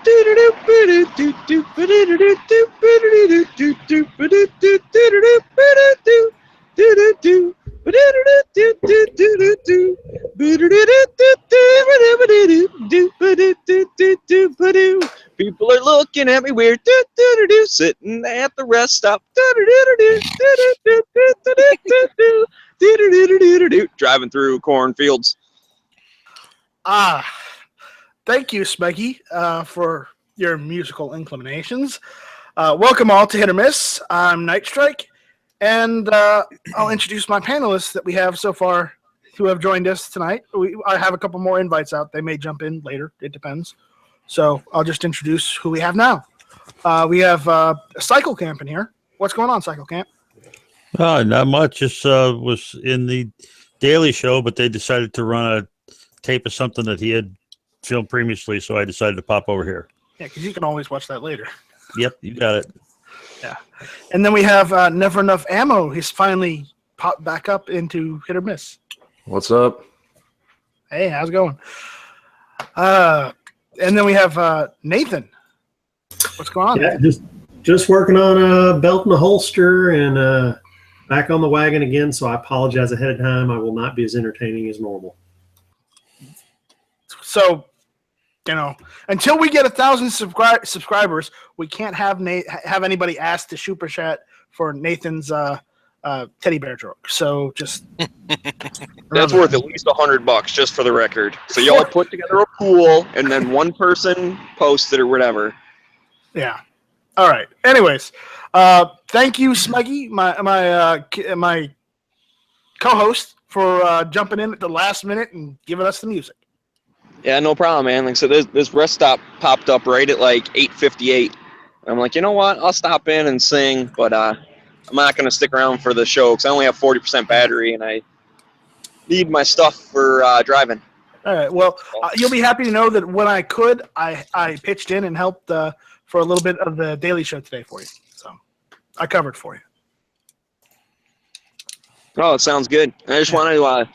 People are looking at me weird, sitting at the rest stop, driving through cornfields. Thank you, Smeggy, for your musical inclinations. Welcome all to Hit or Miss. I'm Night Strike, and I'll introduce my panelists that we have so far who have joined us tonight. I have a couple more invites out. They may jump in later. It depends. So I'll just introduce who we have now. We have Cycle Camp in here. What's going on, Cycle Camp? Not much. Just was in the Daily Show, but they decided to run a tape of something that he had filmed previously, so I decided to pop over here. Yeah, because you can always watch that later. Yep, you got it. Yeah. And then we have Never Enough Ammo. He's finally popped back up into Hit or Miss. What's up? Hey, how's it going? And then we have Nathan. What's going on? Yeah, just working on a belt and a holster and back on the wagon again, so I apologize ahead of time. I will not be as entertaining as normal. So, until we get 1,000 subscribers, we can't have anybody ask to super chat for Nathan's teddy bear joke. So just that's worth at least $100 just for the record. So y'all put together a pool, and then one person posts it or whatever. Yeah. All right. Anyways, thank you, Smeggy, my co-host, for jumping in at the last minute and giving us the music. Yeah, no problem, man. Like, so this rest stop popped up right at like 8:58. I'm like, you know what? I'll stop in and sing, but I'm not going to stick around for the show because I only have 40% battery and I need my stuff for driving. All right. Well, you'll be happy to know that when I could, I pitched in and helped for a little bit of the Daily Show today for you. So I covered for you. Oh, it sounds good. I just wanted to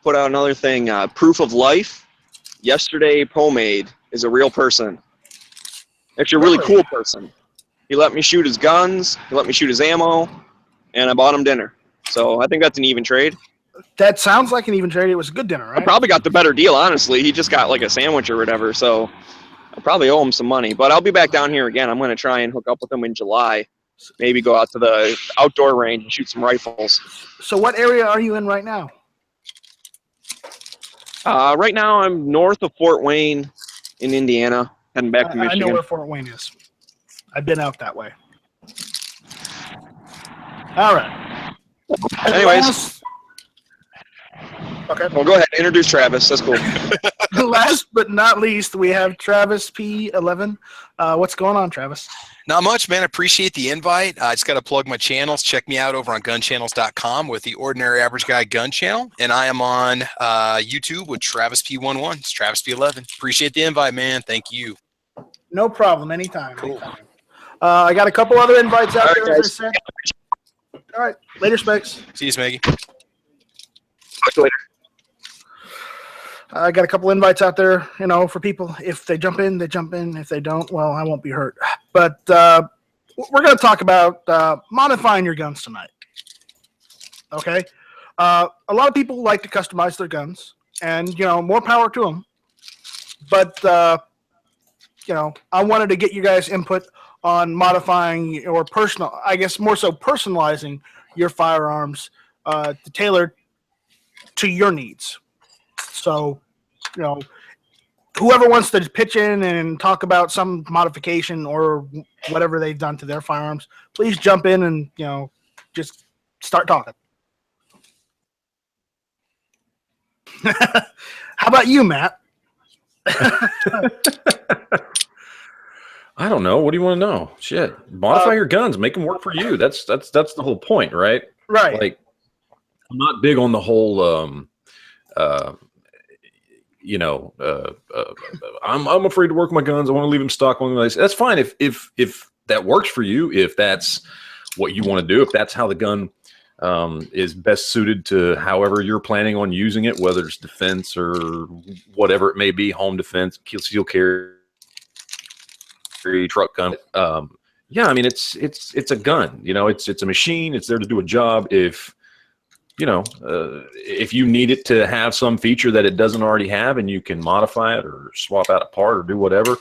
put out another thing. Proof of Life. Yesterday, Pomade is a real person. Actually, a really cool person. He let me shoot his guns, he let me shoot his ammo, and I bought him dinner. So I think that's an even trade. That sounds like an even trade. It was a good dinner, right? I probably got the better deal, honestly. He just got like a sandwich or whatever, so I probably owe him some money. But I'll be back down here again. I'm going to try and hook up with him in July. Maybe go out to the outdoor range and shoot some rifles. So what area are you in right now? Right now, I'm north of Fort Wayne in Indiana, heading back to Michigan. I know where Fort Wayne is. I've been out that way. All right. Anyways. Okay. Well, go ahead. Introduce Travis. That's cool. Last but not least, we have Travis P11. What's going on, Travis? Not much, man. I appreciate the invite. I just got to plug my channels. Check me out over on gunchannels.com with the Ordinary Average Guy Gun Channel. And I am on YouTube with Travis P11. It's Travis P11. Appreciate the invite, man. Thank you. No problem. Anytime. Cool. Anytime. I got a couple other invites out there, as I said. All right. Later, Specs. See you, Smeggy. Talk to you later. I got a couple invites out there, for people. If they jump in, they jump in. If they don't, well, I won't be hurt. But we're going to talk about modifying your guns tonight. Okay? A lot of people like to customize their guns, and, more power to them. But, I wanted to get you guys' input on modifying or more so personalizing your firearms to tailor to your needs. So, whoever wants to pitch in and talk about some modification or whatever they've done to their firearms, please jump in and, just start talking. How about you, Matt? I don't know. What do you want to know? Shit. Modify your guns. Make them work for you. That's the whole point, right? Right. Like, I'm not big on the whole I'm afraid to work with my guns. I want to leave them stock. That's fine if that works for you, if that's what you want to do, if that's how the gun is best suited to however you're planning on using it, whether it's defense or whatever it may be, home defense, concealed carry. truck gun. Yeah, I mean, it's a gun. You know, it's a machine. It's there to do a job. If if you need it to have some feature that it doesn't already have, and you can modify it or swap out a part or do whatever,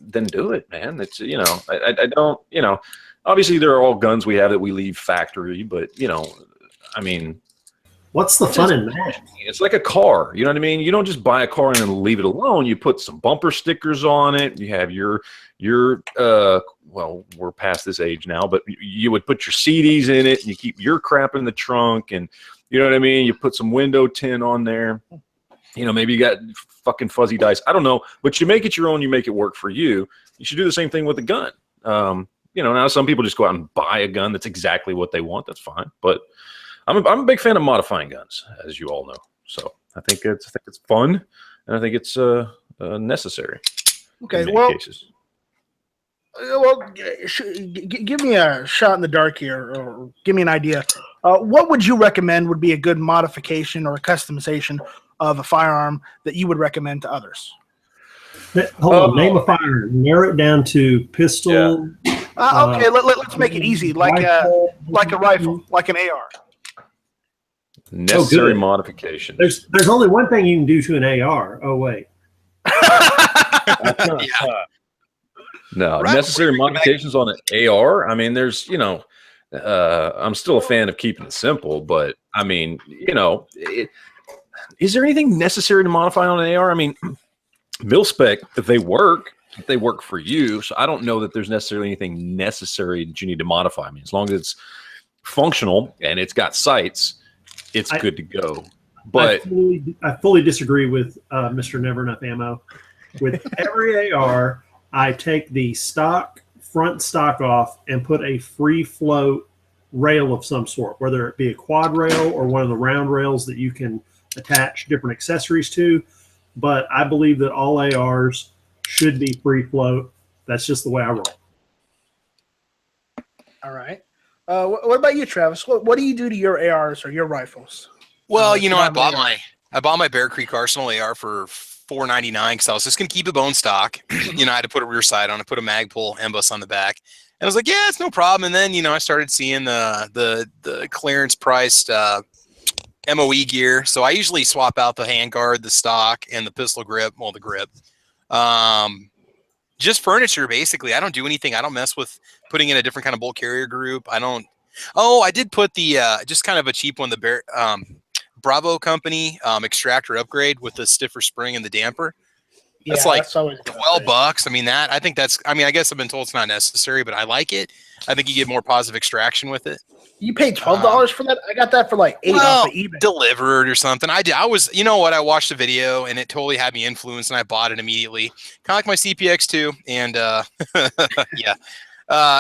then do it, man. It's I don't obviously there are all guns we have that we leave factory, but I mean, what's the fun in that? It's like a car. You know what I mean? You don't just buy a car and then leave it alone. You put some bumper stickers on it. You have your well, we're past this age now, but you would put your CDs in it and you keep your crap in the trunk, and you know what I mean? You put some window tint on there. Maybe you got fucking fuzzy dice. I don't know, but you make it your own. You make it work for you. You should do the same thing with a gun. Now some people just go out and buy a gun that's exactly what they want. That's fine. But I'm a big fan of modifying guns, as you all know. So I think it's fun, and I think it's necessary. Okay, in many well, cases. Give me a shot in the dark here, or give me an idea. What would you recommend would be a good modification or a customization of a firearm that you would recommend to others? Hold on, name a firearm. Narrow it down to pistol. Yeah. Okay, let's make it easy, like a rifle, like an AR. Necessary modification. There's only one thing you can do to an AR. Oh wait. No, necessary modifications on an AR. I mean, there's, I'm still a fan of keeping it simple, but I mean, is there anything necessary to modify on an AR? I mean, mil-spec, if they work for you. So I don't know that there's necessarily anything necessary that you need to modify. I mean, as long as it's functional and it's got sights, it's good to go. But I fully disagree with Mr. Never Enough Ammo. With every AR, I take the front stock off and put a free float rail of some sort, whether it be a quad rail or one of the round rails that you can attach different accessories to. But I believe that all ARs should be free float. That's just the way I roll. All right. What about you, Travis? What do you do to your ARs or your rifles? Well, I bought my Bear Creek Arsenal AR for $4.99 because I was just gonna keep it bone stock. I had to put a rear sight on it, put a mag pull emboss on the back, and I was like, yeah, it's no problem. And then I started seeing the clearance priced MOE gear. So I usually swap out the handguard, the stock, and the pistol grip. Well, the grip. Just furniture, basically. I don't do anything. I don't mess with putting in a different kind of bolt carrier group. I don't. Oh, I did put the just kind of a cheap one, the Bravo company extractor upgrade with the stiffer spring and the damper. That's like $12. I mean, I guess I've been told it's not necessary, but I like it. I think you get more positive extraction with it. You paid $12 for that? I got that for like $8 off of eBay. Delivered or something. I was, I watched the video and it totally had me influenced, and I bought it immediately. Kind of like my CPX2, and yeah.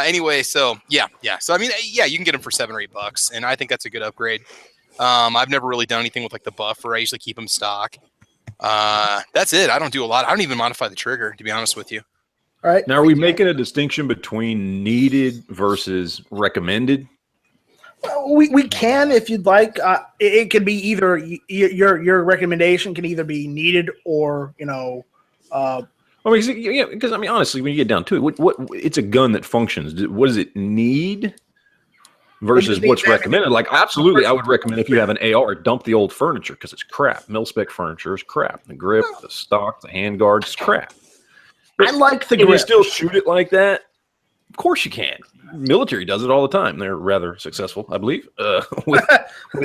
Anyway, so yeah. So I mean, yeah, you can get them for $7 or $8, and I think that's a good upgrade. I've never really done anything with like the buffer. I usually keep them stock. That's it. I don't do a lot. I don't even modify the trigger, to be honest with you. All right. Now, are we making a distinction between needed versus recommended? We can, if you'd like. It can be either your recommendation can either be needed or because I mean, honestly, when you get down to it, what it's a gun that functions. What does it need versus what's recommended? Like, absolutely, I would recommend if you have an AR, dump the old furniture because it's crap. Mil-spec furniture is crap. The grip, the stock, the handguard is crap. I like the grip. Can you still shoot it like that? Of course you can. Military does it all the time. They're rather successful, I believe, with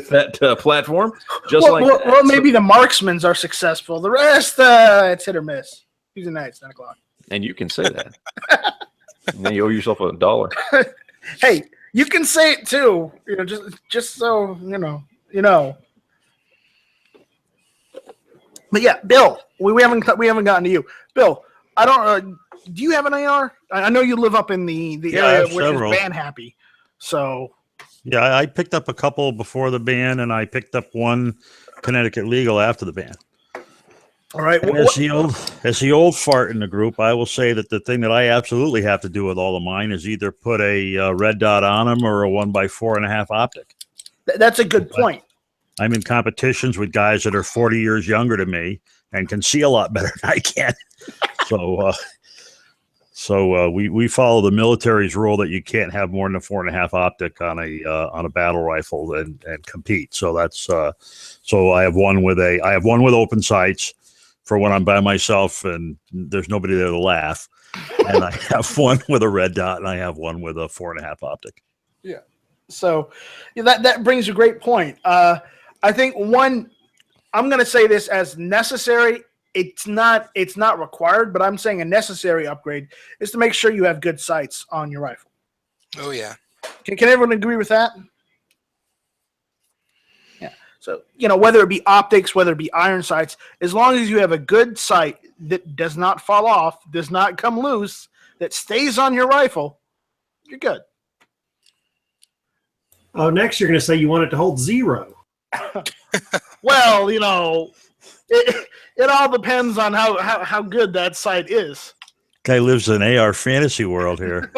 that platform. Well, maybe the marksmans are successful. The rest, it's hit or miss. Tuesday nights, 9 o'clock. And you can say that. And then you owe yourself $1. Hey, you can say it too. Just so you know. But yeah, Bill, we haven't gotten to you, Bill. I don't. Do you have an AR? I know you live up in the area which is ban happy. So yeah, I picked up a couple before the ban, and I picked up one Connecticut legal after the ban. All right. As the old fart in the group, I will say that the thing that I absolutely have to do with all of mine is either put a red dot on them or a 1x4.5 optic. That's a good point. I'm in competitions with guys that are 40 years younger than me and can see a lot better than I can. So So we follow the military's rule that you can't have more than a 4.5 optic on a battle rifle and compete. So that's so I have one with open sights for when I'm by myself and there's nobody there to laugh, and I have one with a red dot and I have one with a 4.5 optic. Yeah. So that brings a great point. I think I'm going to say this as necessary. It's not required, but I'm saying a necessary upgrade is to make sure you have good sights on your rifle. Oh yeah. Can everyone agree with that? Yeah. So, whether it be optics, whether it be iron sights, as long as you have a good sight that does not fall off, does not come loose, that stays on your rifle, you're good. Oh, next you're going to say you want it to hold 0. Well, it all depends on how good that sight is. Guy lives in AR fantasy world here.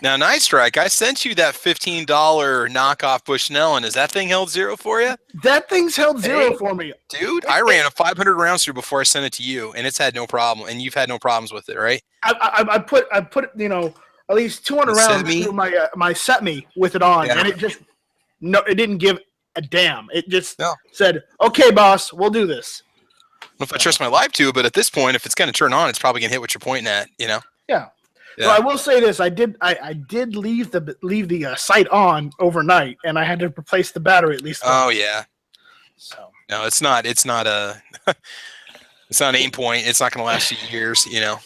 Now, Night Strike, I sent you that $15 knockoff Bushnell, and has that thing held 0 for you? That thing's held 0 for me. Dude, I ran a 500 rounds through before I sent it to you, and it's had no problem, and you've had no problems with it, right? I put at least 200 rounds through my set me with it on, and it just it didn't give a damn. It just said, "Okay, boss, we'll do this." I don't know if I trust my live tube, but at this point, if it's going to turn on, it's probably going to hit what you're pointing at. Yeah. So I will say this: I did leave the sight on overnight, and I had to replace the battery at least. Oh yeah. So no, it's not a it's not an aim point. It's not going to last you years. Yeah.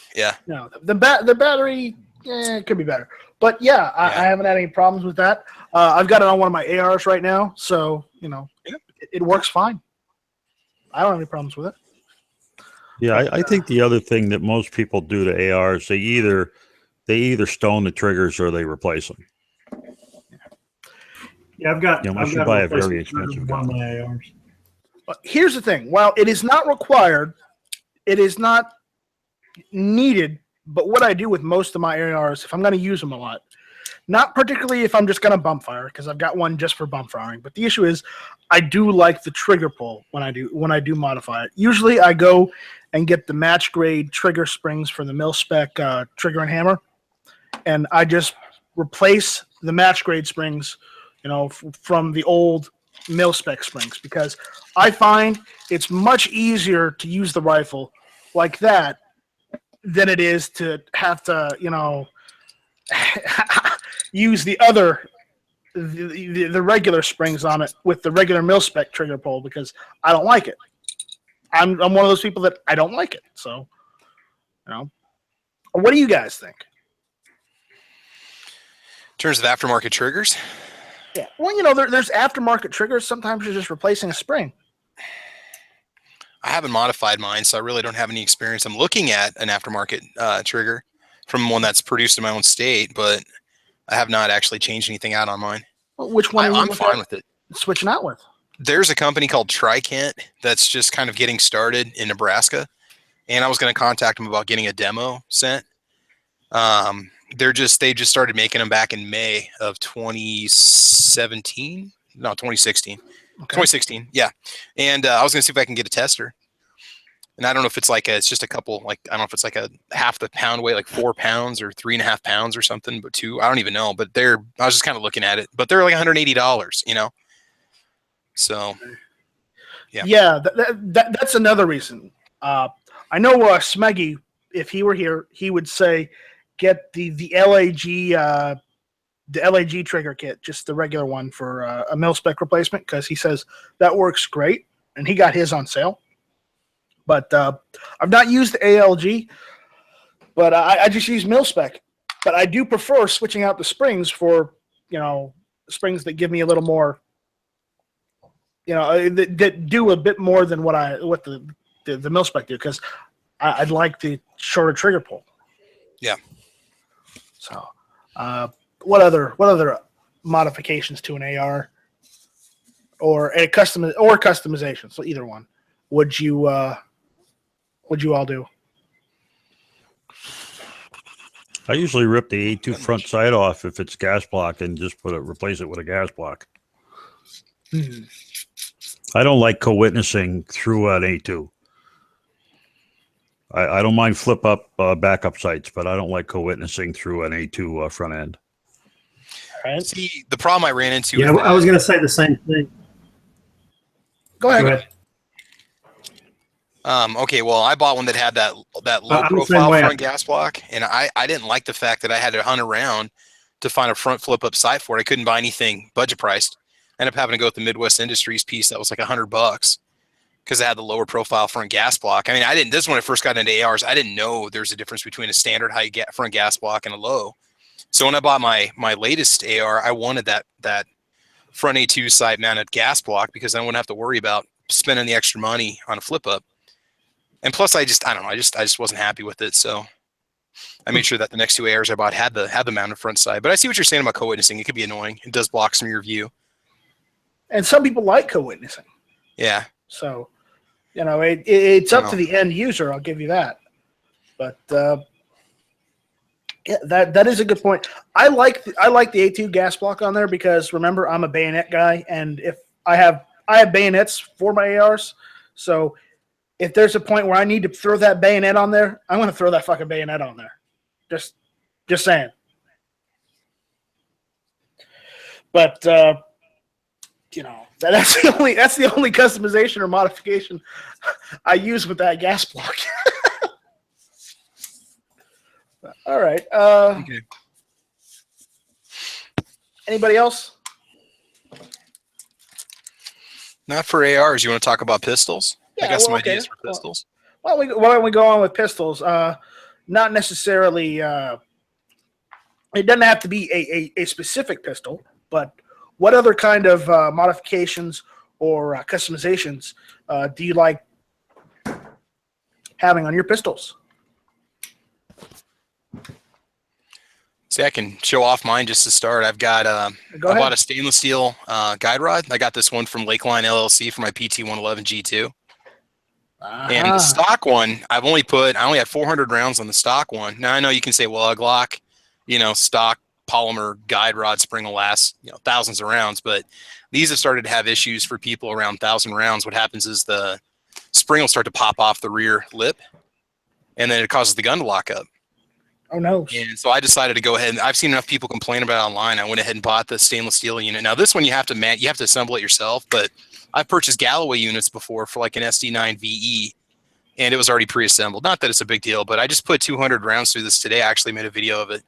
No, the battery it could be better, but I haven't had any problems with that. I've got it on one of my ARs right now, so it works fine. I don't have any problems with it. Yeah, I think the other thing that most people do to ARs, they either stone the triggers or they replace them. Yeah, I've got. You should buy a very expensive gun. One of my ARs. Here's the thing: while it is not required, it is not needed. But what I do with most of my ARs, if I'm going to use them a lot, not particularly if I'm just going to bump fire, because I've got one just for bump firing. But the issue is, I do like the trigger pull when I do modify it. Usually, I go and get the match grade trigger springs for the mil spec trigger and hammer, and I just replace the match grade springs, from the old mil spec springs, because I find it's much easier to use the rifle like that than it is to have to, use the regular springs on it with the regular mil spec trigger pull, because I don't like it. I'm one of those people that I don't like it. So, what do you guys think? In terms of aftermarket triggers? Yeah. Well, there's aftermarket triggers. Sometimes you're just replacing a spring. I haven't modified mine, so I really don't have any experience. I'm looking at an aftermarket trigger from one that's produced in my own state, but I have not actually changed anything out on mine. Well, which one? I'm fine with it. Switching out with? There's a company called Tricant that's just kind of getting started in Nebraska, and I was going to contact them about getting a demo sent. They just started making them back in May of 2017. No, 2016. Okay. 2016, yeah. And I was going to see if I can get a tester. And I don't know if it's it's just a couple, I don't know if it's like a half the pound weight, like 4 pounds or 3.5 pounds or something, but 2. I don't even know. But I was just kind of looking at it. But they're like $180, So, yeah. Yeah, that's another reason. I know Smeggy, if he were here, he would say get the LAG trigger kit, just the regular one for a mil spec replacement, because he says that works great, and he got his on sale. But I've not used the ALG, but I just use mil spec. But I do prefer switching out the springs for springs that give me a little more, that do a bit more than what the mil spec do, because I'd like the shorter trigger pull. Yeah. So, what other modifications to an AR or a customization? So either one, would you all do? I usually rip the A2 front side off if it's gas block and just replace it with a gas block. Hmm. I don't like co-witnessing through an A2. I don't mind flip up backup sights, but I don't like co-witnessing through an A2 front end. All right. See, the problem I ran into. Yeah, with I was going to say the same thing. Go ahead. Okay, well, I bought one that had that low I'm the same profile way. front gas block, and I didn't like the fact that I had to hunt around to find a front flip up sight for it. I couldn't buy anything budget priced. I ended up having to go with the Midwest Industries piece that was like $100 because I had the lower profile front gas block. I mean, I didn't. This is when I first got into ARs. I didn't know there's a difference between a standard high front gas block and a low. So when I bought my latest AR, I wanted that front A2 side mounted gas block because I wouldn't have to worry about spending the extra money on a flip up. And plus, I don't know. I just wasn't happy with it. So I made sure that the next two ARs I bought had the mounted front side. But I see what you're saying about co-witnessing. It could be annoying. It does block some of your view. And some people like co-witnessing. Yeah. So, it's up to the end user. I'll give you that. But yeah, that is a good point. I like the A2 gas block on there because remember I'm a bayonet guy, and if I have bayonets for my ARs, so if there's a point where I need to throw that bayonet on there, I'm going to throw that fucking bayonet on there. Just saying. But that's the only customization or modification I use with that gas block. All right. Okay. Anybody else? Not for ARs. You want to talk about pistols? Yeah, I got some okay. ideas for pistols. Why don't we go on with pistols? Not necessarily. It doesn't have to be a specific pistol, but what other kind of modifications or customizations do you like having on your pistols? See, I can show off mine just to start. I've got I bought a stainless steel guide rod. I got this one from Lakeline LLC for my PT-111 G2. And the stock one, I only had 400 rounds on the stock one. Now I know you can say, well, a Glock, stock polymer guide rod spring will last, thousands of rounds, but these have started to have issues for people around 1,000 rounds. What happens is the spring will start to pop off the rear lip, and then it causes the gun to lock up. Oh no! And so I decided to go ahead. And I've seen enough people complain about it online. I went ahead and bought the stainless steel unit. Now this one you have to assemble it yourself, but I've purchased Galloway units before for like an SD9 VE, and it was already pre-assembled. Not that it's a big deal, but I just put 200 rounds through this today. I actually made a video of it,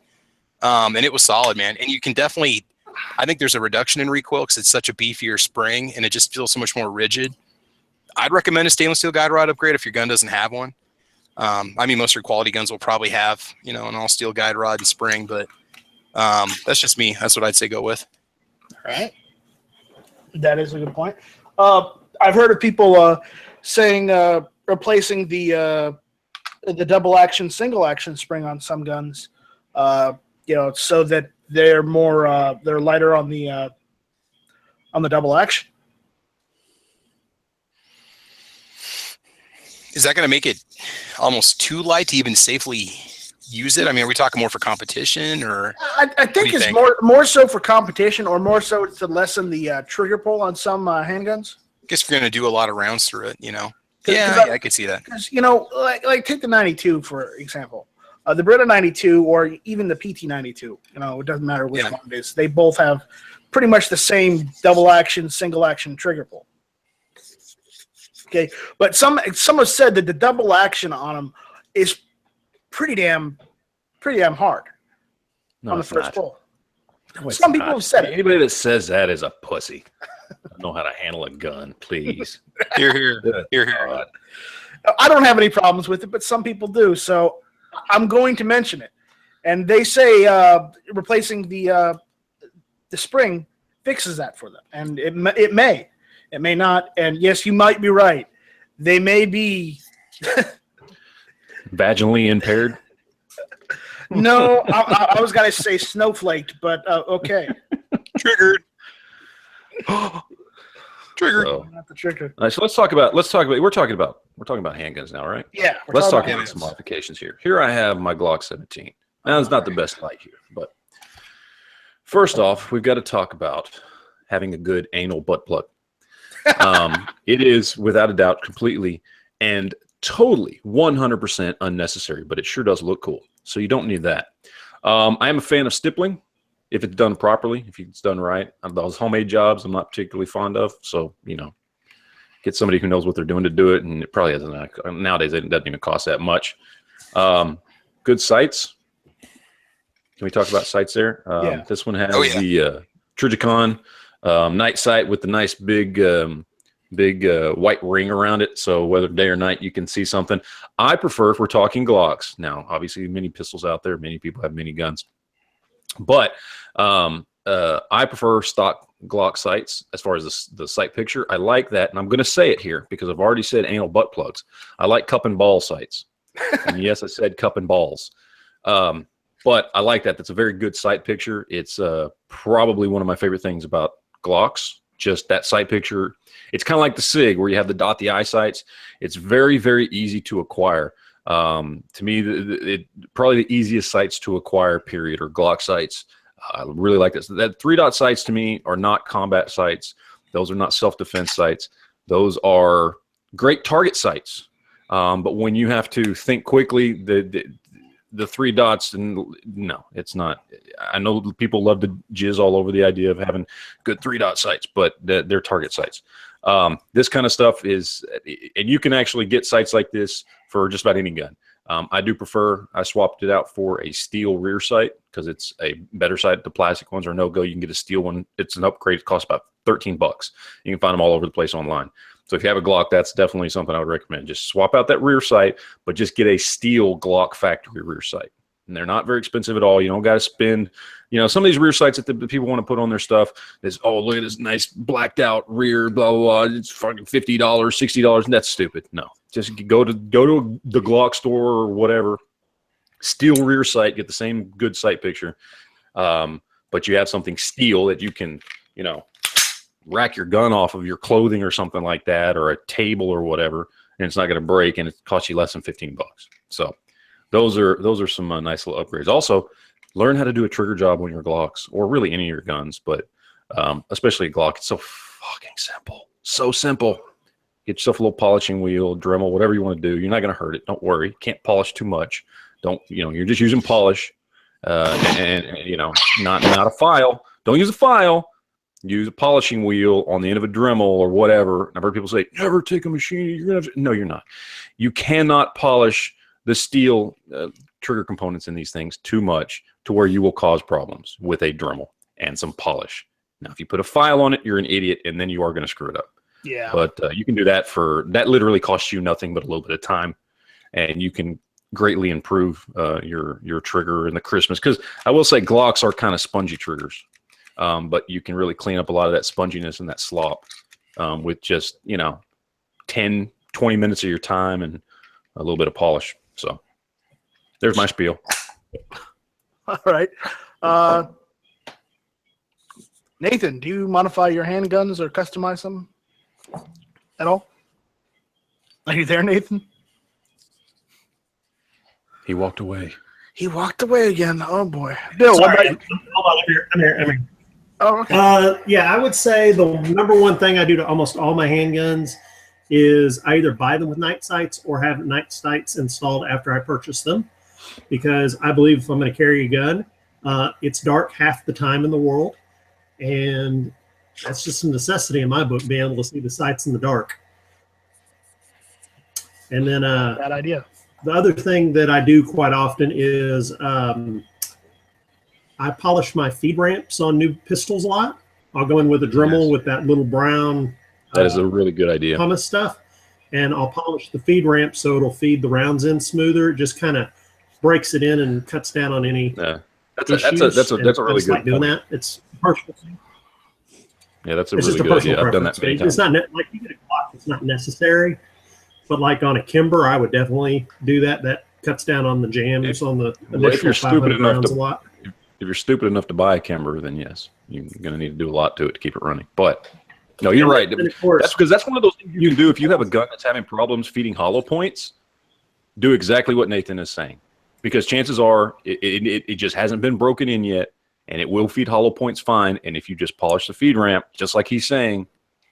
and it was solid, man. And you can definitely, I think there's a reduction in recoil because it's such a beefier spring, and it just feels so much more rigid. I'd recommend a stainless steel guide rod upgrade if your gun doesn't have one. I mean, most of your quality guns will probably have, an all steel guide rod and spring, but that's just me. That's what I'd say go with. All right. That is a good point. I've heard of people saying replacing the double action, single action spring on some guns, so that they're more they're lighter on the double action. Is that going to make it almost too light to even safely use it? I mean, are we talking more for competition, or? I think it's more so for competition, or more so to lessen the trigger pull on some handguns. I guess if you're going to do a lot of rounds through it, Yeah, I could see that. Because like take the 92 for example, the Brita 92 or even the PT 92. It doesn't matter which one it is. They both have pretty much the same double action, single action trigger pull. Okay, but some have said that the double action on them is pretty damn hard on the first pull. No, some people have said it. Anybody that says that is a pussy. I know how to handle a gun, please. Here. I don't have any problems with it, but some people do. So I'm going to mention it. And they say replacing the spring fixes that for them, and it may. It may not, and yes, you might be right. They may be vaginally impaired. No, I was going to say snowflaked, but okay. Triggered. Triggered. So, not the trigger. so let's talk about. We're talking about handguns now, right? Yeah. Let's talk about some modifications here. Here I have my Glock 17. Now it's not the best light here, but first off, we've got to talk about having a good anal butt plug. It is without a doubt completely and totally 100% unnecessary, but it sure does look cool. So you don't need that. I am a fan of stippling if it's done properly, if it's done right. Those homemade jobs I'm not particularly fond of. So, you know, get somebody who knows what they're doing to do it. And it probably doesn't, nowadays it doesn't even cost that much. Good sights. Can we talk about sights there? Yeah. This one has the Trijicon night sight with the nice big white ring around it. So whether day or night, you can see something. I prefer, if we're talking Glocks, now obviously many pistols out there, many people have mini guns, but I prefer stock Glock sights as far as the sight picture. I like that, and I'm going to say it here because I've already said anal butt plugs. I like cup and ball sights. And yes, I said cup and balls. But I like that. That's a very good sight picture. It's probably one of my favorite things about Glocks. Just that sight picture. It's kind of like the SIG where you have the dot the eye sights. It's very, very easy to acquire. To me, probably the easiest sights to acquire, period, are Glock sights. I really like this. That 3-dot sights to me are not combat sights. Those are not self-defense sights. Those are great target sights. But when you have to think quickly, the 3 dots, and no, it's not. I know people love to jizz all over the idea of having good 3-dot sights, but they're target sights. This kind of stuff is, and you can actually get sights like this for just about any gun. I do prefer, I swapped it out for a steel rear sight because it's a better sight. The plastic ones are no go. You can get a steel one. It's an upgrade. It costs about $13. You can find them all over the place online. So if you have a Glock, that's definitely something I would recommend. Just swap out that rear sight, but just get a steel Glock factory rear sight. And they're not very expensive at all. You don't got to spend, you know, some of these rear sights that the people want to put on their stuff is, oh, look at this nice blacked out rear, blah, blah, blah. It's fucking $50, $60. And that's stupid. No, just go to the Glock store or whatever, steel rear sight, get the same good sight picture. But you have something steel that you can, you know, rack your gun off of your clothing or something like that, or a table or whatever, and it's not going to break, and it costs you less than $15. So those are some nice little upgrades. Also, learn how to do a trigger job on your Glocks, or really any of your guns, but especially a Glock. It's so fucking simple. So simple. Get yourself a little polishing wheel, Dremel, whatever you want to do. You're not going to hurt it. Don't worry. Can't polish too much. Don't, you know, you're just using polish, and you know, not a file. Don't use a file. Use a polishing wheel on the end of a Dremel or whatever. I've heard people say, never take a machine. You're gonna have to. No, you're not. You cannot polish the steel trigger components in these things too much to where you will cause problems with a Dremel and some polish. Now, if you put a file on it, you're an idiot, and then you are going to screw it up. Yeah. But you can do that that literally costs you nothing but a little bit of time, and you can greatly improve your trigger in the crispness. Because I will say Glocks are kind of spongy triggers. But you can really clean up a lot of that sponginess and that slop with just, you know, 10, 20 minutes of your time and a little bit of polish. So there's my spiel. All right. Nathan, do you modify your handguns or customize them at all? Are you there, Nathan? He walked away. He walked away again. Oh, boy. Bill, Sorry, what about you? hold on. I'm here. Oh, okay. Yeah, I would say the number one thing I do to almost all my handguns is I either buy them with night sights or have night sights installed after I purchase them, because I believe if I'm going to carry a gun, it's dark half the time in the world, and that's just a necessity in my book, being able to see the sights in the dark. And then Bad idea. the other thing that I do quite often is I polish my feed ramps on new pistols a lot. I'll go in with a Dremel with that little brown. That is a really good idea. Pumice stuff, and I'll polish the feed ramp so it'll feed the rounds in smoother. It just kind of breaks it in and cuts down on any. Yeah, that's issues. a really good. Like doing that. It's personal. Yeah, that's a It's really just a good personal idea. I've done preference. that many It's times. not like you get a Glock. It's not necessary, but like on a Kimber, I would definitely do that. That cuts down on the jams on the initial you're stupid 500 enough rounds to- a lot. If you're stupid enough to buy a Kimber, then yes, you're going to need to do a lot to it to keep it running. But no, you're right. And of course, That's because that's one of those things you can do if you have a gun that's having problems feeding hollow points. Do exactly what Nathan is saying, because chances are it just hasn't been broken in yet, and it will feed hollow points fine. And if you just polish the feed ramp, just like he's saying,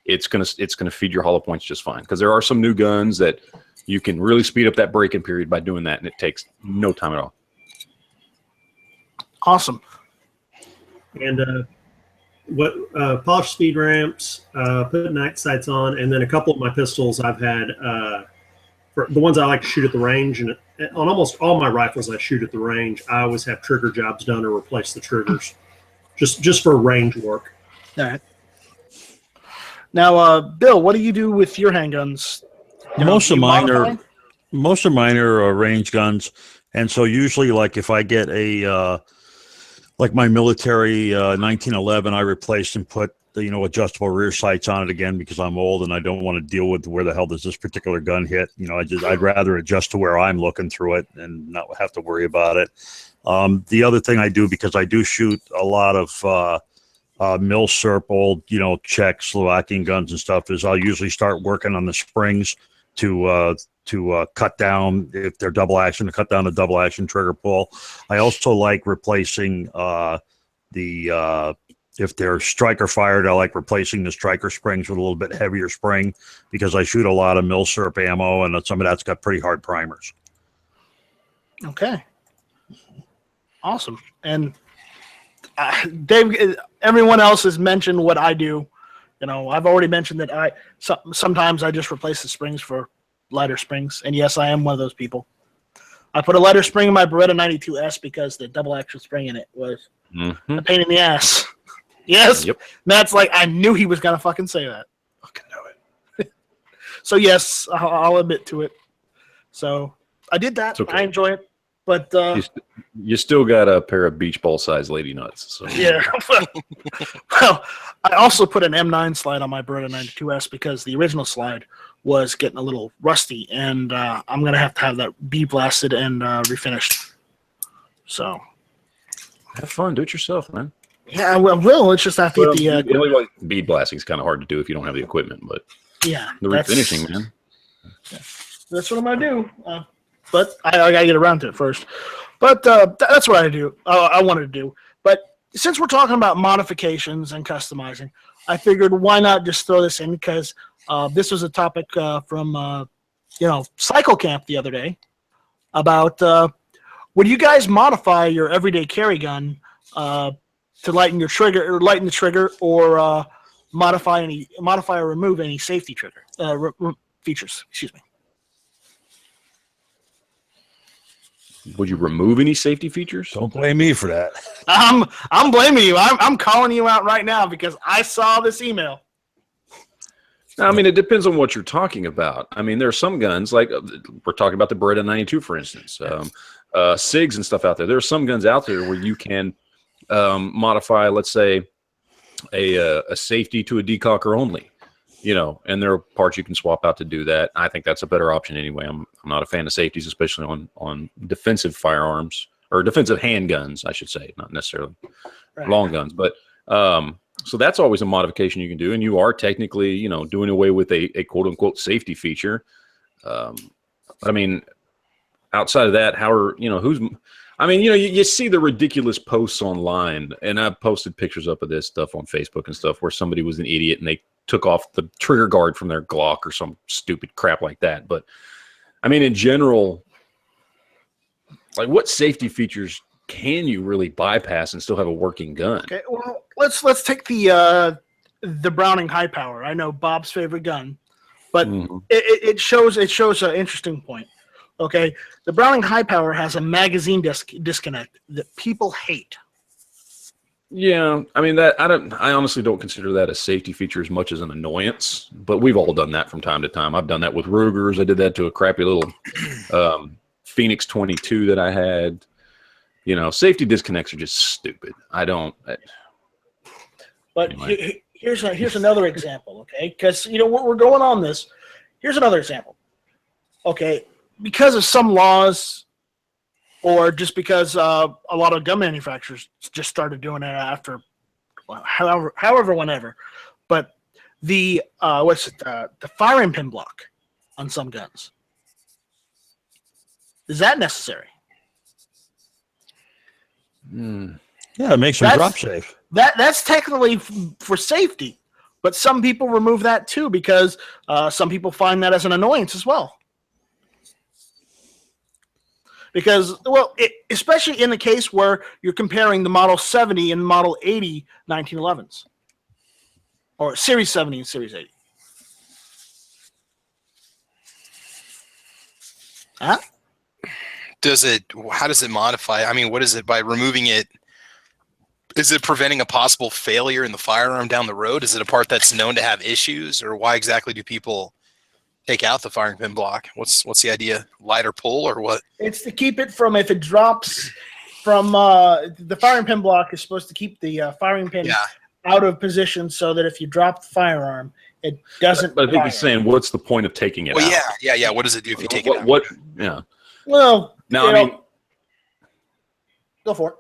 it's gonna feed your hollow points just fine. Because there are some new guns that you can really speed up that break-in period by doing that, and it takes no time at all. Awesome. And polish speed ramps, put night sights on, and then a couple of my pistols I've had for the ones I like to shoot at the range, and on almost all my rifles I shoot at the range, I always have trigger jobs done or replace the triggers, just for range work. All right. Now, Bill, what do you do with your handguns? Most of mine are range guns, and so usually, like if I get a like my military 1911, I replaced and put adjustable rear sights on it again because I'm old and I don't want to deal with where the hell does this particular gun hit. I'd rather adjust to where I'm looking through it and not have to worry about it. The other thing I do, because I do shoot a lot of Milsurp, old Czech, Slovakian guns and stuff, is I'll usually start working on the springs to cut down, if they're double action, to cut down the double action trigger pull. I also like replacing if they're striker fired, I like replacing the striker springs with a little bit heavier spring because I shoot a lot of Milsurp ammo and some of that's got pretty hard primers. Okay. Awesome. And Dave, everyone else has mentioned what I do. I've already mentioned that sometimes I just replace the springs for lighter springs. And yes, I am one of those people. I put a lighter spring in my Beretta 92S because the double action spring in it was a pain in the ass. Yes. Yep. Matt's like, I knew he was going to fucking say that. Fucking know it. So yes, I'll admit to it. So I did that. Okay. I enjoy it. But you still got a pair of beach ball size lady nuts. So. Yeah. Well, I also put an M9 slide on my Beretta 92S because the original slide was getting a little rusty, and I'm gonna have to have that blasted and refinished. So have fun, do it yourself, man. Yeah, I will. It's just after the bead blasting is kind of hard to do if you don't have the equipment, but yeah, the refinishing, man. That's what I'm gonna do. But I gotta get around to it first. But that's what I do. I wanted to do. But since we're talking about modifications and customizing, I figured why not just throw this in, because this was a topic from Cycle Camp the other day about would you guys modify your everyday carry gun to lighten the trigger, or modify or remove any safety trigger features? Excuse me. Would you remove any safety features? Don't blame me for that. I'm blaming you. I'm calling you out right now because I saw this email. I mean, it depends on what you're talking about. I mean, there are some guns, like we're talking about the Beretta 92, for instance, SIGs and stuff out there. There are some guns out there where you can modify, let's say, a safety to a decocker only. And there are parts you can swap out to do that. I think that's a better option anyway. I'm not a fan of safeties, especially on defensive firearms or defensive handguns, I should say, not necessarily long guns. But so that's always a modification you can do, and you are technically, doing away with a quote unquote safety feature. But I mean, outside of that, you see the ridiculous posts online, and I've posted pictures up of this stuff on Facebook and stuff where somebody was an idiot and they took off the trigger guard from their Glock or some stupid crap like that. But I mean, in general, like, what safety features can you really bypass and still have a working gun? Okay, well, let's take the Browning High Power. I know Bob's favorite gun, but it shows an interesting point. Okay, the Browning High Power has a magazine disconnect that people hate. Yeah, I mean, I honestly don't consider that a safety feature as much as an annoyance, but we've all done that from time to time. I've done that with Rugers. I did that to a crappy little Phoenix 22 that I had. Safety disconnects are just stupid. But anyway. Here's another example, okay? Because we're going on this. Here's another example. Okay, because of some laws, or just because a lot of gun manufacturers just started doing it after, whenever. But the the firing pin block on some guns, is that necessary? Yeah, it makes them drop safe. That's technically for safety, But some people remove that too because some people find that as an annoyance as well. Because, well, especially in the case where you're comparing the Model 70 and Model 80 1911s. Or Series 70 and Series 80. Huh? How does it modify? I mean, what is it by removing it? Is it preventing a possible failure in the firearm down the road? Is it a part that's known to have issues, or why exactly do people take out the firing pin block? What's the idea? Lighter pull or what? It's to keep it from, if it drops from the firing pin block is supposed to keep the firing pin out of position so that if you drop the firearm, it doesn't. But I think he's saying, what's the point of taking it out? Yeah. What does it do if you take it out? What? Yeah. Well, no, I mean, go for it.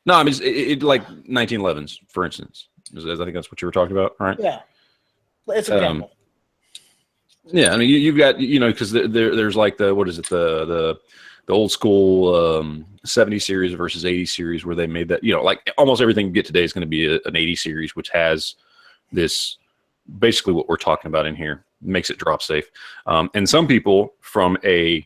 No, I mean, it like 1911s, for instance. I think that's what you were talking about, right? Yeah. It's an example. Yeah, I mean, you've got, because there's like the old school 70 series versus 80 series where they made that, like almost everything you get today is going to be an 80 series, which has this, basically what we're talking about in here, makes it drop safe. And some people from a,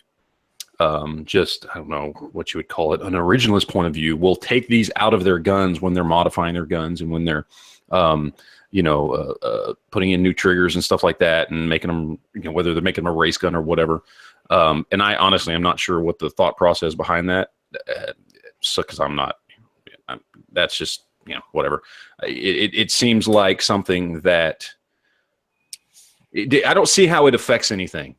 just, I don't know what you would call it, an originalist point of view, will take these out of their guns when they're modifying their guns and when they're, putting in new triggers and stuff like that and making them, whether they're making them a race gun or whatever. And I honestly, I'm not sure what the thought process behind that. So, cause that's just, whatever. It seems like something that I don't see how it affects anything.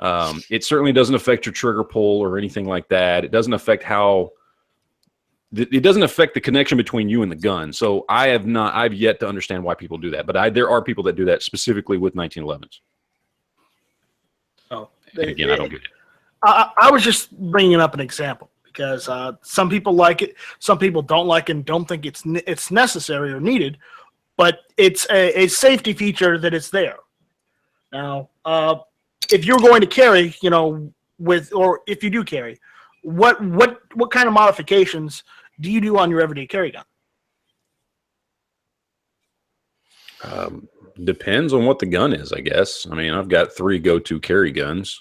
It certainly doesn't affect your trigger pull or anything like that. It doesn't affect the connection between you and the gun. So I've yet to understand why people do that, but there are people that do that specifically with 1911s. Oh, and again, I don't get it. I was just bringing up an example because some people like it, some people don't like it and don't think it's necessary or needed, but it's a safety feature that it's there. Now, if you're going to carry, or if you do carry, what kind of modifications do you do on your everyday carry gun? Depends on what the gun is, I guess. I mean, I've got 3 go-to carry guns.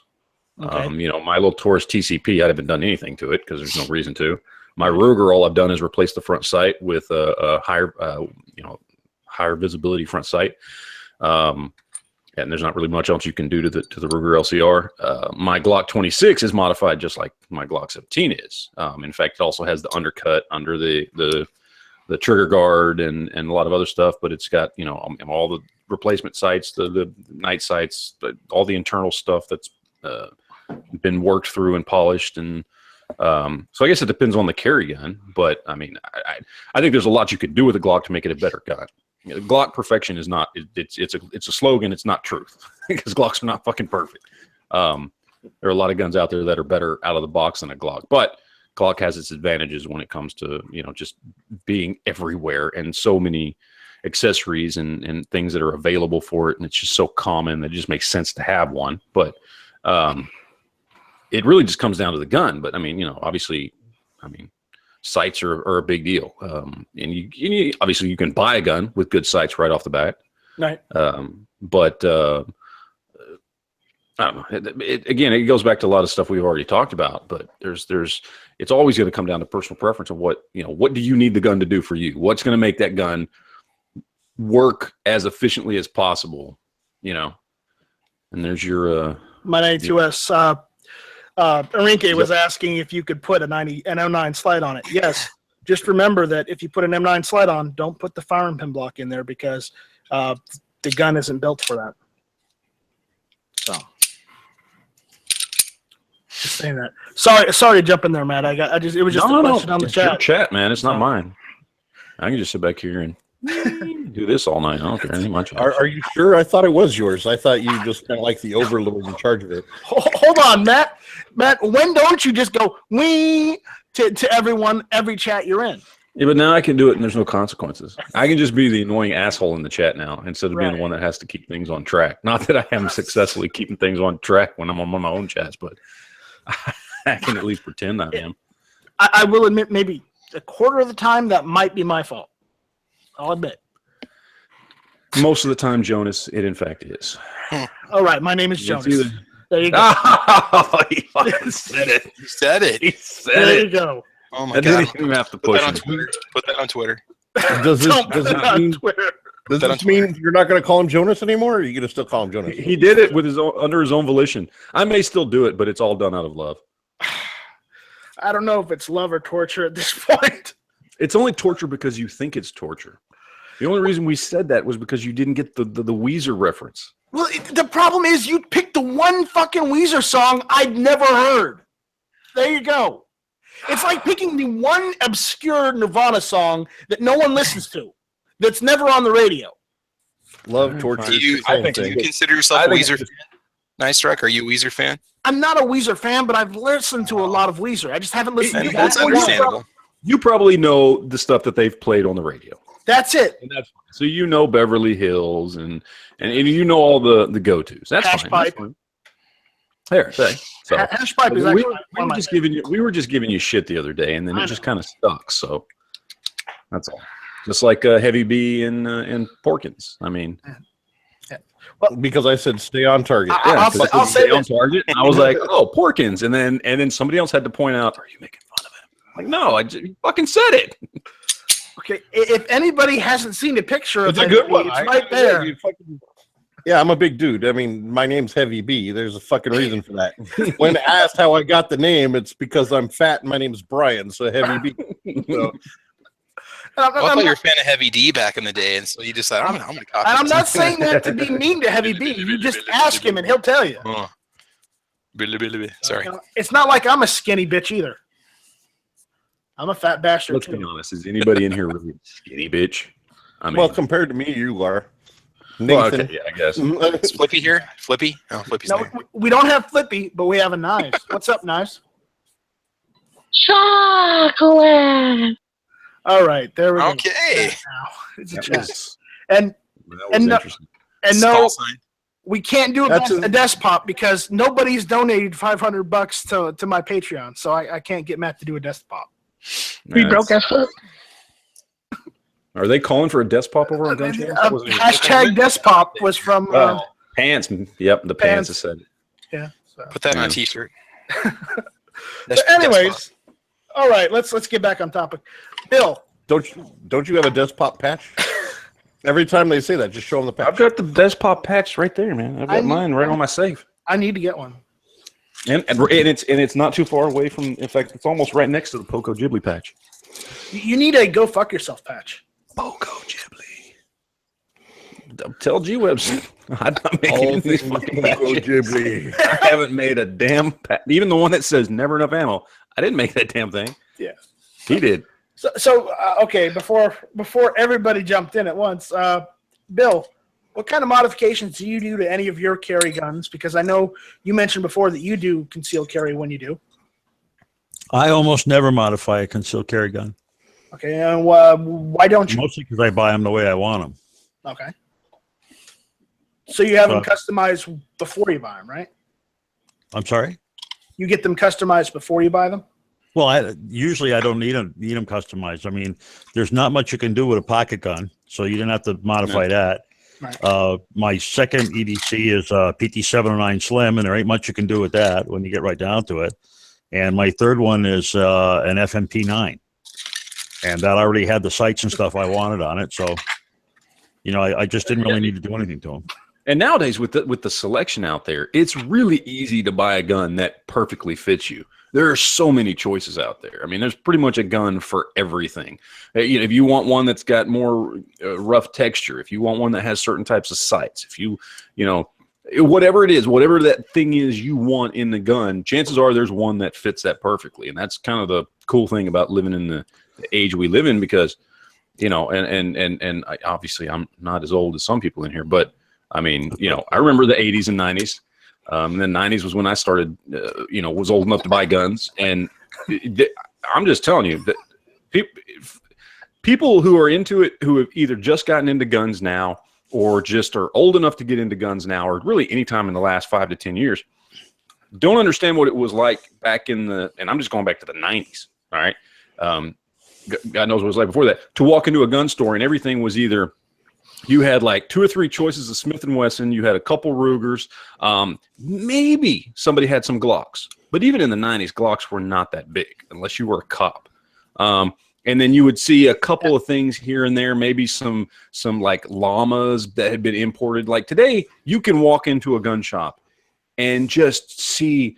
Okay. My little Taurus TCP, I haven't done anything to it because there's no reason to. My Ruger, all I've done is replace the front sight with a higher visibility front sight. And there's not really much else you can do to the Ruger LCR. My Glock 26 is modified just like my Glock 17 is. In fact, it also has the undercut under the trigger guard and a lot of other stuff. But it's got all the replacement sights, the night sights, all the internal stuff that's been worked through and polished. And so I guess it depends on the carry gun. But I mean, I think there's a lot you could do with a Glock to make it a better gun. Glock perfection is not. It's a slogan. It's not truth because Glocks are not fucking perfect. There are a lot of guns out there that are better out of the box than a Glock, but Glock has its advantages when it comes to just being everywhere and so many accessories and things that are available for it, and it's just so common that it just makes sense to have one. But it really just comes down to the gun. But I mean, obviously, sights are a big deal. And you obviously you can buy a gun with good sights right off the bat. Right. But I don't know. It goes back to a lot of stuff we've already talked about, but it's always going to come down to personal preference of what do you need the gun to do for you? What's going to make that gun work as efficiently as possible, And there's your, my 92S, Enrique was asking if you could put an M9 slide on it. Yes. Just remember that if you put an M9 slide on, don't put the firing pin block in there because the gun isn't built for that. So, just saying that. Sorry to jump in there, Matt. It was just a question on the chat. Your chat, man. It's not mine. I can just sit back here and do this all night. I don't care any much. Are you sure? I thought it was yours. I thought you just kind of like the overlord in charge of it. Hold on, Matt. Matt, when don't you just go wee to everyone, every chat you're in? Yeah, but now I can do it and there's no consequences. I can just be the annoying asshole in the chat now instead of being the one that has to keep things on track. Not that I am successfully keeping things on track when I'm on my own chats, but I can at least pretend I am. I will admit maybe a quarter of the time that might be my fault. I'll admit. Most of the time, Jonas, it in fact is. All right, my name is It's Jonas. either- There you go. Oh, he fucking said it. You said it. He said There you it. go. Oh my I didn't god. even have to Put push that on him. Twitter. Put that on Twitter. Does this, Don't does put it this on mean, Twitter. does that on this mean you're not going to call him Jonas anymore, or are you going to still call him Jonas? He did it with his own, under his own volition. I may still do it, but it's all done out of love. I don't know if it's love or torture at this point. It's only torture because you think it's torture. The only reason we said that was because you didn't get the Weezer reference. Well, the problem is you picked the one fucking Weezer song I'd never heard. There you go. It's like picking the one obscure Nirvana song that no one listens to, that's never on the radio. Love, torture. Do you, it's the same do you thing. consider yourself a Weezer fan? Nice Truck, are you a Weezer fan? I'm not a Weezer fan, but I've listened to a lot of Weezer. I just haven't listened to That's that one. understandable. You probably know the stuff that they've played on the radio. That's it. And that's fine. So you know Beverly Hills and you know all the go-tos. That's Hash fine. Pipe. That's fine. There, say. So Hash Pipe is we, actually were, one we of were my just favorites. giving you shit the other day, and then I it just know. kind of stuck. So that's all. Just like Heavy B and Porkins. I mean, Because I said stay on target. I'll 'cause I'll say on this. target. And I was like, oh, Porkins, and then somebody else had to point out, are you making fun of him? I'm like, no, you fucking said it. Okay, if anybody hasn't seen a picture of It's a Heavy good B, one. it's right there. Yeah, I'm a big dude. I mean, my name's Heavy B. There's a fucking reason for that. When asked how I got the name, it's because I'm fat and my name's Brian, so Heavy B. So, I thought you were a fan of Heavy D back in the day, and so you just like, I'm gonna copy And I'm this. not saying that to be mean to Heavy B. You just ask him and he'll tell you. Oh. Sorry. It's not like I'm a skinny bitch either. I'm a fat bastard Let's be too. honest. Is anybody in here really a skinny bitch? I mean, well, compared to me, you are. well, Nathan. okay, yeah, I guess. Is Flippy here? Flippy? Oh, Flippy's No, there. we don't have Flippy, but we have a Knives. What's up, Knives? Chocolate. All right, there we go. Okay. Now, it's a That chat. was, And that was and no- interesting. and Stall no, sign. we can't do That's a desk pop because nobody's donated $500 to my Patreon, so I can't get Matt to do a desk pop. We broke our foot. Are they calling for a desk pop over on Gun Channel? That wasn't even- Hashtag desk pop was from Pants. Yep, the pants has said it. yeah. So. Put that on Yeah. a t-shirt. So anyways, all right, let's get back on topic. Bill, Don't you have a desk pop patch? Every time they say that, just show them the patch. I've got the desk pop patch right there, man. I've I got need- mine right on my safe. I need to get one. And it's not too far away from. In fact, it's almost right next to the Poco Ghibli patch. You need a go fuck yourself patch. Poco Ghibli. Tell G-Webs I'm not making All these things fucking Poco patches. Ghibli. I haven't made a damn even the one that says never enough ammo. I didn't make that damn thing. Yeah. He did. So okay, before everybody jumped in at once, Bill, what kind of modifications do you do to any of your carry guns? Because I know you mentioned before that you do concealed carry when you do. I almost never modify a concealed carry gun, Okay, and why don't you? mostly because I buy them the way I want them. Okay. So you have them customized before you buy them, right? I'm sorry. You get them customized before you buy them. Well, I don't need them customized. I mean, there's not much you can do with a pocket gun, so you didn't have to modify that. Right. My second EDC is PT709 Slim, and there ain't much you can do with that when you get right down to it. And my third one is an FMP9, and that already had the sights and stuff I wanted on it. So, I just didn't really need to do anything to them. And nowadays, with the selection out there, it's really easy to buy a gun that perfectly fits you. There are so many choices out there. I mean, there's pretty much a gun for everything. If you want one that's got more rough texture, if you want one that has certain types of sights, if whatever it is, whatever that thing is you want in the gun, chances are there's one that fits that perfectly. And that's kind of the cool thing about living in the age we live in, because, and obviously I'm not as old as some people in here, but I mean, I remember the 80s and 90s. And the 90s was when I started, was old enough to buy guns. And I'm just telling you that people who are into it, who have either just gotten into guns now or just are old enough to get into guns now, or really any time in the last 5 to 10 years, don't understand what it was like back in and I'm just going back to the 90s. All right. God knows what it was like before that, to walk into a gun store and everything was either you had like 2 or 3 choices of Smith & Wesson. You had a couple Rugers. Maybe somebody had some Glocks. But even in the 90s, Glocks were not that big unless you were a cop. And then you would see a couple of things here and there, maybe some like llamas that had been imported. Like today, you can walk into a gun shop and just see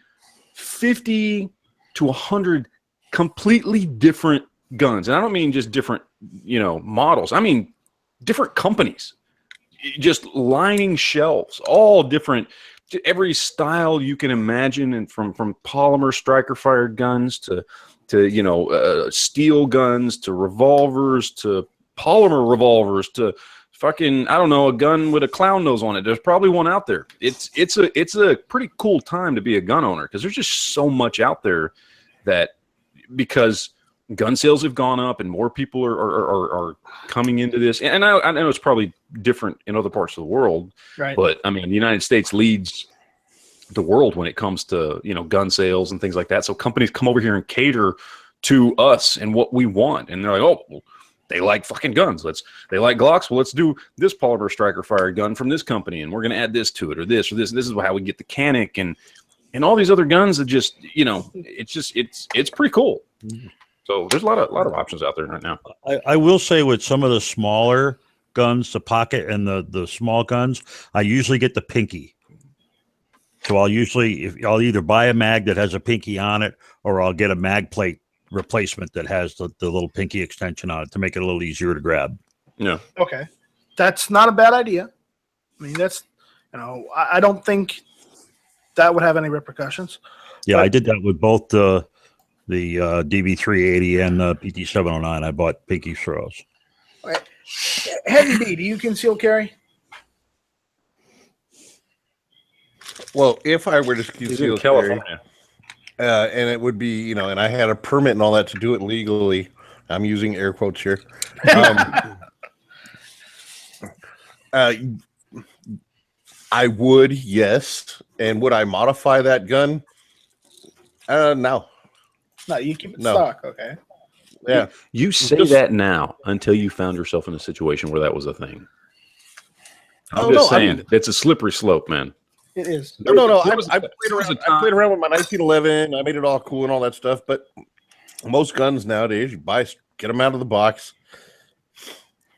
50 to 100 completely different guns. And I don't mean just different, models. I mean different companies just lining shelves, all different, every style you can imagine, and from polymer striker fired guns to steel guns, to revolvers, to polymer revolvers, to fucking, I don't know, a gun with a clown nose on it. There's probably one out there. It's a pretty cool time to be a gun owner, because there's just so much out there that, because gun sales have gone up and more people are coming into this. And I know it's probably different in other parts of the world, Right. But I mean, the United States leads the world when it comes to gun sales and things like that. So companies come over here and cater to us and what we want, and they're like, oh, well, they like fucking guns. They like Glocks. Well, let's do this polymer striker fired gun from this company, and we're going to add this to it, or this. This is how we get the Canic and all these other guns that just it's pretty cool. So there's a lot of options out there right now. I will say, with some of the smaller guns, the pocket and the small guns, I usually get the pinky. So I'll either buy a mag that has a pinky on it, or I'll get a mag plate replacement that has the little pinky extension on it to make it a little easier to grab. Yeah. Okay. That's not a bad idea. I mean, that's, I don't think that would have any repercussions. Yeah, I did that with both the DB380 and the PT709. I bought pinky throws. Okay. Heavy B, do you conceal carry? Well, if I were to He's conceal in carry, California. and it would be, and I had a permit and all that to do it legally. I'm using air quotes here. I would, yes. And would I modify that gun? No. No, you keep it No. stock, okay? Yeah. You say that now until you found yourself in a situation where that was a thing. I'm just saying, it's a slippery slope, man. It is. No. I there was played around with my 1911. I made it all cool and all that stuff. But most guns nowadays, you get them out of the box.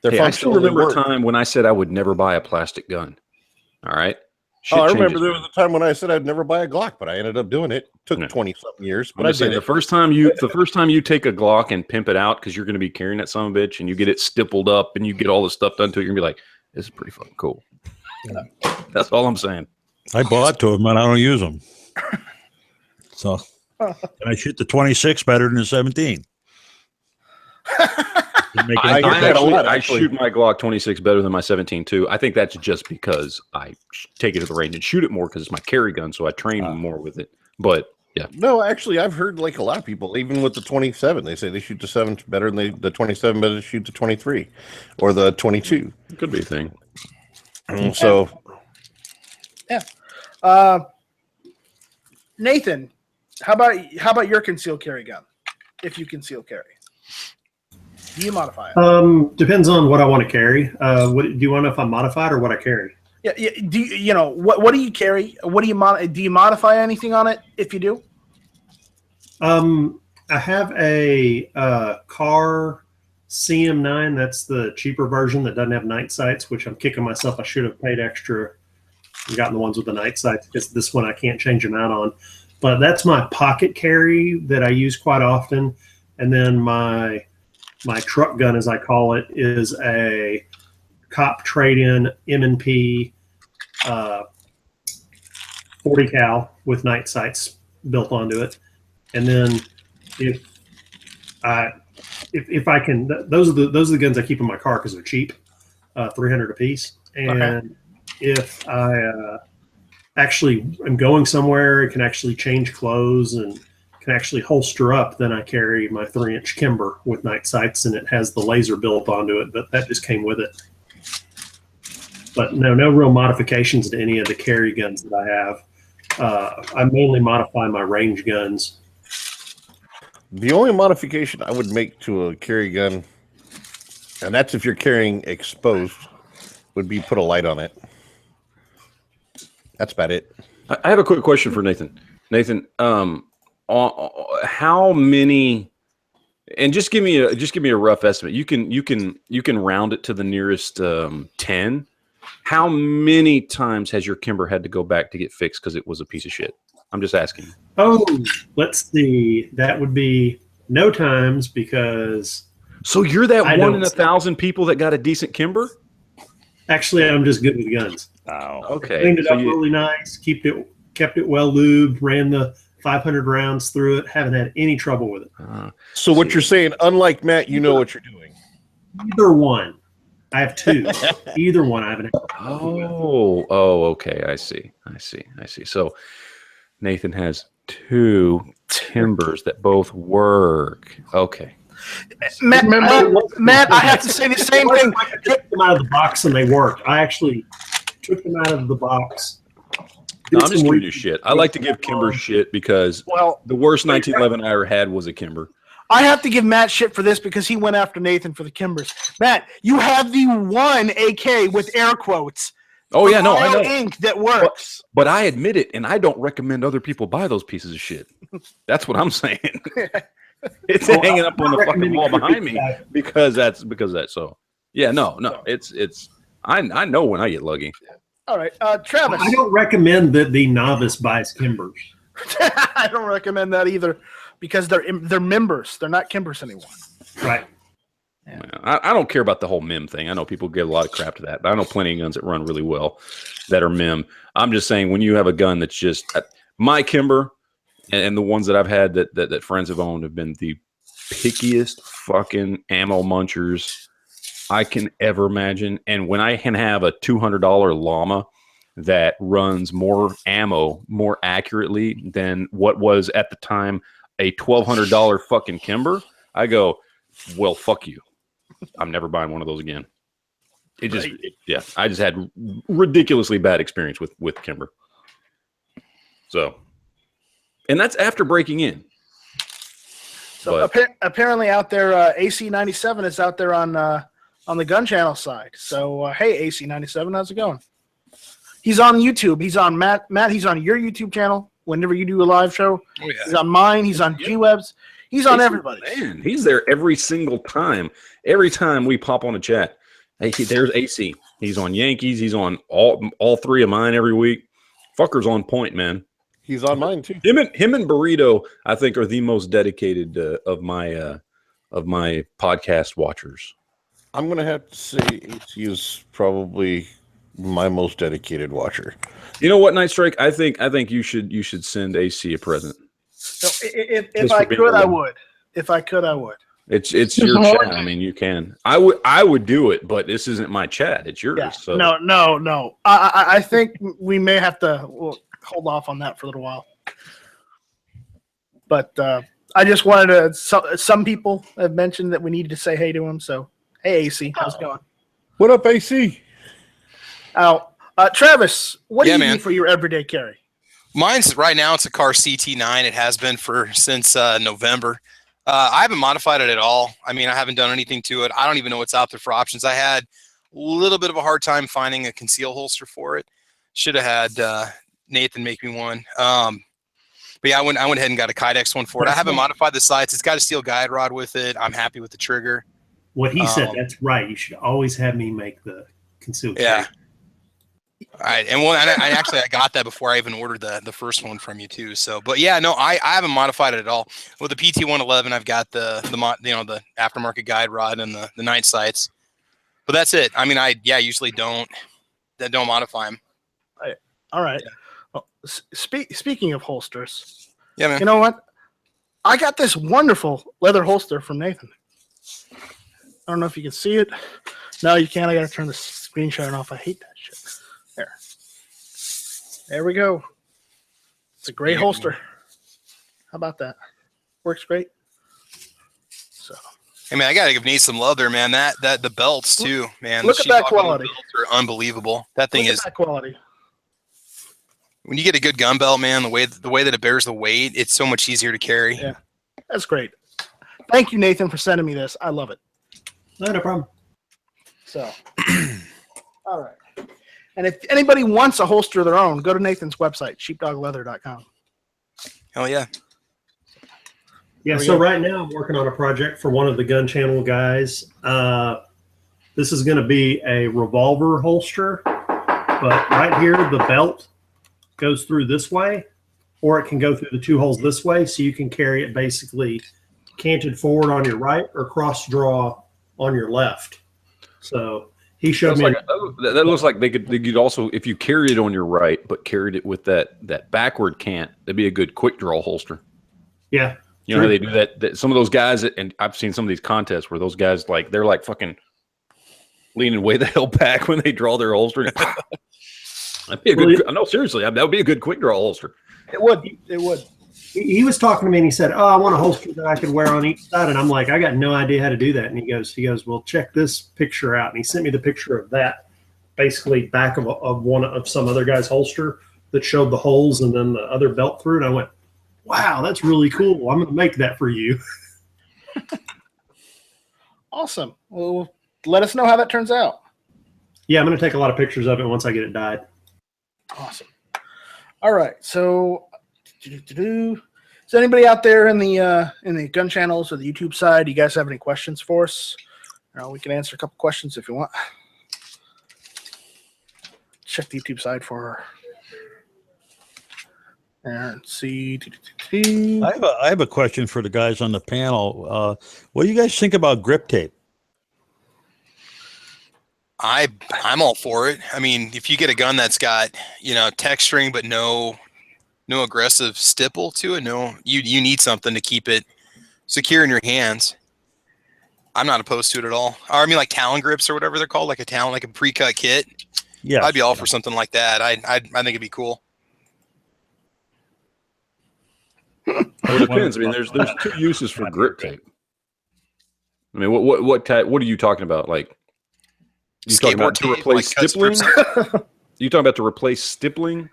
Hey, I still remember a time when I said I would never buy a plastic gun. All right. I remember there was a time when I said I'd never buy a Glock, but I ended up doing it. Took 20-something years, but I did it. The first time you take a Glock and pimp it out, because you're going to be carrying that son of a bitch, and you get it stippled up and you get all this stuff done to it, you're going to be like, this is pretty fucking cool. That's all I'm saying. I bought to them, but I don't use them. So, and I shoot the 26 better than the 17. I shoot my Glock 26 better than my 17 too. I think that's just because I take it to the range and shoot it more, because it's my carry gun, so I train more with it. But yeah, no, actually, I've heard like a lot of people, even with the 27, they say they shoot the 7 better than the 27 better shoot the 23 or the 22. It could be a thing. So, yeah. Nathan, how about your concealed carry gun? If you conceal carry, do you modify it? Depends on what I want to carry. What do you want to know if I modify it or what I carry? Yeah. Do you know what do you carry? What do you do you modify anything on it? If you do, I have a car CM9. That's the cheaper version that doesn't have night sights, which I'm kicking myself. I should have paid extra and gotten the ones with the night sights, because this one I can't change them out on. But that's my pocket carry that I use quite often. And then my truck gun, as I call it, is a cop trade-in M&P 40 cal with night sights built onto it. And then if I can, those are the guns I keep in my car because they're cheap, $300 a piece. And if I actually am going somewhere, can actually change clothes and can actually holster up, then I carry my 3-inch Kimber with night sights, and it has the laser built onto it, but that just came with it. But no real modifications to any of the carry guns that I have. I mainly modify my range guns. the only modification I would make to a carry gun, and that's if you're carrying exposed, would be put a light on it. That's about it. I have a quick question for Nathan. Nathan, how many? And just give me a rough estimate. You can round it to the nearest 10. How many times has your Kimber had to go back to get fixed because it was a piece of shit? I'm just asking. Oh, let's see. That would be no times because. So you're that one in 1,000 people that got a decent Kimber? Actually, I'm just good with guns. Oh, okay. Cleaned it up really nice. Kept it well lubed. Ran the 500 rounds through it. Haven't had any trouble with it. So what you're saying, unlike Matt, you know what you're doing. Either one. I have two. Either one I haven't had trouble with. Okay. I see. So Nathan has 2 Timbers that both work. Okay. Matt, I have to say the same thing. I took them out of the box and they worked. I actually took them out of the box. No, I'm just giving you shit. I like to give Kimber shit because the worst 1911 I ever had was a Kimber. I have to give Matt shit for this because he went after Nathan for the Kimbers. Matt, you have the one AK with air quotes. Oh yeah, no, I know. Ink that works. But I admit it, and I don't recommend other people buy those pieces of shit. That's what I'm saying. It's hanging up on the fucking wall behind me because that's so. Yeah, no. It's. I know when I get lucky. All right, Travis. I don't recommend that the novice buys Kimbers. I don't recommend that either because they're members. They're not Kimbers anymore. Right. Yeah. I don't care about the whole MIM thing. I know people give a lot of crap to that, but I know plenty of guns that run really well that are MIM. I'm just saying when you have a gun that's just my Kimber and the ones that I've had that friends have owned have been the pickiest fucking ammo munchers I can ever imagine. And when I can have a $200 llama that runs more ammo more accurately than what was at the time a $1,200 fucking Kimber, I go, well, fuck you. I'm never buying one of those again. I just had ridiculously bad experience with Kimber. So, and that's after breaking in. So apparently out there, AC97 is out there on the gun channel side. So, hey, AC97, how's it going? He's on YouTube. He's on Matt. He's on your YouTube channel whenever you do a live show. Oh, yeah. He's on mine. He's on G-Webs. He's on everybody. Man, he's there every single time. Every time we pop on a chat, hey, there's AC. He's on Yankees. He's on all 3 of mine every week. Fucker's on point, man. He's on mine too. Him and Burrito, I think, are the most dedicated of my podcast watchers. I'm gonna have to say AC is probably my most dedicated watcher. You know what, Night Strike? I think you should send AC a present. So if I could, I would. If I could, I would. It's your chat. I mean, you can. I would do it, but this isn't my chat. It's yours. Yeah. So. No. I think we may have to hold off on that for a little while. But I just wanted to. Some people have mentioned that we needed to say hey to him. So hey, AC, how's it going? What up, AC? Travis, what do you need for your everyday carry? Mine's right now. It's a car CT9. It has been since November. I haven't modified it at all. I mean, I haven't done anything to it. I don't even know what's out there for options. I had a little bit of a hard time finding a conceal holster for it. Should have had Nathan make me one. But yeah, I went ahead and got a Kydex one for it. I haven't modified the sights. It's got a steel guide rod with it. I'm happy with the trigger. What he said, that's right. You should always have me make the concealed carry. Yeah. All right, and I got that before I even ordered the first one from you too. So, but yeah, no, I haven't modified it at all. With the PT111, I've got the aftermarket guide rod and the night sights, but that's it. I mean, I usually don't modify them. All right. Yeah. Well, speaking of holsters, yeah, man. You know what? I got this wonderful leather holster from Nathan. I don't know if you can see it. No, you can't. I got to turn the screenshot off. I hate that shit. There we go. It's a great holster. How about that? Works great. So, hey man, I gotta give Nate some love there, man. That the belts too, man. Look at that quality. Belts are unbelievable. That thing is that quality. When you get a good gun belt, man, the way that it bears the weight, it's so much easier to carry. Yeah, that's great. Thank you, Nathan, for sending me this. I love it. No problem. So, All right. And if anybody wants a holster of their own, go to Nathan's website, sheepdogleather.com. Hell yeah. Yeah, so right now I'm working on a project for one of the gun channel guys. This is going to be a revolver holster, but right here, the belt goes through this way, or it can go through the two holes this way, so you can carry it basically canted forward on your right or cross draw on your left. So he showed me. That looks like they could also, if you carried it on your right, but carried it with that backward cant, that'd be a good quick draw holster. Yeah. You know how they do that? Some of those guys, and I've seen some of these contests where those guys, they're like fucking leaning way the hell back when they draw their holster. That'd be a good. No, seriously, that would be a good quick draw holster. It would. It would. He was talking to me and he said, "Oh, I want a holster that I could wear on each side." And I'm like, "I got no idea how to do that." And he goes, "Well, check this picture out." And he sent me the picture of that, basically back of one of some other guy's holster that showed the holes and then the other belt through. And I went, "Wow, that's really cool. I'm going to make that for you." Awesome. Well, let us know how that turns out. Yeah, I'm going to take a lot of pictures of it once I get it dyed. Awesome. All right. So, is anybody out there in the gun channels or the YouTube side? Do you guys have any questions for us? We can answer a couple questions if you want. Check the YouTube side for and see. I have a question for the guys on the panel. What do you guys think about grip tape? I'm all for it. I mean, if you get a gun that's got, texturing but no aggressive stipple to it, you need something to keep it secure in your hands. I'm not opposed to it at all. Or I mean, like Talon grips or whatever they're called, like a pre-cut kit. Yeah, I'd be all for something like that. I think it'd be cool. Well, it depends. I mean, there's two uses for grip tape. I mean, what are you talking about? Like, you talking about to replace stippling? You talking about to replace stippling,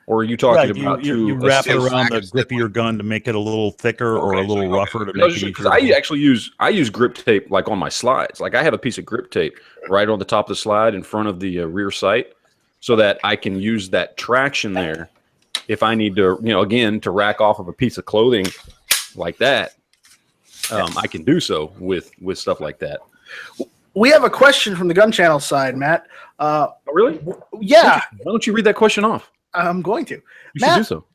or are you talking about you wrap it around the grip of your gun to make it a little thicker or a little rougher to make it easier? I actually use grip tape like on my slides. Like I have a piece of grip tape right on the top of the slide in front of the rear sight, so that I can use that traction there if I need to, again, to rack off of a piece of clothing like that. I can do so with stuff like that. We have a question from the gun channel side, Matt. Oh, really? Yeah. Why don't you read that question off? I'm going to. You Matt, should do so.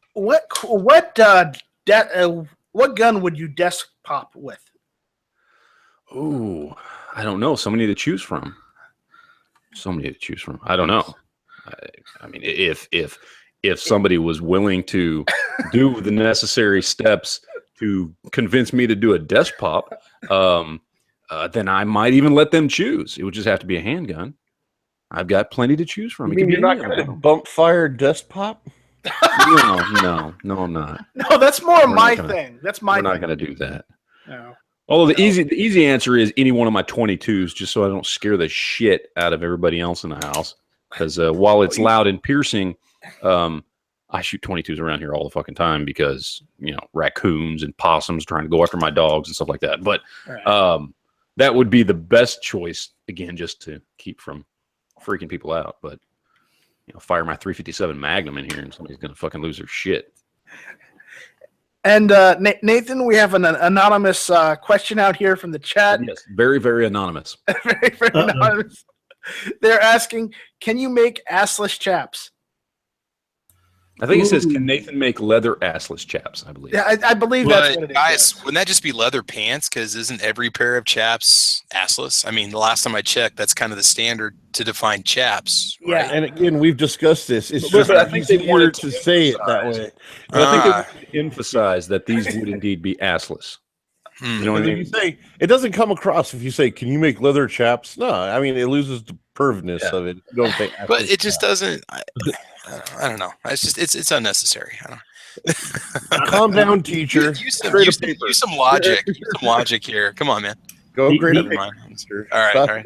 What gun would you desk pop with? Ooh, I don't know. So many to choose from. I don't know. I mean, if somebody was willing to do the necessary steps to convince me to do a desk pop, then I might even let them choose. It would just have to be a handgun. I've got plenty to choose from. You mean you're not going to bump fire desk pop? No, I'm not. No, that's more my thing. That's my thing. We're not going to do that. No. Although the easy answer is any one of my 22s, just so I don't scare the shit out of everybody else in the house. Because while it's loud and piercing, I shoot 22s around here all the fucking time because, raccoons and possums trying to go after my dogs and stuff like that. But that would be the best choice, again, just to keep from freaking people out. But, fire my 357 Magnum in here and somebody's going to fucking lose their shit. And Nathan, we have an anonymous question out here from the chat. Yes, very, very anonymous. Very, very anonymous. They're asking, can you make assless chaps? I think it says, can Nathan make leather assless chaps? I believe. Yeah, I believe that's what it is. Guys, wouldn't that just be leather pants? Because isn't every pair of chaps assless? I mean, the last time I checked, that's kind of the standard to define chaps. Yeah, right? And again, we've discussed this. It's But just I think they wanted to say it that way. But I think they wanted to emphasize that these would indeed be assless. You know what I mean? You say it doesn't come across if you say, "Can you make leather chaps?" No, I mean it loses the pervness of it. You don't think, but it just doesn't. I don't know. It's just it's unnecessary. I don't. Calm down, teacher. Use some logic. Use some logic here. Come on, man. Go great. All right.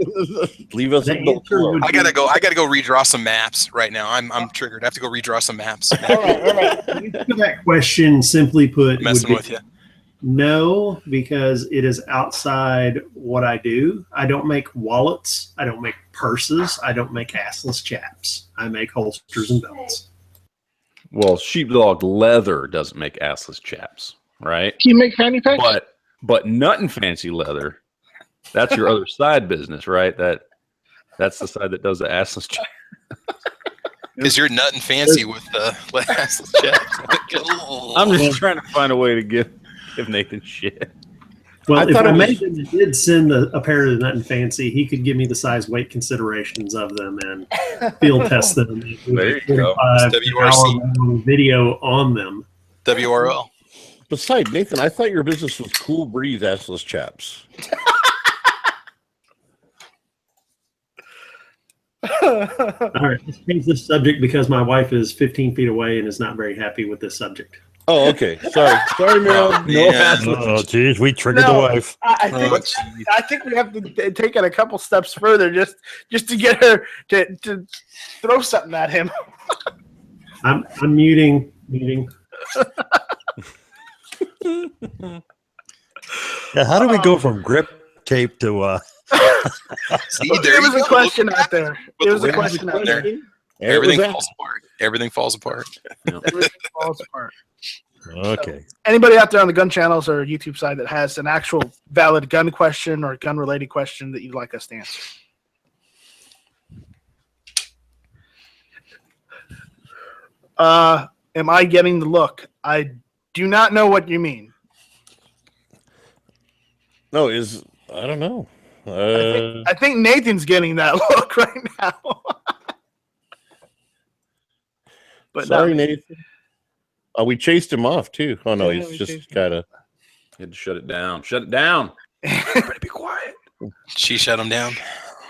Leave us alone. I gotta go redraw some maps right now. I'm triggered. I have to go redraw some maps. All right. To that question, simply put, Messing with you. No, because it is outside what I do. I don't make wallets. I don't make purses. I don't make assless chaps. I make holsters and belts. Well, sheepdog leather doesn't make assless chaps, right? Do you make fanny packs? But nut and fancy leather, that's your other side business, right? That's the side that does the assless chaps. Because you're nut and fancy with the assless chaps. I'm just trying to find a way to give Nathan shit. Well, if I did send a pair of the Nut and Fancy, he could give me the size weight considerations of them and field test them. There you go. WRC video on them. WRL. Besides, Nathan, I thought your business was Cool Breeze assless chaps. All right, let's change this subject because my wife is 15 feet away and is not very happy with this subject. Oh, okay. Sorry, Meryl. No assless. Oh, geez, we triggered the wife. I think we have to take it a couple steps further just to get her to throw something at him. I'm muting. Yeah, how do we go from grip tape to See, There was a question out there. There was a question out there. Everything falls apart. Everything falls apart. Everything falls apart. Okay. Anybody out there on the gun channels or YouTube side that has an actual valid gun question or gun related question that you'd like us to answer? Am I getting the look? I do not know what you mean. No, I don't know. I think Nathan's getting that look right now. But sorry, no. Nathan. Oh, we chased him off too. Oh no, Yeah, he's just kind of. Had to shut it down. Shut it down. Everybody be quiet. She shut him down.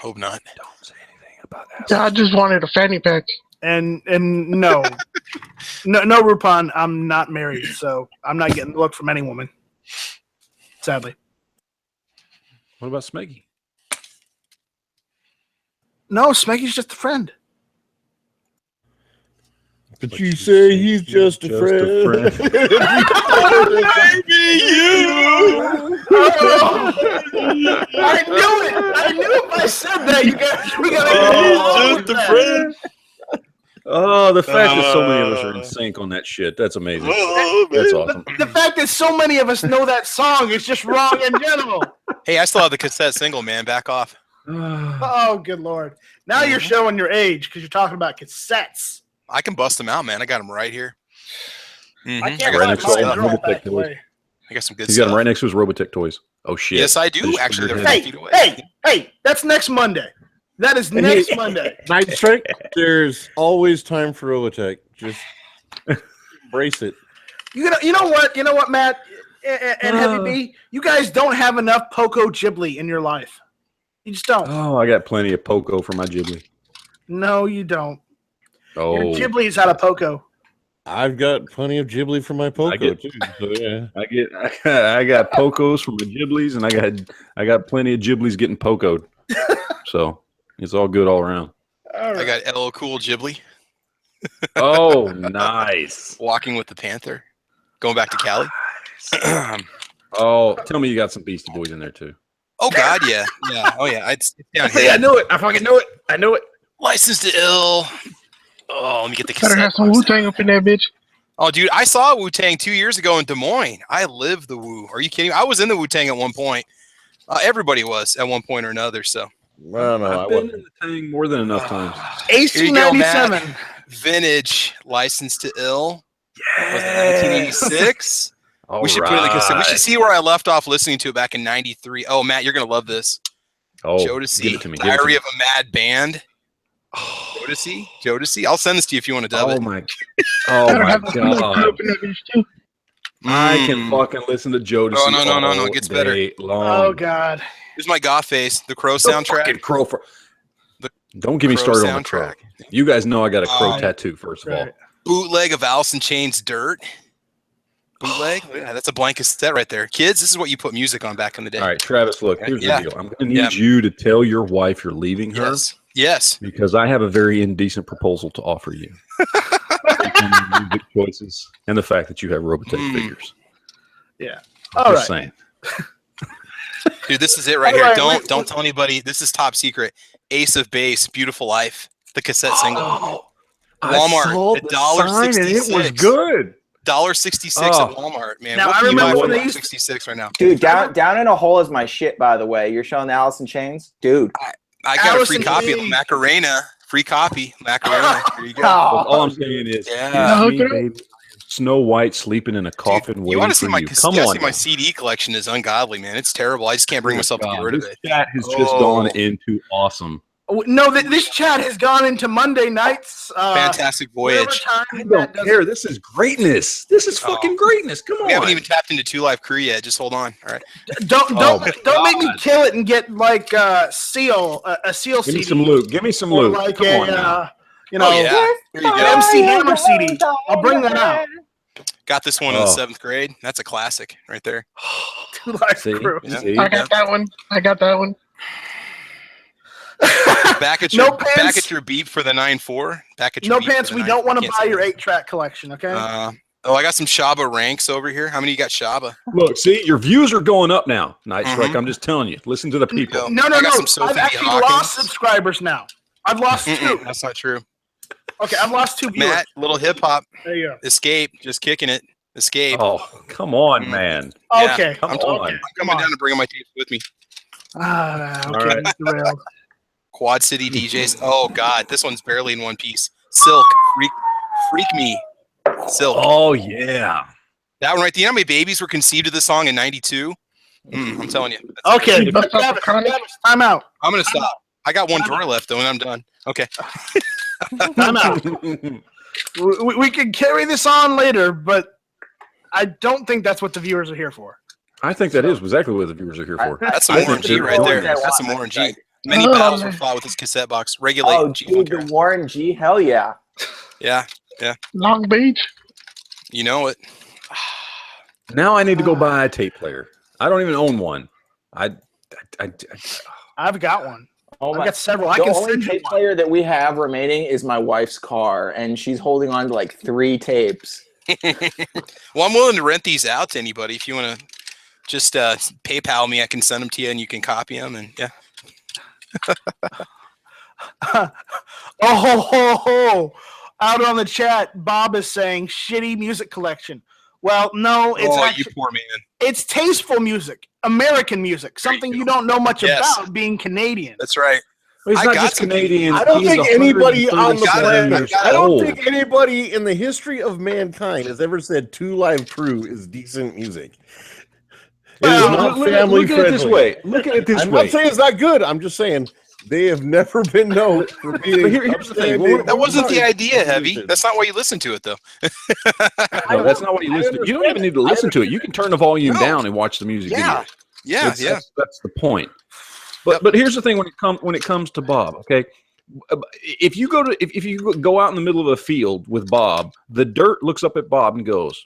Hope not. Don't say anything about that. I just wanted a fanny pack. And no, no, Rupan, I'm not married, so I'm not getting the look from any woman. Sadly. What about Smeggy? No, Smeggy's just a friend. But you say he's just a friend. Maybe you. I knew it. I knew if I said that, you guys, we gotta. Just a friend. Oh, the fact that so many of us are in sync on that shit. That's amazing. That's awesome. The fact that so many of us know that song is just wrong in general. Hey, I still have the cassette single, man. Back off. Oh, good Lord. Now you're showing your age because you're talking about cassettes. I can bust them out, man. I got them right here. Mhm. I can't Right find next to all mine. the They're all Robotech packed toys. away. I got some good He's got stuff. him right next to his Robotech toys. Oh shit! Yes, I do. Just Actually, they're figured 5 it feet away. Hey, that's next Monday. That is next Monday. Night Strike. There's always time for Robotech. Just embrace it. You know what, Matt and Heavy B, you guys don't have enough Poco Ghibli in your life. You just don't. Oh, I got plenty of Poco for my Ghibli. No, you don't. Oh, Your Ghibli's out of Poco. I've got plenty of Ghibli for my Poco too. So yeah. I got Pocos for my Ghiblis, and I got plenty of Ghiblis getting Pocoed. So it's all good all around. I got LL Cool Ghibli. Oh, nice. Walking with the Panther. Going back to Cali. Oh, tell me you got some Beastie Boys in there too. Oh God, yeah. Oh yeah. It's down Hey, here. I knew it. I fucking knew it. I knew it. License to Ill. Oh, let me get the Better cassette. have some box. Wu-Tang up in that bitch. Oh, dude, I saw Wu-Tang 2 years ago in Des Moines. I lived the Wu. Are you kidding? I was in the Wu-Tang at one point. Everybody was at one point or another. So No, I I've been wasn't. in the Tang more than enough times. Here AC you go, 97. vintage License to Ill. Was it 1986? We should put it in the cassette. We should see where I left off listening to it back in '93. Oh, Matt, you're gonna love this. Oh, Jodeci, give it to me. Diary of a Mad Band. Jodeci. I'll send this to you if you want to dub it. Better My have some Wu-Tang God. up in that bitch too. I can fucking listen to Jodeci. Oh, no, all it gets better. day long. Oh God. Here's my goth face. The Crow The soundtrack. fucking Crow for- The Don't get me Crow started on the Crow. soundtrack. You guys know I got a Crow Oh, tattoo, first of all. Right. Bootleg of Alice in Chains Dirt. Bootleg? Yeah, that's a blank cassette right there. Kids, this is what you put music on back in the day. All right, Travis, look, here's Yeah. the deal. I'm going to need you to tell your wife you're leaving her Yes. because I have a very indecent proposal to offer you. Music choices and the fact that you have Robotech figures. Yeah. All Just right. saying. Dude, this is it right All here. right, Don't tell anybody. This is top secret. Ace of Base, Beautiful Life, the cassette single. Walmart, $1.66. and it was good. $1.66 Oh. at Walmart, man. Now, What I can you buy remember for when they used to- $1.66 right now? Dude, down in a hole is my shit. By the way, you're showing the Alice in Chains, dude. I got Alice a free in copy of Chains. Macarena. Free copy, Macarena. There you go. All I'm saying is, Yeah. me, baby, Snow White sleeping in a coffin You waiting want to see for my you. Come you gotta on, see my now. CD collection is ungodly, man. It's terrible. I just can't bring myself to get rid of This it. chat has just Oh. gone into awesome. No, this chat has gone into Monday nights. Fantastic whatever voyage. time I that don't does- care. This is greatness. This is fucking greatness. Come on. We haven't even tapped into Two Live Crew yet. Just hold on. All right. Don't Oh my don't make me God. kill it and get like seal a seal Give CD me some loot. Give me some or loot. like Come on now. you know, Oh, yeah. Here you an go. MC Hammer CD. I'll bring that out. Got this one in the Oh. 7th grade. That's a classic right there. Two Live See? Crew. Yeah. See? I got that one. I got that one. Back at No your pants. back at your beep for the 9-4. Back at your No beep for pants. the We 9-4. don't want to Can't buy say your that. 8-track collection. Okay. I got some Shaba ranks over here. How many you got Shaba? Look, see, your views are going up now. Night Mhm. Strike. I'm just telling you. Listen to the people. go. no. I got some Sophie I've actually Hawkins. lost subscribers now. I've lost two. That's not true. Okay, I've lost 2 viewers. Matt, little hip hop. There you go. Escape. Just kicking it. Escape. Oh, come on, Mm. man. Yeah. Okay. Come I'm on. I'm coming down and bringing my tapes with me. Okay. All right. Derailed. Quad City DJs. Oh God, this one's barely in one piece. Silk. Freak me. Silk. Oh, yeah. That one right there. You know how many babies were conceived of this song in '92? I'm telling you. Okay. You bust out the chronic? Time out. I'm gonna stop. I got one drawer left though, and I'm done. Okay. Time out. We can carry this on later, but I don't think that's what the viewers are here for. I think that is exactly what the viewers are here for. That's some I think Warren G they're right doing there. that. That's some Warren G. Many Oh, battles were man. fought with this cassette box. Regulate. Oh, G dude, the Funk. Warren G. Hell yeah. Yeah, Long Beach. you know it. Now I need to go buy a tape player. I don't even own one. I've got one. Oh I've my. got several. I The can only send you tape one. player that we have remaining is my wife's car, and she's holding on to like 3 tapes. Well, I'm willing to rent these out to anybody. If you want to just PayPal me, I can send them to you, and you can copy them. And yeah, Oh, out on the chat, Bob is saying shitty music collection. Well, no, it's oh, actually, you poor man. it's tasteful music, American music, something you don't know much Yes. about being Canadian. That's right. He's I not got just some- Canadian. I don't he's think anybody on the 137 planet, years I don't old. think anybody in the history of mankind has ever said Two Live Crew is decent music. It is Well, not look, family look at it this friendly. way. Look at it this I'm way. not saying it's not good. I'm just saying they have never been known for being. But here's the thing. upstanding. That wasn't the Sorry. idea, Heavy. That's not why you listen to it, though. No, that's not what you listen to. You don't even need to listen to it. You can turn the volume No. down and watch the music Yeah. video. Yeah, That's the point. But here's the thing when it comes to Bob, okay? If you go out in the middle of a field with Bob, the dirt looks up at Bob and goes,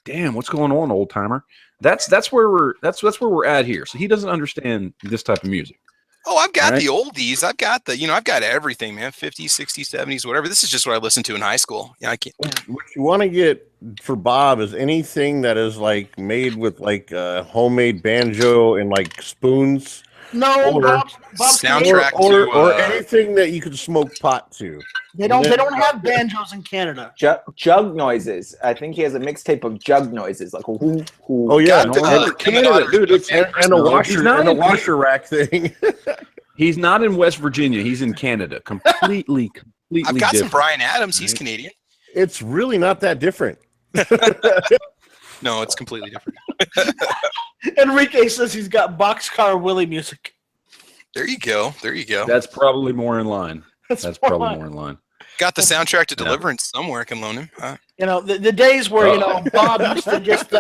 "Damn, what's going on, old timer?" That's where we're at here. So he doesn't understand this type of music. Oh, I've got Right. the oldies. I've got I've got everything, man. 50s, 60s, 70s, whatever. This is just what I listened to in high school. Yeah, I can't. What you want to get for Bob is anything that is like made with like homemade banjo and like spoons, No, Or- Bob's Soundtrack. Canadian. or to, anything that you could smoke pot to. They don't have banjos in Canada. Jug noises. I think he has a mixtape of jug noises, like whoo, whoo. Oh yeah, Got, and, Canada, dude, it's- and a No, washer he's not and a in- washer rack thing. He's not in West Virginia. He's in Canada. Completely I've got some different. Brian Adams. He's Canadian. It's really not that different. No, it's completely different. Enrique says he's got Boxcar Willie music. There you go. There you go. That's probably more in line. That's probably fine. more in line. Got the soundtrack to Yeah. Deliverance somewhere. I can loan him. You know, the days where, Bob used to just,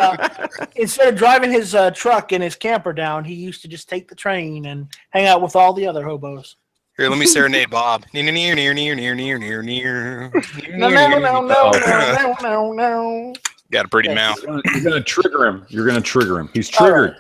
instead of driving his truck and his camper down, he used to just take the train and hang out with all the other hobos. Here, let me serenade Bob. Near, near, near, near, near, near, near, near. No. Got a pretty mouth. You're gonna trigger him. You're gonna trigger him. He's triggered.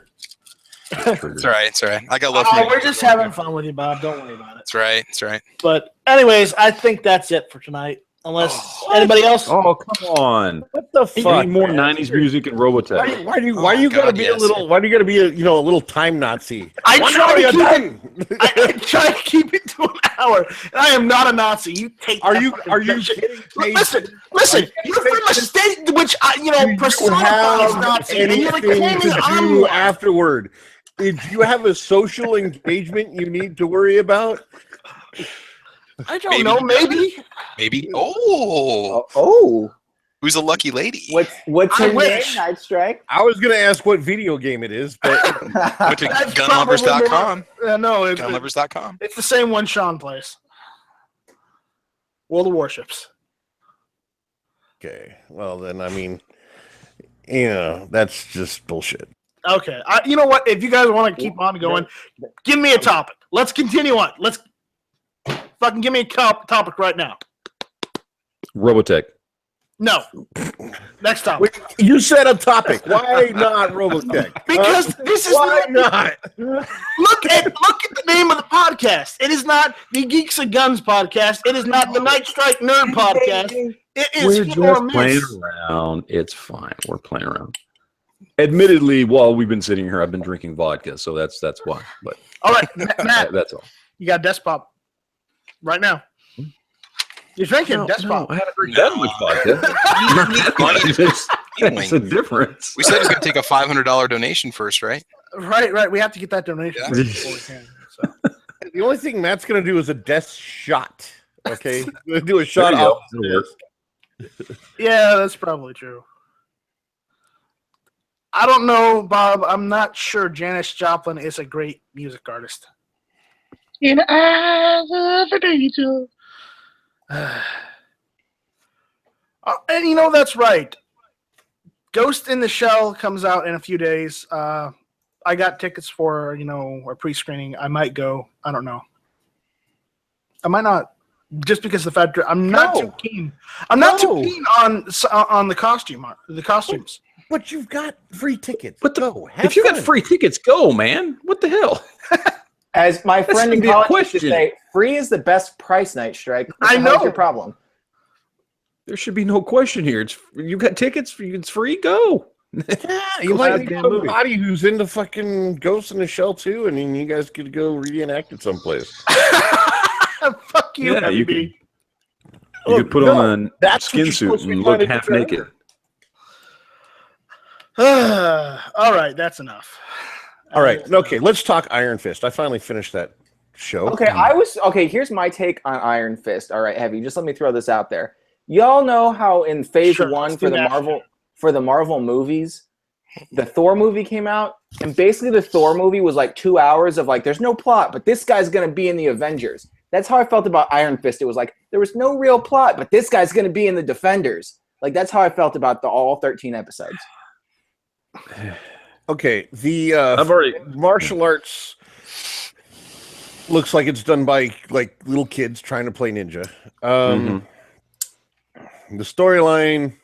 It's all right. It's all right. I got love for Oh, you. we're just having fun with you, Bob. Don't worry about it. That's right. That's right. But anyways, I think that's it for tonight. Unless anybody else. Oh, come on. What the We fuck? need more man? 90s music and Robotech. Why do you gotta God, be yes. a little? Why do you gotta be a little time Nazi? I When try are to you keep done? I try to keep it to an hour, and I am not a Nazi. You take. Are that you fucking getting paid? Listen. You're from a state which personifies Nazi, and you're like anything claiming to I'm do one. afterward? Did you have a social engagement you need to worry about? I don't know. Maybe. Maybe. Oh, Oh, who's a lucky lady? what's I her name? wish. Night Strike. I was gonna ask what video game it is, but Went to That's gunlovers.com. No, Gunlovers.com. it's the same one Sean plays. World of Warships. okay. Well, then I mean, that's just bullshit. Okay. You know what? If you guys want to keep on going, give me a topic. Let's continue on. Let's fucking give me a topic right now. Robotech. No. Next topic. Wait, you said a topic. Why not Robotech? Because this is Why not? look at the name of the podcast. It is not the Geeks and Guns podcast. It is not the Night Strike Nerd podcast. It is We're Hit or just playing Miss. around. It's fine. We're playing around. Admittedly, while we've been sitting here, I've been drinking vodka, so that's why. But All right, Matt, that's all. you got Desk Pop right now. You're drinking Desk Pop. I haven't drank that much vodka. That's the difference. We said it's going to take a $500 donation first, right? Right. We have to get that donation Yeah. first before we can. So. The only thing Matt's gonna do is a death shot. Okay, He's gonna do a shot There you go. off. It'll work. Yeah, that's probably true. I don't know, Bob. I'm not sure Janis Joplin is a great music artist. In eyes of an angel. And you know, that's right. Ghost in the Shell comes out in a few days. I got tickets for, a pre-screening. I might go. I don't know. I might not, just because of the fact that I'm not too keen. I'm not too keen on the costumes. But you've got free tickets. But go. If you got free tickets, go, man. What the hell? As my friend in shouldn't be a college used to question. say, free is the best price, Night Strike. What I the hell's know. your problem? There should be no question here. You got tickets. It's free. Go. Yeah, you Go might see be the damn movie. somebody who's into fucking Ghost in the Shell too, and then you guys could go reenact it someplace. Fuck you, Yeah, you MB. You could put on a that's what skin you're suit supposed to be and look trying to half do. naked. All right, that's enough. All right, okay, let's talk Iron Fist. I finally finished that show. Okay, here's my take on Iron Fist. All right, Heavy, just let me throw this out there. Y'all know how in phase Sure, one let's for do the that. Marvel movies, the Thor movie came out, and basically the Thor movie was like 2 hours of like, there's no plot, but this guy's gonna be in the Avengers. That's how I felt about Iron Fist. It was like there was no real plot, but this guy's gonna be in the Defenders. Like that's how I felt about all 13 episodes. Okay, the I've already. martial arts looks like it's done by like little kids trying to play ninja. The storyline,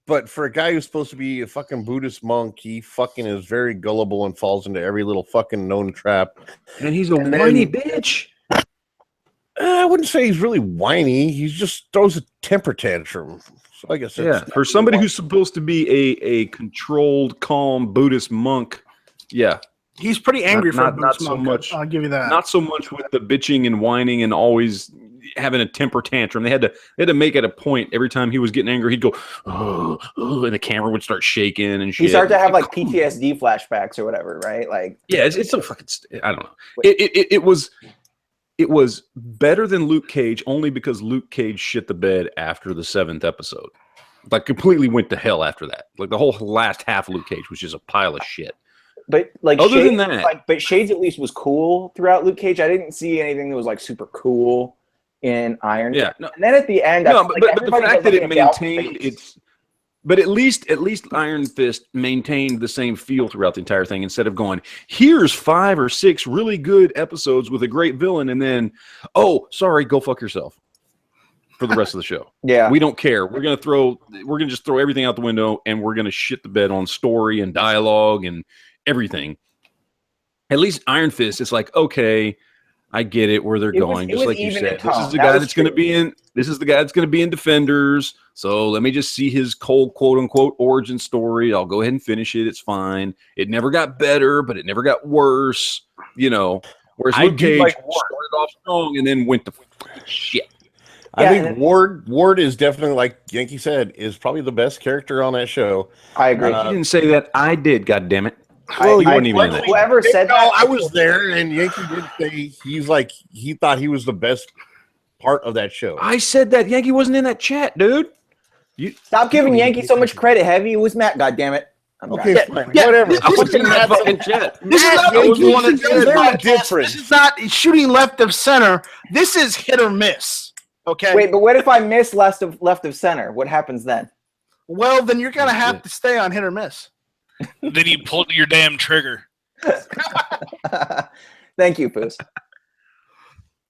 but for a guy who's supposed to be a fucking Buddhist monk, he fucking is very gullible and falls into every little fucking known trap. And he's a And then- whiny bitch. I wouldn't say he's really whiny. He just throws a temper tantrum. So I guess Yeah, for somebody who's supposed to be a controlled, calm Buddhist monk, yeah, He's pretty angry for a not Buddhist so monk. much. I'll give you that. not so much with the bitching and whining and always having a temper tantrum. They had to make it a point every time he was getting angry. He'd go, oh, and the camera would start shaking and shit. He started to have like PTSD flashbacks or whatever, right? Like Yeah, it's so fucking. I don't know. It was better than Luke Cage only because Luke Cage shit the bed after the 7th episode. Like completely went to hell after that. Like the whole last half of Luke Cage was just a pile of shit. But like Other Shades, than that- but Shades at least was cool throughout Luke Cage. I didn't see anything that was like super cool in Iron. Yeah, no, And then at the end, no, I feel like but the everybody fact has, that like, it a doubt maintained face. its. But at least Iron Fist maintained the same feel throughout the entire thing instead of going, here's 5 or 6 really good episodes with a great villain, and then, oh, sorry, go fuck yourself for the rest of the show. Yeah. We don't care. We're gonna just throw everything out the window, and we're gonna shit the bed on story and dialogue and everything. At least Iron Fist, it's like, okay, I get it where they're It was- going. it Just was like you even said, and this Tom. is the That guy was that's going to true. be in. This is the guy that's going to be in Defenders. So let me just see his cold, quote unquote, origin story. I'll go ahead and finish it. It's fine. It never got better, but it never got worse. You know, whereas I Luke do Cage like started off strong and then went to shit. I Yeah, think and- Ward is definitely, like Yankee said, is probably the best character on that show. I agree. You didn't say that. I did. God damn it. Well, you I- weren't even in that. Whoever said No, that, I was there, and Yankee did say he thought he was the best part of that show. I said that. Yankee wasn't in that chat, dude. stop giving Yankee so much credit. Heavy, it was Matt. God damn it. Okay, Yeah, fine, yeah, whatever. this- I was this- in that fucking chat. This is not Yankee like was one of Yankee the podcast. different. This is not shooting left of center. This is hit or miss. Okay. Wait, but what if I miss left of center? What happens then? Well, then you're gonna have to stay on hit or miss. Then you pulled your damn trigger. Thank you, Poos.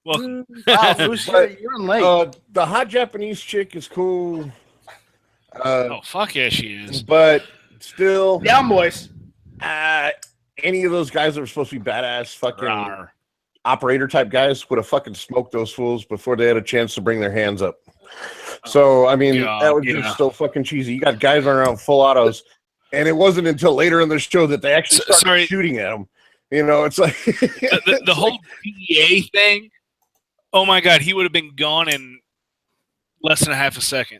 Welcome. Wow, Bruce, you're in late. The hot Japanese chick is cool, Oh, fuck yeah, she is. but still, Down, boys. any of those guys that were supposed to be badass fucking Rawr. operator type guys would have fucking smoked those fools before they had a chance to bring their hands up. So I mean, God, that was yeah. just so fucking cheesy. You got guys running around full autos, and it wasn't until later in the show that they actually started Sorry. shooting at them. You know, it's like The whole DEA thing. Oh my God, he would have been gone in less than a half a second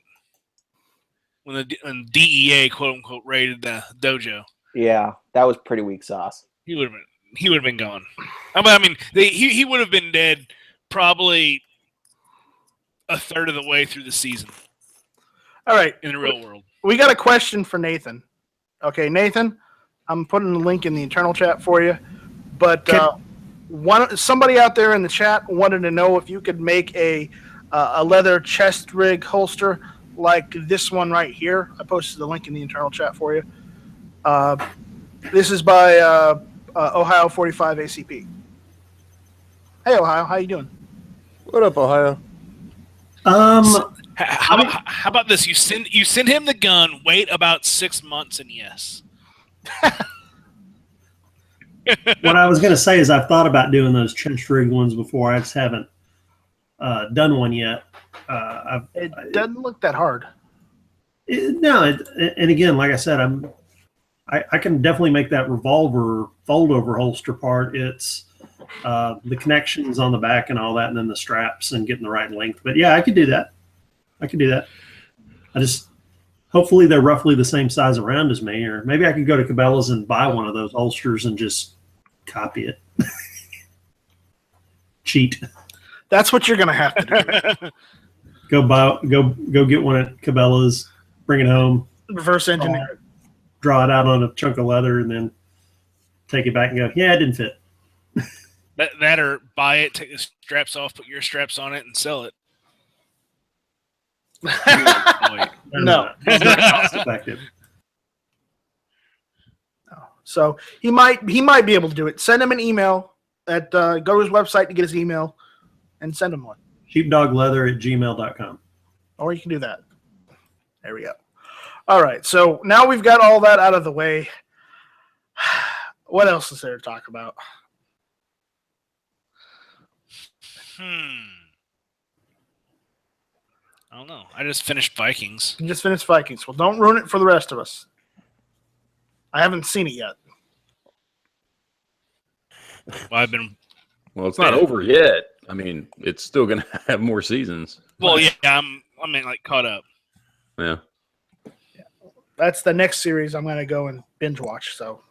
when DEA quote unquote raided the dojo. Yeah, that was pretty weak sauce. He would have been gone. I mean, he would have been dead probably a third of the way through the season All right, in the real world. we got a question for Nathan. Okay, Nathan, I'm putting the link in the internal chat for you. But somebody out there in the chat wanted to know if you could make a leather chest rig holster like this one right here. I posted the link in the internal chat for you. This is by Ohio 45 ACP. Hey, Ohio, how you doing? what up, Ohio? How about this? You send him the gun. Wait about 6 months, and yes. What I was going to say is I've thought about doing those chest rig ones before. I just haven't done one yet. It doesn't look that hard. And again, like I said, I can definitely make that revolver fold over holster part. It's the connections on the back and all that, and then the straps and getting the right length. But yeah, I could do that. I just hopefully they're roughly the same size around as me, or maybe I could go to Cabela's and buy one of those holsters and just copy it. Cheat. That's what you're gonna have to do. Go get one at Cabela's, bring it home, Reverse engineer. draw it out on a chunk of leather, and then take it back and go, yeah, it didn't fit. That or buy it, take the straps off, put your straps on it, and sell it. Wait. No. It's not cost effective. So he might be able to do it. Send him an email at go to his website to get his email and send him one. Sheepdogleather@gmail.com. Or you can do that. There we go. All right. So now we've got all that out of the way. What else is there to talk about? I don't know. I just finished Vikings. You just finished Vikings. Well, don't ruin it for the rest of us. I haven't seen it yet. Well, I've been. Well, it's not over yet. I mean, it's still going to have more seasons. Well, yeah, I'm like caught up. Yeah. That's the next series I'm going to go and binge watch. So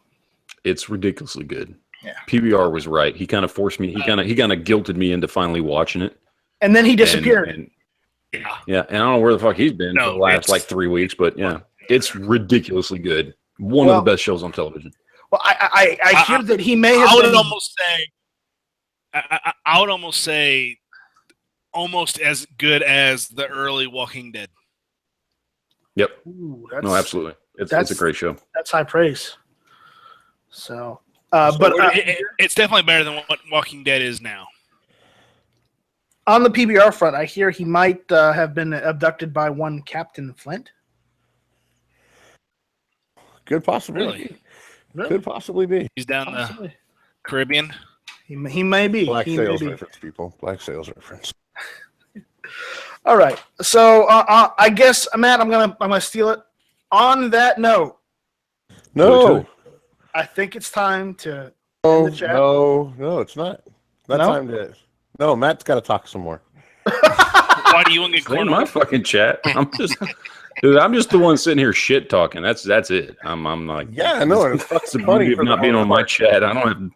It's ridiculously good. Yeah. PBR was right. He kind of forced me. He kind of guilted me into finally watching it. and then he disappeared. Yeah. And I don't know where the fuck he's been for the last like 3 weeks, but yeah, it's ridiculously good. One of the best shows on television. Well, I hear that he may have. I would almost say. I would almost say, almost as good as the early Walking Dead. Yep. Ooh, No, absolutely. It's a great show. That's high praise. So, it's definitely better than what Walking Dead is now. On the PBR front, I hear he might have been abducted by one Captain Flint. Could possibly be. Really? Could possibly be. He's down the Caribbean. He may be. Black he sales may be. reference, people. Black sales reference. All right. So I guess Matt, I'm gonna steal it. On that note, No. I think it's time to No, end the chat. no, it's not. Not No? time to. No, Matt's got to talk some more. Why do you want to get Stay in cornered? my fucking chat. I'm just the one sitting here shit talking. That's it. I'm like, Yeah, I know. That's the funny beauty of for the not being most on my part. chat. I don't have.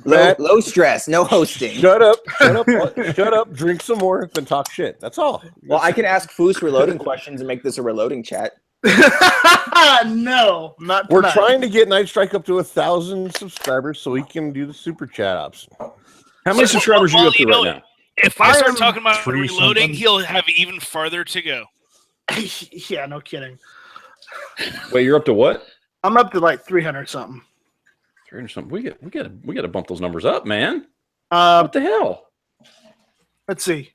Matt, Low stress, no hosting. shut up, shut up, drink some more, then talk shit. That's all. Well, I can ask Foos reloading questions and make this a reloading chat. No, not We're tonight. trying to get Night Strike up to 1,000 subscribers so we can do the super chat option. How many subscribers are you up to right now? If I I start am talking about three reloading, something. he'll have even further to go. Yeah, no kidding. Wait, you're up to what? I'm up to like 300 something. 300 something. We got to bump those numbers up, man. Uh, What the hell? let's see,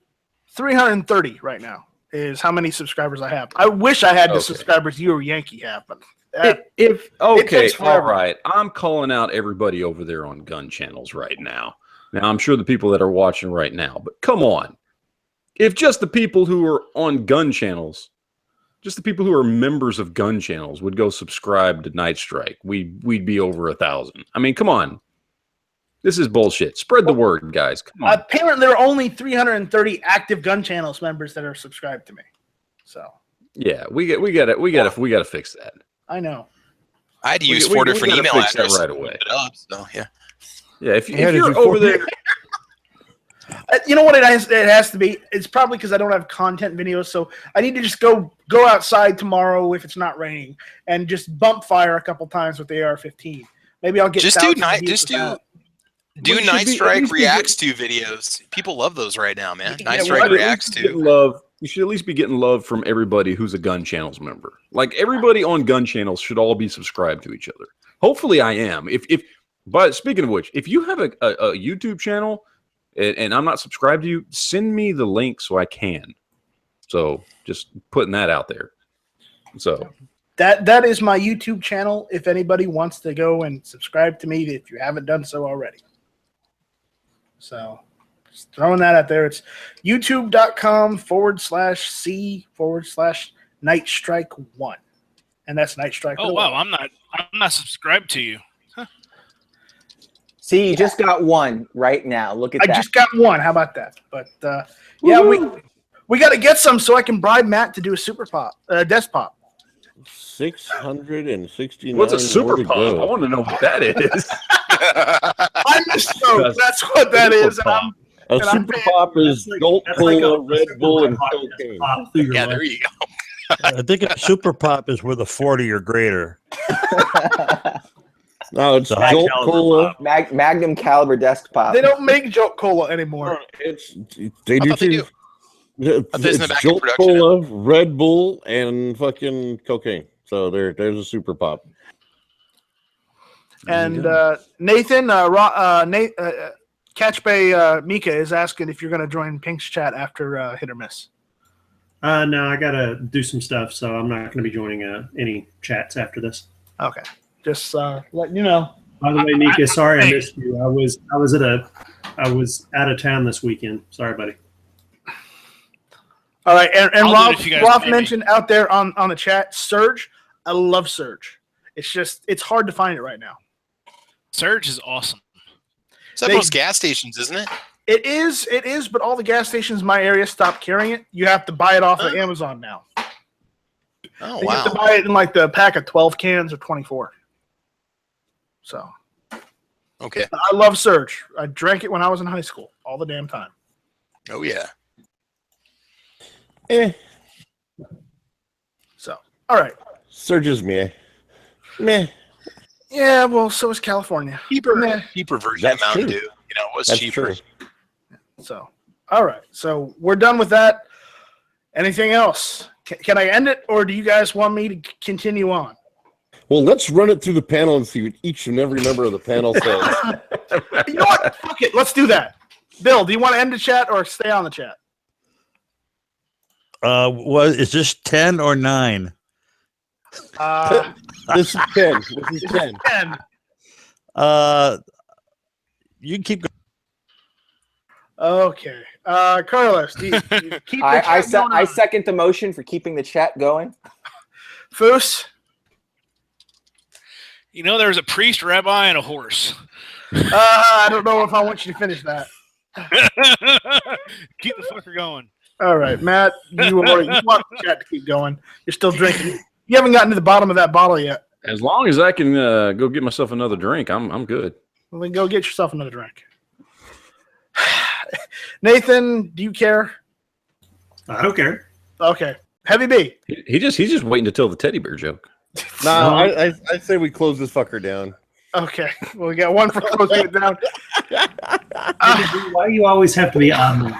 330 right now is how many subscribers I have. I wish I had the Okay. subscribers you or Yankee have, but If it okay, takes all forever. right. I'm calling out everybody over there on gun channels right now. Now I'm sure the people that are watching right now, but come on. If just the people who are on gun channels, just the people who are members of gun channels would go subscribe to Night Strike, we'd be over 1,000. I mean, come on. This is bullshit. Spread the word, guys. Come on. apparently there are only 330 active gun channels members that are subscribed to me. So Yeah, we got to fix that. I know. I had to use We 4 gotta different email fix that addresses right to away. look it up, so yeah. Yeah, if Yeah, did you're you over forget? there, You know what it has to be? It's probably because I don't have content videos, so I need to just go outside tomorrow if it's not raining and just bump fire a couple times with the AR-15. Maybe I'll get Just do thousands of views just with do that. do We should Night be- at Strike least be reacts to videos. People love those right now, man. Yeah, Night well, Strike at reacts Get to. love. You should at least be getting love from everybody who's a gun channels member. Like everybody on gun channels should all be subscribed to each other. Hopefully, I am. But speaking of which, if you have a YouTube channel and I'm not subscribed to you, send me the link so I can. So just putting that out there. So That is my YouTube channel. If anybody wants to go and subscribe to me, if you haven't done so already. So just throwing that out there. It's youtube.com/C/Night Strike 1. And that's Night Strike. Oh wow, I'm not subscribed to you. See, you just got one right now. Look at I that. just got one. How about that? But yeah, we got to get some so I can bribe Matt to do a super pop, desk pop. 669. what's a super more to pop? go. I want to know what that is. I misspoke. That's what that is. And I'm, A And I'm super paying- pop is Jolt Cola, Red Bull, and Podcast cocaine. pop through your Yeah, life. there you go. I think a super pop is with a 40 or greater. No, it's The high Jolt caliber Cola. Magnum caliber desk pop. they don't make Jolt Cola anymore. It's they do thought they too. thought this is in the It's back of Jolt production Cola, Red Bull, and fucking cocaine. So there's a super pop. And Nathan, Catch Bay Mika is asking if you're going to join Pink's chat after Hit or Miss. No, I gotta do some stuff, so I'm not going to be joining any chats after this. Okay, just letting you know. By the way, Nika, sorry I missed you. I was out of town this weekend. Sorry, buddy. All right, and I'll do it Rob, if you guys Rob pay me. mentioned out there on the chat, Surge. I love Surge. It's hard to find it right now. Surge is awesome. It's at They- most gas stations, isn't it? It is, but all the gas stations in my area stopped carrying it. You have to buy it off of Amazon now. Oh You have to wow. buy it in like the pack of 12 cans or 24. So Okay. I love Surge. I drank it when I was in high school all the damn time. Oh yeah. So all right, Surges meh. Meh. yeah. Well, so is California. Cheaper Meh. version of That's Mountain true. Dew. You know, it was That's cheaper. true. So all right, so we're done with that. Anything else? Can I end it, or do you guys want me to continue on? Well, let's run it through the panel and see what each and every member of the panel says. You know what? Fuck it. Let's do that. Bill, do you want to end the chat or stay on the chat? Is this 10 or 9? Uh, This is 10. This is 10. 10. You can keep going. Okay. Carlos, do you keep the I chat going I on? second the motion for keeping the chat going. Foos? You know, there was a priest, rabbi, and a horse. I don't know if I want you to finish that. Keep the fucker going. All right, Matt, you want the chat to keep going. You're still drinking. You haven't gotten to the bottom of that bottle yet. As long as I can go get myself another drink, I'm good. Well, then go get yourself another drink. Nathan, do you care? I don't care. Okay. Heavy B. He's just waiting to tell the teddy bear joke. No, I say we close this fucker down. Okay. Well, we got one for closing it down. Why do you always have to be on?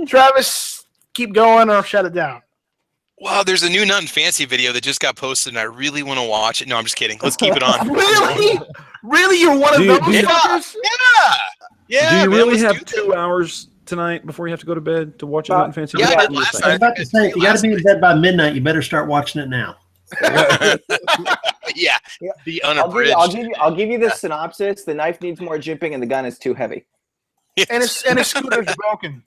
Travis, keep going or shut it down. Wow, there's a new Nothing Fancy video that just got posted, and I really want to watch it. No, I'm just kidding. Let's keep it on. Really? Really? You're one of those fuckers? Yeah. Do you man, really let's have do 2 hours tonight before you have to go to bed to watch a Nothing Fancy? yeah, I What did do you last think? I was night. about to say, if you got to be in bed by midnight, you better start watching it now. Yeah, the unabridged. I'll give you the synopsis. The knife needs more jipping, and the gun is too heavy. And his scooter's broken.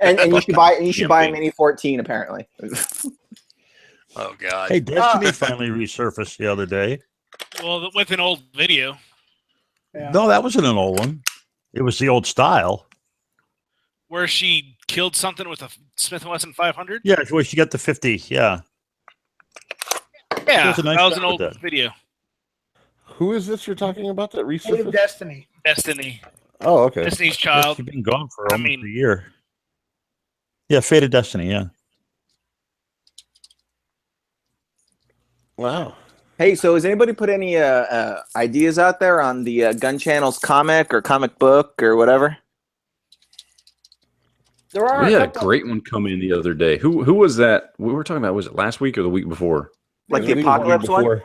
And you should buy a Mini 14 apparently. Oh God. Hey, Destiny finally resurfaced the other day. Well, with an old video. Yeah. No, that wasn't an old one. It was the old style. Where she killed something with a Smith & Wesson 500? Yeah, where she got the 50. Yeah. Yeah, was a nice that was job an with old that. video. Who is this you're talking about that Save resurfaced? Destiny. Destiny. Oh, okay. Destiny's Child. She's been gone for I almost mean- a year. Yeah, Fate of Destiny, yeah. Wow. Hey, so has anybody put any ideas out there on the Gun Channel's comic or comic book or whatever? There are We had a couple- great one come in the other day. Who was that? We were talking about, was it last week or the week before? like I the think it was Apocalypse one. before.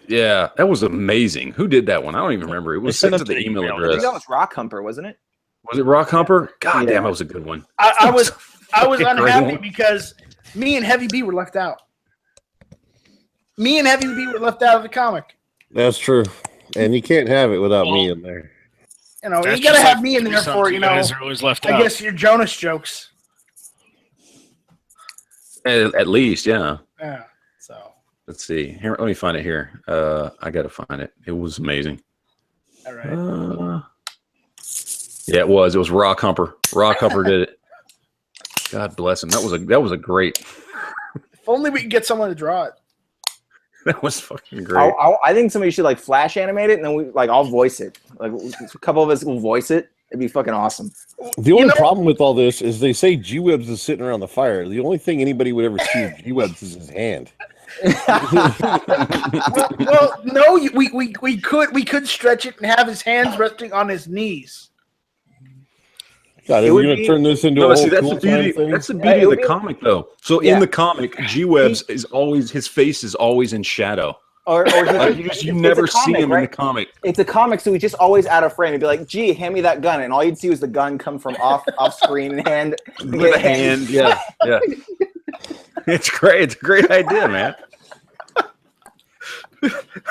Yeah, that was amazing. Who did that one? I don't even remember. It was They sent sent to us the an email email. I think address. that was Rock Humper, wasn't it? Was it Rock Humper? God Yeah. damn, that was a good one. I was Great unhappy one. because me and Heavy B were left out. Me and Heavy B were left out of the comic. That's true. And you can't have it without me Well, in there. You know, That's you gotta just have like me in there for, you know, guys are always left I out. guess your Jonas jokes. At least, yeah. Yeah. So, Let's see. Here, let me find it here. I gotta find it. It was amazing. all right. Yeah, it was. It was Rock Humper. Rock Humper did it. God bless him. That was a great. If only we could get someone to draw it. That was fucking great. I think somebody should like flash animate it, and then I'll voice it. Like a couple of us will voice it. It'd be fucking awesome. The only problem with all this is they say G-Webs is sitting around the fire. The only thing anybody would ever see of G-Webs is his hand. Well, no, we could stretch it and have his hands resting on his knees. God, It are we would going be- to turn this into No, a see, whole that's cool the beauty. time thing? That's the Yeah, beauty it'll of the be- comic, though. So Yeah. in the comic, G-Webs is always his face is always in shadow. Or Like it's you a never see comic, him in the right? comic. It's a comic, so he's just always out of frame. He'd be like, "Gee, hand me that gun," and all you'd see was the gun come from off screen and hand With a hand, yeah, yeah. It's great. It's a great idea, man.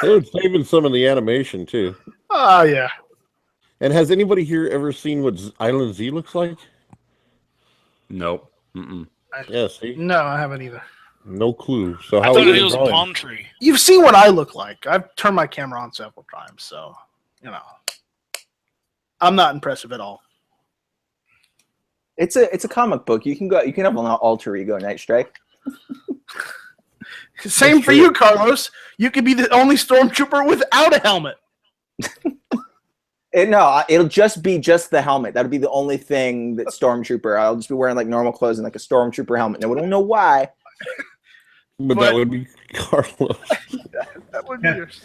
They're saving some of the animation, too. Oh yeah. And has anybody here ever seen what Island Z looks like? Nope. Mm-mm. Yeah, see? No, I haven't either. No clue. So I how thought are it you was a drawing? palm tree. You've seen what I look like. I've turned my camera on several times, so you know, I'm not impressive at all. It's a comic book. You can have an alter ego, Night Strike. Same for you, Carlos. You could be the only stormtrooper without a helmet. It'll just be the helmet. That'll be the only thing that stormtrooper. I'll just be wearing like normal clothes and like a stormtrooper helmet. No, we don't know why. But that would be Carlos. That would be yours.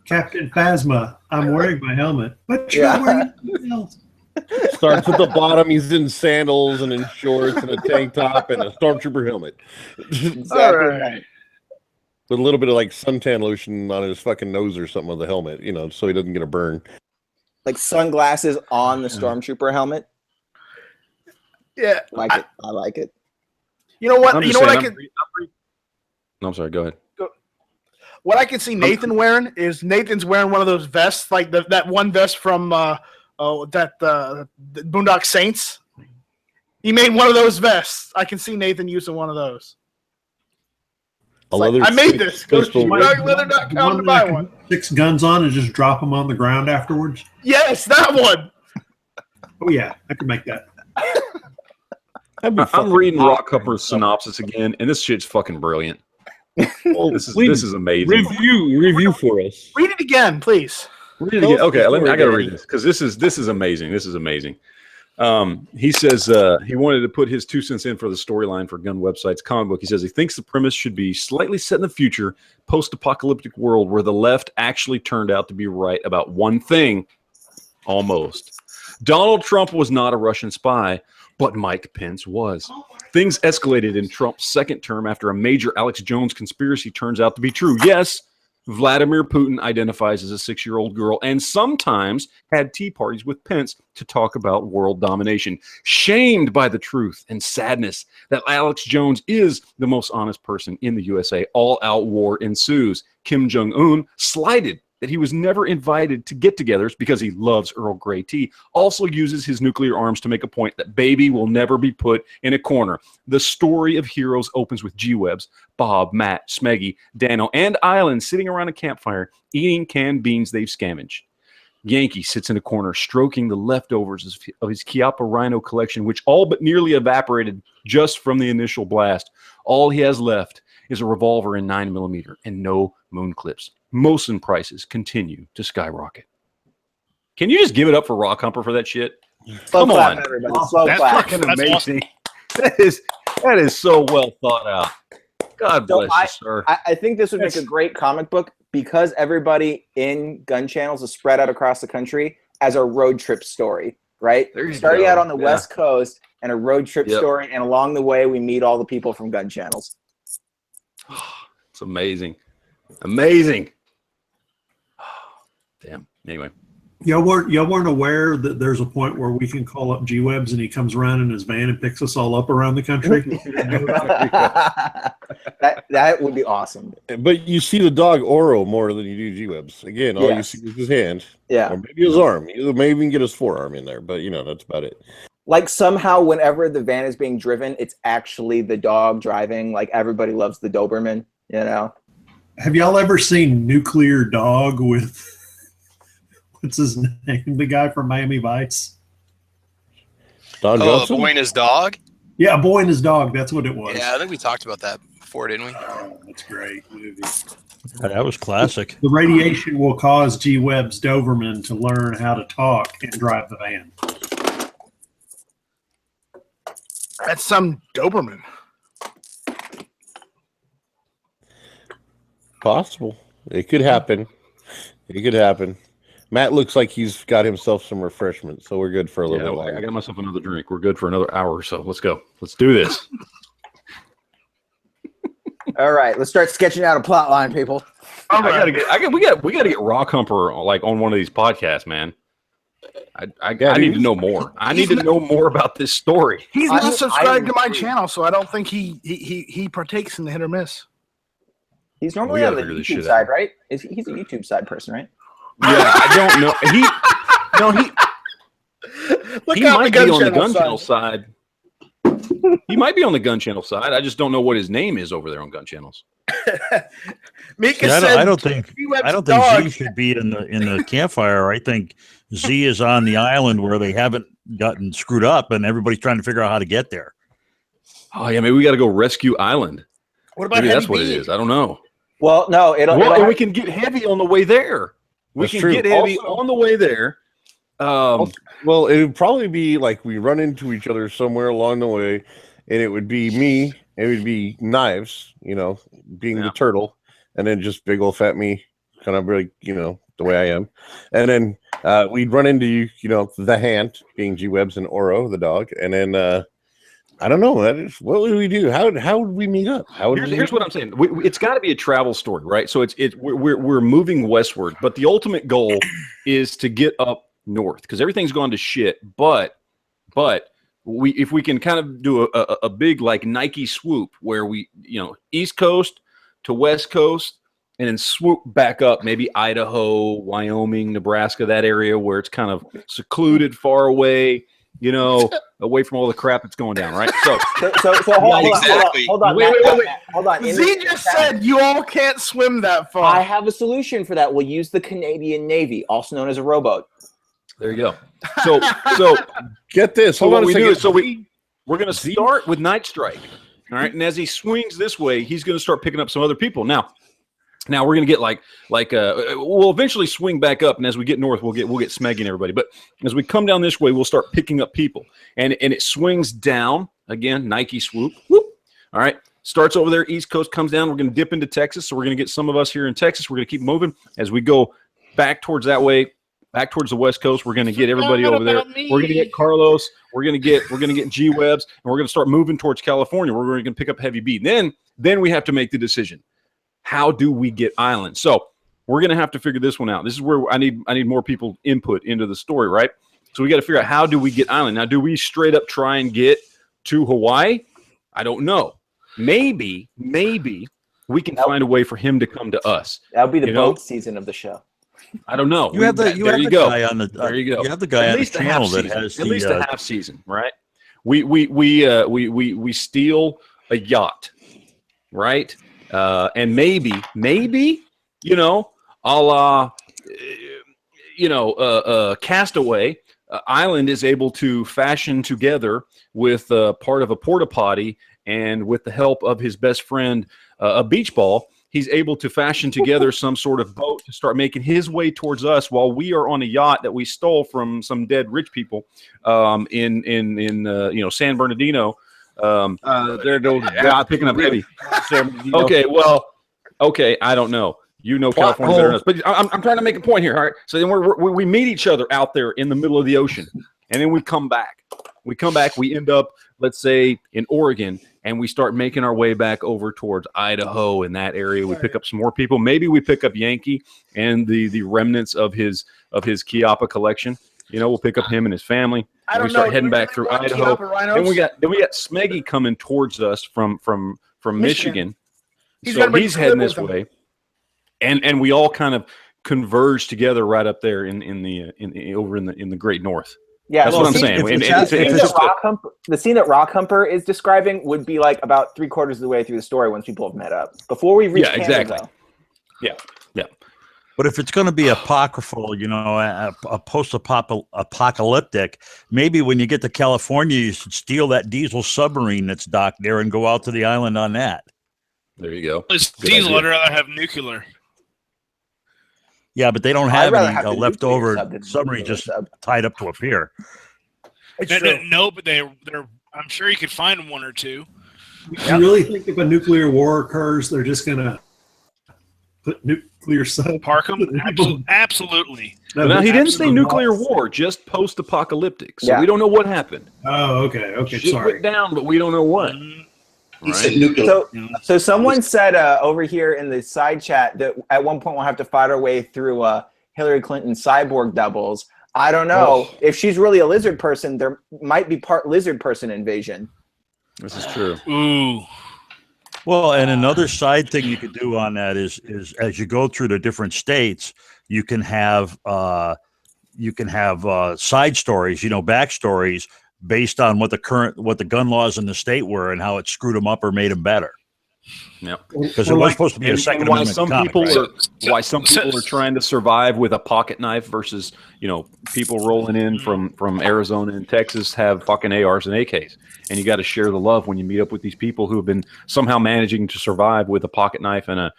Captain Phasma, I'm wearing my helmet, but you're Yeah. wearing something else. Starts at the bottom. He's in sandals and in shorts and a tank top and a stormtrooper helmet. Exactly right. right. With a little bit of like suntan lotion on his fucking nose or something with the helmet, you know, so he doesn't get a burn. Like sunglasses on the stormtrooper helmet. Yeah. I like it. You know what? I'm You just know what saying, I could. No, I'm sorry. Go ahead. What I can see Nathan wearing is Nathan's wearing one of those vests, like that one vest from the Boondock Saints. He made one of those vests. I can see Nathan using one of those. I made this. Go to leather.com to buy one. 6 guns on and just drop them on the ground afterwards. Yes, that one. Oh yeah, I could make that. I'm reading Rockhopper's synopsis again, and this shit's fucking brilliant. This is amazing. Review for us. Read it again, please. Read it again. Okay, I gotta read this because this is amazing. This is amazing. He says he wanted to put his 2 cents in for the storyline for Gun Website's comic book. He says he thinks the premise should be slightly set in the future, post-apocalyptic world where the left actually turned out to be right about one thing, almost. Donald Trump was not a Russian spy, but Mike Pence was. Things escalated in Trump's second term after a major Alex Jones conspiracy turns out to be true. Yes, Vladimir Putin identifies as a 6-year-old girl and sometimes had tea parties with Pence to talk about world domination. Shamed by the truth and sadness that Alex Jones is the most honest person in the USA, all-out war ensues. Kim Jong-un slighted that he was never invited to get-togethers because he loves Earl Grey tea, also uses his nuclear arms to make a point that baby will never be put in a corner. The story of heroes opens with G-Webs, Bob, Matt, Smeggy, Dano, and Island sitting around a campfire eating canned beans they've scavenged. Yankee sits in a corner stroking the leftovers of his Chiappa Rhino collection, which all but nearly evaporated just from the initial blast. All he has left is a revolver in 9mm and no moon clips. Mosin prices continue to skyrocket. Can you just give it up for Rockhopper for that shit? Come on, everybody. Slow that's clap. fucking amazing. That is so well thought out. God bless you, sir. I think this would make a great comic book because everybody in gun channels is spread out across the country as a road trip story, right? Starting out on the West Coast and a road trip story, and along the way we meet all the people from gun channels. It's amazing. Amazing. Damn. Anyway. Y'all weren't aware that there's a point where we can call up G-Webs and he comes around in his van and picks us all up around the country? that would be awesome. But you see the dog Oro more than you do G-Webs. Again, all you see is his hand. Yeah. Or maybe his arm. You may even get his forearm in there, but that's about it. Like somehow whenever the van is being driven, it's actually the dog driving. Like everybody loves the Doberman, Have y'all ever seen Nuclear Dog with what's his name? The guy from Miami Vice. Don Johnson? Boy and His Dog? Yeah, Boy and His Dog. That's what it was. Yeah, I think we talked about that before, didn't we? Oh, that's a great movie. That was classic. The radiation will cause G-Web's Doberman to learn how to talk and drive the van. That's some Doberman. Possible. It could happen. It could happen. Matt looks like he's got himself some refreshment, so we're good for a little bit longer. I got myself another drink. We're good for another hour or so. Let's go. Let's do this. All right, let's start sketching out a plot line, people. We gotta get Rockhopper like on one of these podcasts, man. I need to know more. I need to know more about this story. He's not subscribed to my channel, so I don't think he partakes in the hit or miss. He's normally on the YouTube side, right? He's a YouTube side person, right? Yeah, I don't know. He might be on the gun channel side. He might be on the gun channel side. I just don't know what his name is over there on gun channels. I don't think Z should be in the campfire. I think Z is on the island where they haven't gotten screwed up, and everybody's trying to figure out how to get there. Oh yeah, maybe we got to go rescue Island. What about maybe that's what it is? I don't know. Well, no, and we can get heavy on the way there. We can get heavy on the way there. Well, it would probably be like we run into each other somewhere along the way, and it would be me. It would be Knives, being the turtle, and then just big old fat me, kind of like the way I am, and then we'd run into the Hand, being G-Webs, and Oro, the dog, and then I don't know. What would we do? How would we meet up? Here's what I'm saying. It's got to be a travel story, right? So we're moving westward, but the ultimate goal is to get up north because everything's gone to shit. But if we can kind of do a big like Nike swoop where we East Coast to West Coast and then swoop back up, maybe Idaho, Wyoming, Nebraska, that area where it's kind of secluded, far away, you know, away from all the crap that's going down, right? So hold on. Wait. Hold on. Z just said you all can't swim that far. I have a solution for that. We'll use the Canadian Navy, also known as a rowboat. there you go. So Get this. So Hold what on a we second. do is, we're going to start with Night Strike, all right? And as he swings this way, he's going to start picking up some other people. Now we're going to get we'll eventually swing back up, and as we get north, we'll get Smeggy and everybody. But as we come down this way, we'll start picking up people, and it swings down again. Nike swoop. Whoop. All right, starts over there, East Coast, comes down. We're going to dip into Texas, so we're going to get some of us here in Texas. We're going to keep moving as we go back towards that way. Back towards the West Coast, we're going to get everybody over there. We're going to get Carlos. We're going to get G Webs, and we're going to start moving towards California. We're going to pick up Heavy B. Then we have to make the decision: how do we get Island? So we're going to have to figure this one out. This is where I need more people input into the story, right? So we got to figure out, how do we get Island? Now, do we straight up try and get to Hawaii? I don't know. Maybe we can find a way for him to come to us. That would be the boat season of the show. I don't know. You have the guy on the there you go. You have the guy on the channel that has at least a half season, right? We steal a yacht, right? And maybe you know, a la Castaway, Island is able to fashion together with part of a porta potty and with the help of his best friend, a beach ball. He's able to fashion together some sort of boat to start making his way towards us while we are on a yacht that we stole from some dead rich people in San Bernardino. They're picking up heavy. Okay, I don't know. You know California better than us, but I'm trying to make a point here. All right, so then we meet each other out there in the middle of the ocean, and then we come back. We end up, let's say, in Oregon, and we start making our way back over towards Idaho in that area. We pick up some more people. Maybe we pick up Yankee and the remnants of his Chiappa collection. You know, we'll pick up him and his family. And we start heading back through Idaho. Then we got Smeggy coming towards us from Michigan. So he's heading this way, and we all kind of converge together right up there in the Great North. Yeah, that's what I'm saying. The scene that Rock Humper is describing would be like about 3/4 of the way through the story once people have met up. Before we reach Canada, exactly. Though. Yeah. But if it's going to be apocryphal, a post-apocalyptic, maybe when you get to California, you should steal that diesel submarine that's docked there and go out to the island on that. There you go. It's diesel. I'd rather have nuclear. Yeah, but they don't have any leftover submarine just tied up to a pier. No, but they're. I'm sure you could find one or two. You really think if a nuclear war occurs, they're just going to put nuclear sub park them? Absolutely. Now he didn't say nuclear war, just post-apocalyptic. So we don't know what happened. Oh, okay. Shit went down, but we don't know what. He said nuclear. So someone said over here in the side chat that at one point we'll have to fight our way through Hillary Clinton's cyborg doubles. I don't know. If she's really a lizard person, there might be part lizard person invasion. This is true. Ooh. Well, and another side thing you could do on that is as you go through the different states, you can have side stories, backstories based on what the gun laws in the state were and how it screwed them up or made them better. Yeah, because it was supposed to be a Second Amendment comic, why some people are trying to survive with a pocket knife versus people rolling in from Arizona and Texas have fucking ARs and AKs, and you got to share the love when you meet up with these people who have been somehow managing to survive with a pocket knife and a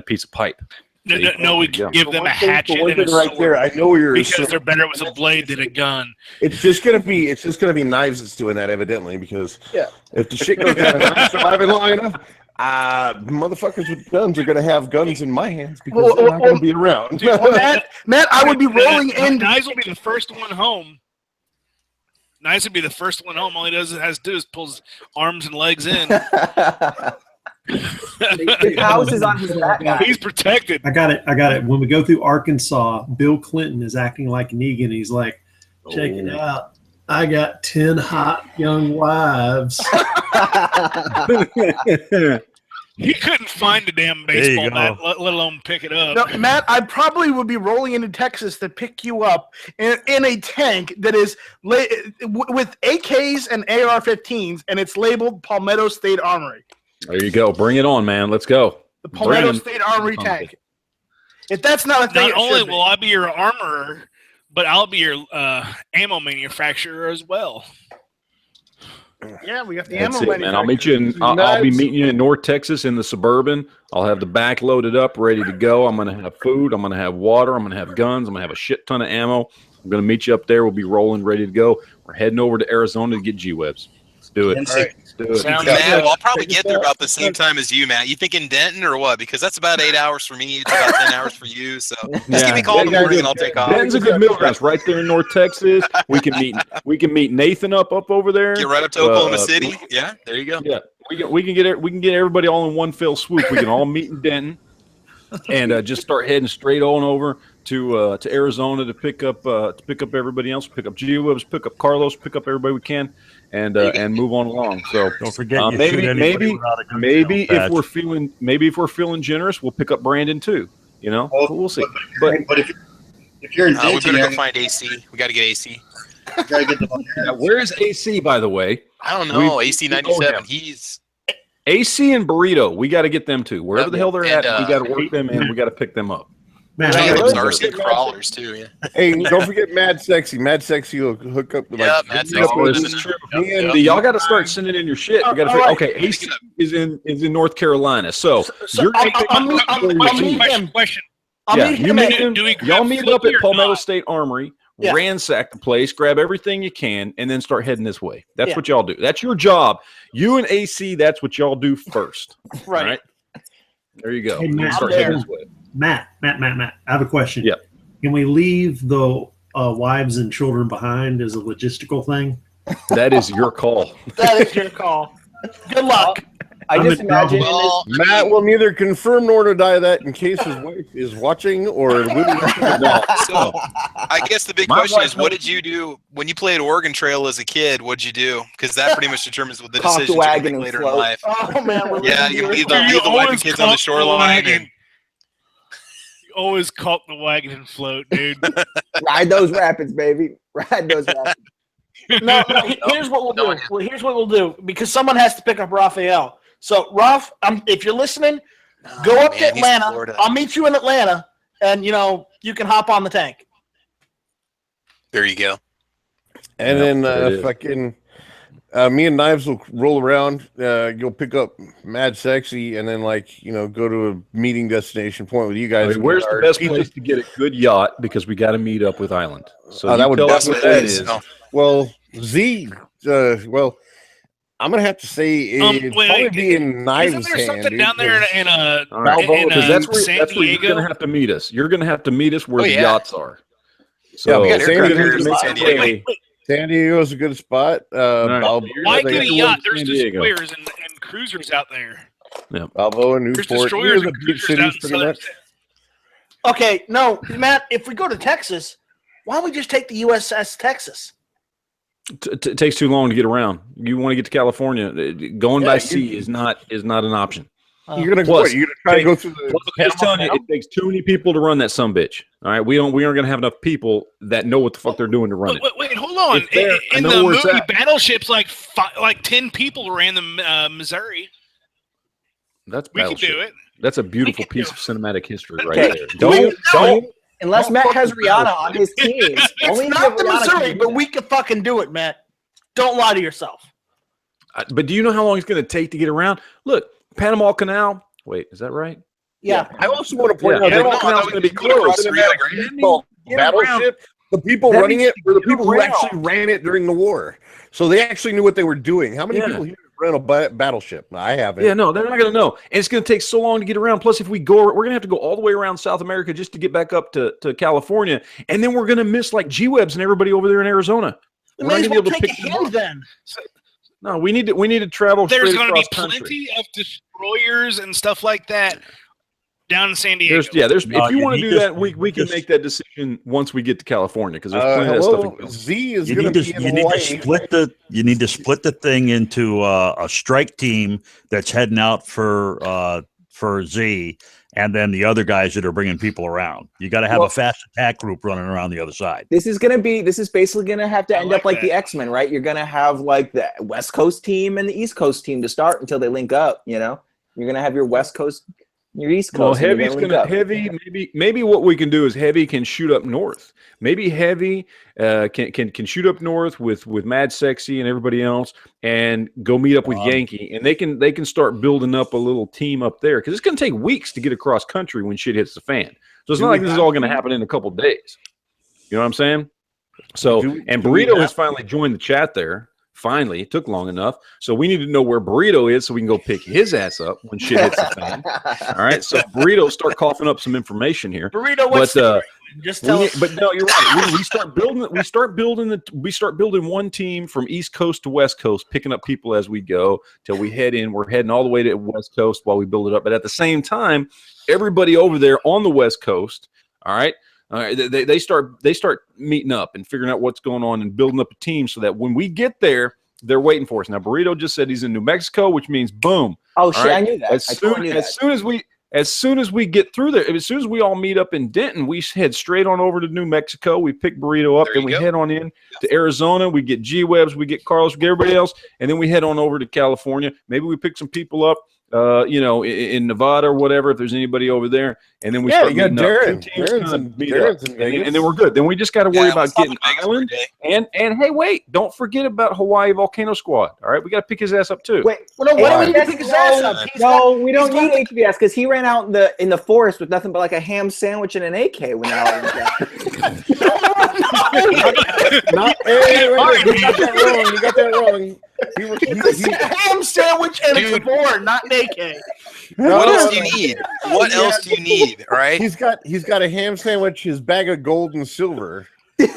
piece of pipe. No, we give them a hatchet and a sword there. I know you're because they're better with a blade than a gun. It's just gonna be Knives that's doing that, evidently, because if the shit goes down and I'm surviving long enough, motherfuckers with guns are gonna have guns in my hands because they're not gonna be around. Matt, I would be rolling in. Knives will be the first one home. Knives would be the first one home. All he has to do is pull his arms and legs in. The house is on his back. He's protected. I got it. When we go through Arkansas, Bill Clinton is acting like Negan. He's like, check it out. I got 10 hot young wives. He couldn't find a damn There you baseball bat, go. let alone pick it up. No, Matt, I probably would be rolling into Texas to pick you up in a tank that is with AKs and AR-15s, and it's labeled Palmetto State Armory. There you go. Bring it on, man. Let's go. The Palmetto Bring State Armory tank. If that's not a thing, Not only will I be your armorer, but I'll be your ammo manufacturer as well. Yeah, we got the That's ammo it, man. I'll meet you in. I'll be meeting you in North Texas in the Suburban. I'll have the back loaded up, ready to go. I'm going to have food. I'm going to have water. I'm going to have guns. I'm going to have a shit ton of ammo. I'm going to meet you up there. We'll be rolling, ready to go. We're heading over to Arizona to get G-Webs. Let's do it. Let's do it. Matt, I'll probably get there about the same time as you, Matt. You thinking Denton or what? Because that's about 8 hours for me. It's about 10 hours for you. So just give me a call in the morning and I'll take off. Denton's a good middle ground. Right there in North Texas. We can meet Nathan up over there. Get right up to Oklahoma City. Yeah, there you go. Yeah, we can get everybody all in one fell swoop. We can all meet in Denton and just start heading straight on over to Arizona to pick up everybody else, pick up G-Webs, pick up Carlos, pick up everybody we can, and move on along. So Don't forget, you shoot maybe anybody without a gun if patch. we're feeling generous, we'll pick up Brandon too. You know, we'll see. But if you're in We Denton, better go find AC. We got to get AC. you gotta get the Where is AC, by the way? I don't know. We- AC we owe 97. him. He's AC and Burrito, we got to get them too. Wherever the hell they're And, at, we got to work them in. We got to pick them up. Man, Jacob's RC crawlers too. Yeah. Hey, don't forget Mad Sexy. Mad Sexy will hook up with Yeah, Mad Sexy Oh, this will is listen. true. Yep. Y'all got to start sending in your shit. We got to All okay. AC is in North Carolina, so So you're I'll meet him. Question. I'll yeah, meet you him. meet at- him. Do we Y'all grab meet up Flippy at or Palmetto not? State Armory, Yeah. ransack the place, grab everything you can, and then start heading this way. That's Yeah. what y'all do. That's your job. You and AC, that's what y'all do first. Right. All right? There you go. Hey, And then Matt, start I'm heading there. this way. Matt, I have a question. Yeah. Can we leave the wives and children behind as a logistical thing? That is your call. That is your call. Good luck. I just imagine Well, Matt will neither confirm nor deny that in case his wife is watching or No. So I guess the big My question wife is, what did you do when you played Oregon Trail as a kid? What'd you do? Because that pretty much determines what the Cock the decisions you wagon make and later in float. life. Oh man, we're Yeah, losing you you. leave the You wife and always kids on the caulk shoreline. wagon. And You always caulk the wagon and float, dude. ride those rapids, baby. Ride those rapids. No, here's what we'll No, do. Well, here's what we'll do because someone has to pick up Raphael. So, Ralph, if you're listening, go up to man, he's in Atlanta. Florida. I'll meet you in Atlanta, and you can hop on the tank. There you go. And Yep, there it then is. fucking me and Knives will roll around. You'll pick up Mad Sexy, and then go to a meeting destination point with you guys. Where's the Our best pizza- place to get a good yacht? Because we got to meet up with Island. So that you would tell us definitely- what that That's is. what it Well, Z. Well, I'm gonna have to say it'd probably be in Knives' Isn't there hand, something dude, down there 'cause- in All right. in, Because that's where, San that's where you're Diego? going to have to meet us. You're going to have to meet us where Oh, the yeah. yachts are. Yeah, So we got San aircraft Diego- carriers in San Diego. San Diego's a good spot. right. Why They get got a the yacht? one in There's San Diego. destroyers and cruisers out there. Balboa, Newport. There's These destroyers are the and big cruisers cities, out in pretty Southern much. Okay, no, Matt. If we go to Texas, why don't we just take the USS Texas? It takes too long to get around. You want to get to California. Going by Yeah, sea is not an option. You're gonna Plus, You're gonna try to go through the. Plus, I'm just telling you, it takes too many people to run that sumbitch. All right, we aren't going to have enough people that know what the fuck they're doing to run it. Wait, hold on. It's there. I In know the where it's movie, at. Battleship's like 10 people ran the Missouri. That's We could Battleship. do it. That's a beautiful can piece do of cinematic history right Okay, there. don't unless Matt has Rihanna on his team. Only It's not if the Rihanna Missouri, can do but that. we can fucking do it, Matt. Don't lie to yourself. But do you know how long it's going to take to get around? Look, Panama Canal. Wait, is that right? Yeah. I also want to point Yeah, out Panama that Canal's going to be closed. Battleship. The people That running means it were the to get people who around. actually ran it during the war, so they actually knew what they were doing. How many Yeah. people here ran a battleship? I haven't. Yeah, no, they're not going to know. And it's going to take so long to get around. Plus, if we go, we're going to have to go all the way around South America just to get back up to California. And then we're going to miss like G-Webs and everybody over there in Arizona. We We're not may as going to be well able to take pick a them hint up. then. No, we need to travel There's straight going to be across country. plenty of destroyers and stuff like that. down in San Diego. There's. No, If you you want to need do to- that, we can just- make that decision once we get to California because there's plenty of that hello, stuff. Z is You going need to to be in you need to Hawaii. split the thing into a strike team that's heading out for Z, and then the other guys that are bringing people around. You got to have a fast attack group running around the other side. This is basically gonna have to I end like up like that. the X-Men, right? You're gonna have like the West Coast team and the East Coast team to start until they link up. You know, you're gonna have your West Coast, your East Coast. Well, and you're Heavy's link gonna up. maybe what we can do is Heavy can shoot up north. Maybe Heavy can shoot up north with Mad Sexy and everybody else, and go meet up with Yankee, and they can start building up a little team up there because it's gonna take weeks to get across country when shit hits the fan. So it's not like this is all gonna happen in a couple days. You know what I'm saying? So and Burrito has finally joined the chat there. Finally, it took long enough. So we need to know where Burrito is so we can go pick his ass up when shit hits the fan. All right. So Burrito, start coughing up some information here. Burrito, what's the just tell us. But no, you're right. We start building one team from East Coast to West Coast, picking up people as we go till we head in. We're heading all the way to West Coast while we build it up. But at the same time, everybody over there on the West Coast, all right, they start meeting up and figuring out what's going on and building up a team so that when we get there, they're waiting for us. Now, Burrito just said he's in New Mexico, which means boom. Oh shit, right? I knew that. As soon as we get through there, as soon as we all meet up in Denton, we head straight on over to New Mexico. We pick Burrito up, then we head on in to Arizona. We get G-Webs, we get Carlos, we get everybody else, and then we head on over to California. Maybe we pick some people up, in Nevada or whatever, if there's anybody over there, and then we start you got meeting Darren. up. 2 teams Darren's kinda in meet Vegas. up. And then we're good. Then we just got to worry about getting Vegas Island. every day. And hey, wait, don't forget about Hawaii Volcano Squad. All right, we got to pick his ass up too. Wait, Well, no, why don't we HVS pick his ass up? No, we don't need HVS because he ran out in the forest with nothing but like a ham sandwich and an AK when all was done. You got that wrong. You got that wrong. It's a ham sandwich and a Tavor, not an AK. What else do you need? What else do you need? Right? He's got a ham sandwich, his bag of gold and silver, and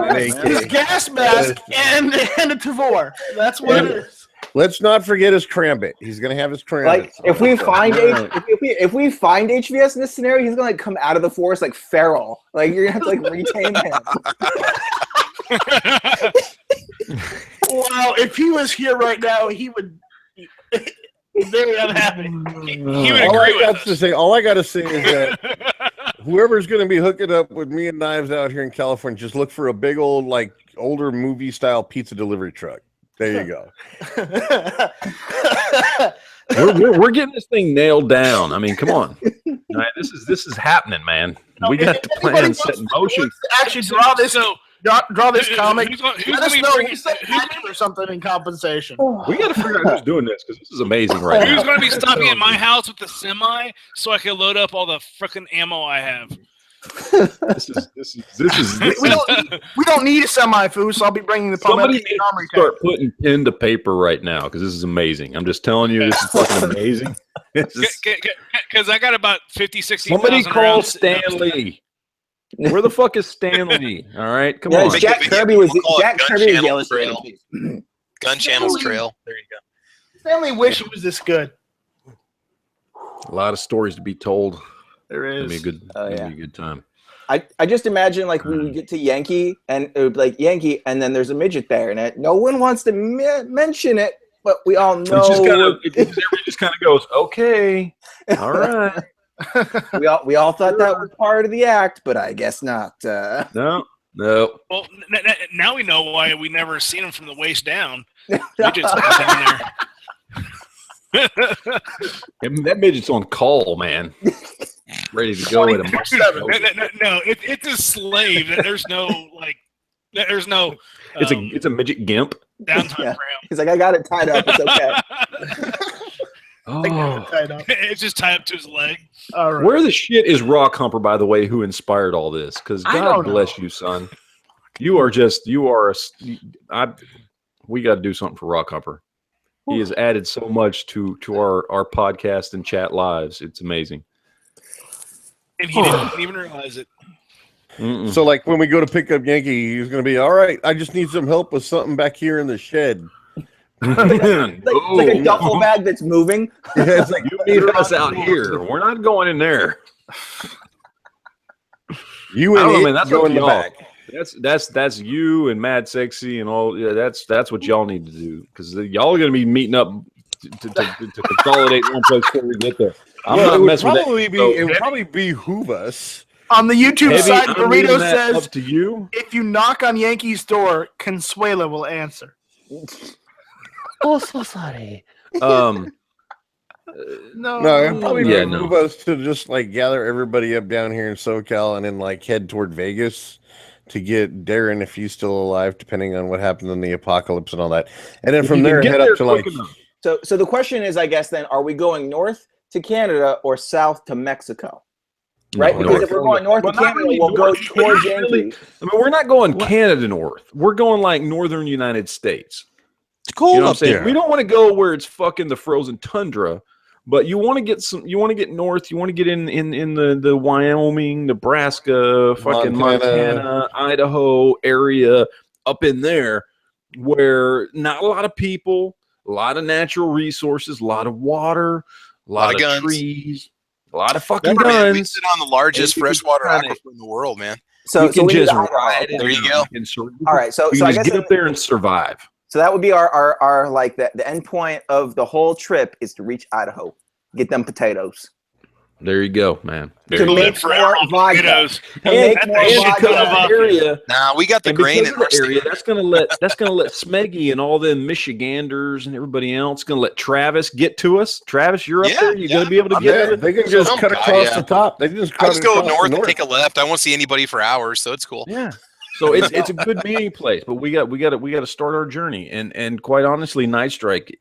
an AK. His gas mask and a Tavor. That's what it is. Let's not forget his Crambit. He's gonna have his Crambit. Like if we find if we find HVS in this scenario, he's gonna like come out of the forest like feral. Like you're gonna have to like retain him. Wow, if he was here right now, he would be very unhappy. He would all agree with us. all I gotta say is that whoever's gonna be hooking up with me and Knives out here in California, just look for a big old like older movie style pizza delivery truck. There you go. We're getting this thing nailed down. I mean, come on. All right, this is happening, man. We got the plan set in motion. Actually, draw this comic. Who's gonna Let us be know. bringing- He said action or something in compensation. We got to figure out who's doing this because this is amazing right Who's now. going to be stopping at my house with the semi so I can load up all the frickin' ammo I have? This is We don't need a semi-foo, so I'll be bringing the somebody Palmetto needs Armory to start putting pen to paper right now because this is amazing. I'm just telling you, this is fucking amazing. Because I got about 50, 60 Somebody thousand call rounds. Stan Lee. Where the fuck is Stan Lee? All right, come Yeah, on. Jack Kirby was Jack Gun Kirby was Channel yelling. Trail. Gun Channels Trail. There you go. Family wish it was this good. A lot of stories to be told. There It'll is. be a good time. I just imagine like we would get to Yankee and it would be like Yankee and then there's a midget there and no one wants to mention it, but we all know. Everybody just kind of goes, okay, all right. we all thought that was part of the act, but I guess not. No. Well, now we know why we never seen him from the waist down. Midget's down there. That midget's on call, man. Ready to go at a No, it's a slave. There's no it's a midget gimp. downtime Yeah. for him. He's like, I got it tied up. It's okay. It's just tied up to his leg. All right. Where the shit is Rock Humper, by the way, who inspired all this? Because I God don't know. bless you, son. We got to do something for Rock Humper. He has added so much to our podcast and chat lives. It's amazing. And he didn't even realize it. Mm-mm. So, like, when we go to pick up Yankee, he's going to be, all right, I just need some help with something back here in the shed. It's like a duffel bag that's moving. Yeah, it's like You need us out here. We're not going in there. you I and don't know, it man. That's go up in to the y'all. back. That's you and Mad Sexy and all. Yeah, that's what y'all need to do because y'all are going to be meeting up to consolidate one place before we get there. I'm Well, not messing with that. it would probably behoove us. On the YouTube Heavy, side, I'm leaving Burrito that says, up to you. if you knock on Yankee's door, Consuela will answer. Oh, so sorry. No. No, it'd probably Yeah, behoove no. us to just like gather everybody up down here in SoCal and then like head toward Vegas to get Darren if he's still alive, depending on what happened in the apocalypse and all that. And then If from you can there, get head there up to quick like. enough. So the question is, I guess then, are we going north to Canada or south to Mexico? Right? No, Because north. if we're going north Well, to not Canada, really we'll go north. towards Not really. Yankee. I mean, we're not going Canada north. We're going like northern United States. It's cold You know what I'm up saying? there. We don't want to go where it's fucking the frozen tundra, but you want to get some. You want to get north. You want to get in the Wyoming, Nebraska, fucking Montana, Idaho area up in there, where not a lot of people, a lot of natural resources, a lot of water, a lot of guns. trees, a lot of fucking Remember, man, we guns. sit on the largest And you can freshwater kinda- aquifer in the world, man. So you can we need just Idaho. ride it. There you go. All right, so you I can just guess get then- up there and survive. So that would be our like the end point of the whole trip is to reach Idaho, get them potatoes. There you go, man. There To you go. make more vodka. Potatoes. To make That's more the shit vodka. kind of that area, Nah, we got the and grain because in of our the area, state. that's gonna let Smeggy and all them Michiganders and everybody else gonna let Travis get to us. Travis, you're up Yeah, there. You're yeah. gonna be able to I'm get Yeah, there. they can just cut across the top. They can just I cut just go across the north and take a left. I won't see anybody for hours, so it's cool. Yeah. So it's a good meeting place, but we got to start our journey. And quite honestly, Night Strike,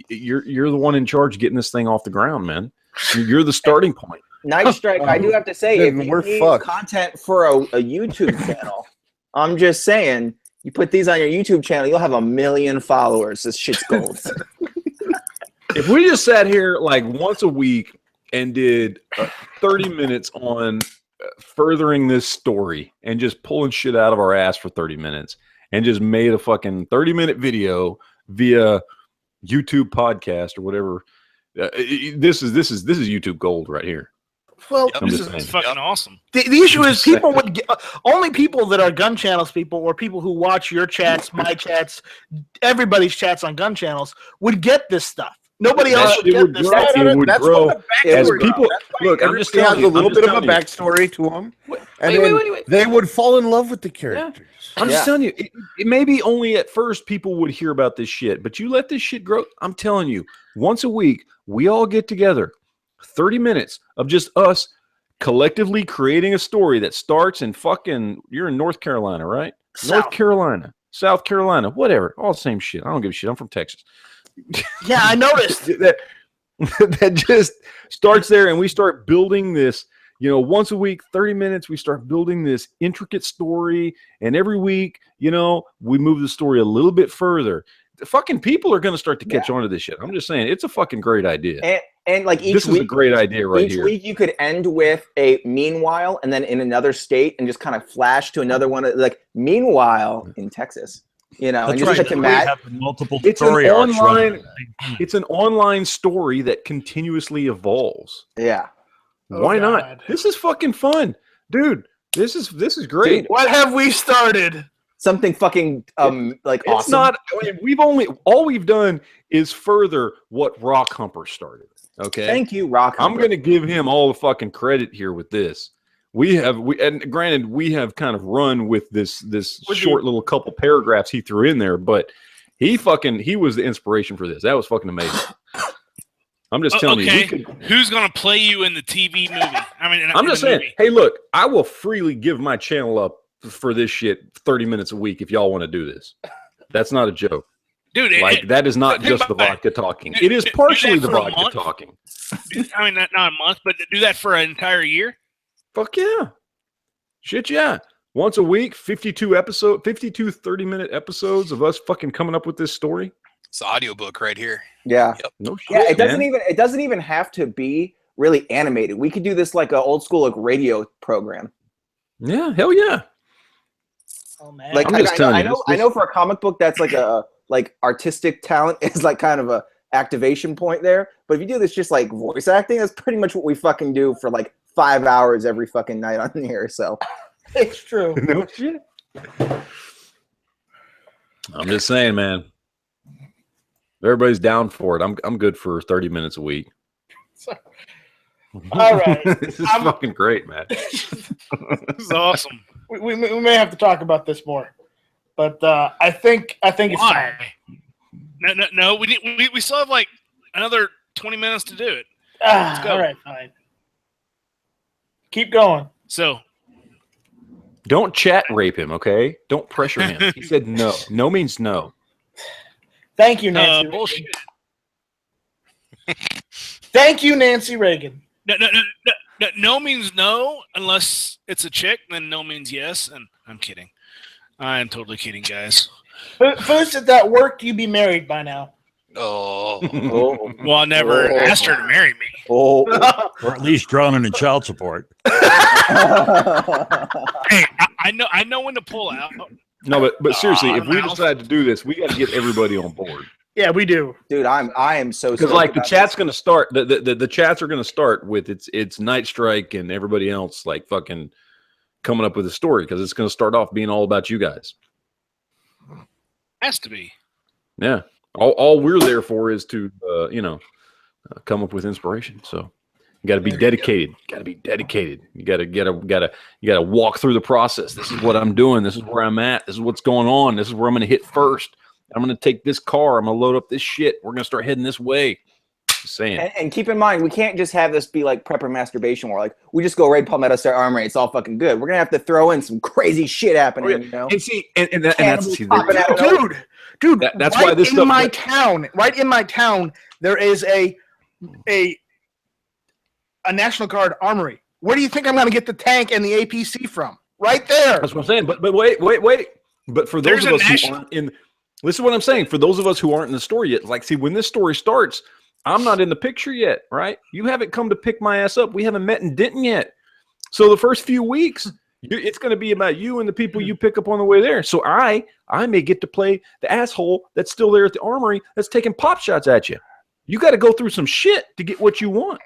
you're the one in charge of getting this thing off the ground, man. You're the starting point. Night Strike, I do have to say, if Then you we're need fucked. content for a YouTube channel, I'm just saying, you put these on your YouTube channel, you'll have 1 million followers. This shit's gold. If we just sat here like once a week and did 30 minutes on furthering this story and just pulling shit out of our ass for 30 minutes and just made a fucking 30-minute video via YouTube podcast or whatever, this is YouTube gold right here. Well, I'm This just is saying. fucking awesome. the issue is people would get, only people that are gun channels people or people who watch your chats, my chats, everybody's chats on gun channels would get this stuff. Nobody else would It get would this grow. stuff. It would That's grow what the as backstory people. is. That's why Look, I'm just everybody telling has you. a little I'm bit just of a telling you. backstory to them, and Wait, then they would fall in love with the characters. I'm just telling you, it may be only at first people would hear about this shit, but you let this shit grow. I'm telling you, once a week, we all get together, 30 minutes of just us collectively creating a story that starts in fucking, you're in North Carolina, right? North Carolina, South Carolina, whatever, all the same shit. I don't give a shit. I'm from Texas. Yeah, I noticed. that just starts there, and we start building this. Once a week, 30 minutes, we start building this intricate story. And every week, we move the story a little bit further. The fucking people are going to start to catch on to this shit. I'm just saying, it's a fucking great idea. And like each this week, is a great idea right each here. week you could end with a meanwhile and then in another state and just kind of flash to another one. Like meanwhile in Texas, and That's just right. like to Matt. Have multiple It's story an arcs running. It's an online story that continuously evolves. Yeah. Why not? God. This is fucking fun, dude. This is great. Dude, What have we started? something fucking like It's awesome. not. I mean, all we've done is further what Rock Humper started. Okay. Thank you, Rock. I'm going to give him all the fucking credit here with this. And granted, we have kind of run with this short little couple paragraphs he threw in there, but he was the inspiration for this. That was fucking amazing. I'm just telling you. Who's gonna play you in the TV movie? I mean, I'm just saying. Hey, look, I will freely give my channel up for this shit 30 minutes a week if y'all want to do this. That's not a joke. Dude, that is not just the vodka talking. It is partially the vodka talking. I mean, not a month, but to do that for an entire year? Fuck yeah. Shit yeah. Once a week, 52 30-minute episodes of us fucking coming up with this story. It's an audiobook right here. Yeah. Yep. No shit. Yeah, man. it doesn't even have to be really animated. We could do this like an old school like radio program. Yeah, hell yeah. Oh man. Like I'm just telling you, I know for a comic book that's like a like artistic talent is like kind of a activation point there. But if you do this just like voice acting, that's pretty much what we fucking do for like 5 hours every fucking night on here. So It's true. No shit. I'm just saying, man. Everybody's down for it. I'm good for 30 minutes a week. All right. This is fucking great, man. This is awesome. We may have to talk about this more, but I think it's Why? time. No. We still have like another 20 minutes to do it. Ah, go. all right, fine. Keep going. So Don't chat rape him, okay? Don't pressure him. He said no. No means no. Thank you, Nancy. bullshit. Thank you, Nancy Reagan. No means no unless it's a chick. Then no means yes. And I'm kidding. I'm totally kidding, guys. First, if that worked, you'd be married by now. Oh, Well, I never asked her to marry me. Oh, Or at least drowning in child support. Hey, I know when to pull out. No, but seriously, if we mouth. decide to do this, we got to get everybody on board. Yeah, we do. dude, I am so Because stoked like the about chat's going to start, the chats are going to start with it's Night Strike and everybody else like fucking coming up with a story because it's going to start off being all about you guys. Has to be. Yeah, all we're there for is to come up with inspiration. So you got to be dedicated. Got to be dedicated. You got to walk through the process. This is what I'm doing. This is where I'm at. This is what's going on. This is where I'm going to hit first. I'm going to take this car. I'm going to load up this shit. We're going to start heading this way. Just saying. And keep in mind, we can't just have this be like prepper masturbation where like we just go raid Palmetto Star Armory. It's all fucking good. We're gonna have to throw in some crazy shit happening. Oh, yeah. You know, And see, and that's see, popping out of nowhere. Dude, that's right why this in stuff. my town, right in my town, there is a National Guard armory. Where do you think I'm going to get the tank and the APC from? Right there. That's what I'm saying. But wait. But for those There's of a us who national- aren't in, listen to what I'm saying. For those of us who aren't in the story yet, like, see, when this story starts, I'm not in the picture yet, right? You haven't come to pick my ass up. We haven't met in Denton yet. So the first few weeks, it's going to be about you and the people you pick up on the way there. So I may get to play the asshole that's still there at the armory that's taking pop shots at you. You got to go through some shit to get what you want.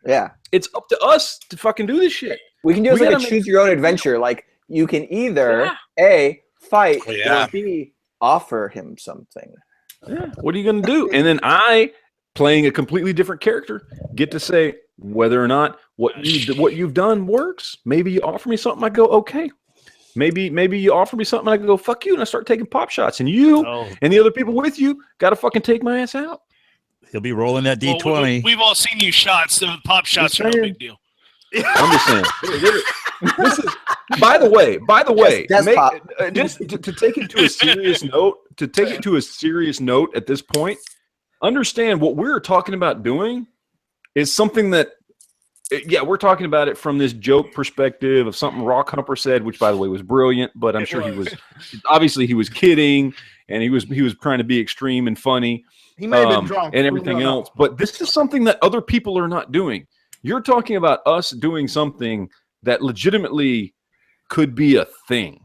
Yeah, It's up to us to fucking do this shit. we can do it We like a gotta make- choose your own adventure. Like you can either A, fight, Oh, yeah. or B, offer him something. Yeah. What are you going to do? And then I, playing a completely different character, get to say whether or not what you've done works. Maybe you offer me something, I go, okay. Maybe you offer me something, I go, fuck you, and I start taking pop shots. And you and the other people with you got to fucking take my ass out. He'll be rolling that D20. Well, we've all seen you shots, so pop shots are no big deal. I'm just saying. This is, by the way, Just pop. just to take it to a serious note, at this point, understand what we're talking about doing is something that, yeah, we're talking about it from this joke perspective of something Rock Humper said, which by the way was brilliant, but I'm sure he was kidding and he was trying to be extreme and funny. He may have been drunk and everything else. But this is something that other people are not doing. You're talking about us doing something that legitimately could be a thing.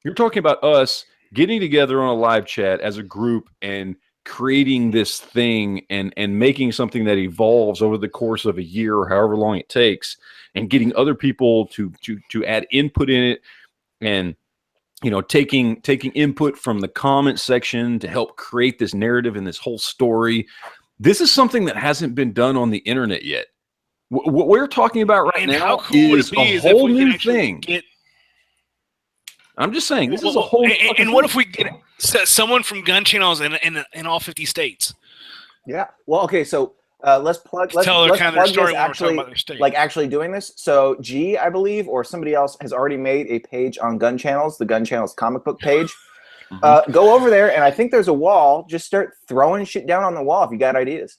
You're talking about us getting together on a live chat as a group and creating this thing and making something that evolves over the course of a year or however long it takes, and getting other people to add input in it, and taking input from the comment section to help create this narrative and this whole story. This is something that hasn't been done on the internet yet. What we're talking about right And now how cool would is it be a is if whole we could new actually thing. get. I'm just saying, this is a whole. And what if we get someone from gun channels in all 50 states? Yeah. Well, okay. So let's plug. Let's Tell their let's kind of their plug story this when we're talking actually, about their state. like actually doing this. So G, I believe, or somebody else has already made a page on Gun Channels, the Gun Channels comic book page. Go over there, and I think there's a wall. Just start throwing shit down on the wall if you got ideas.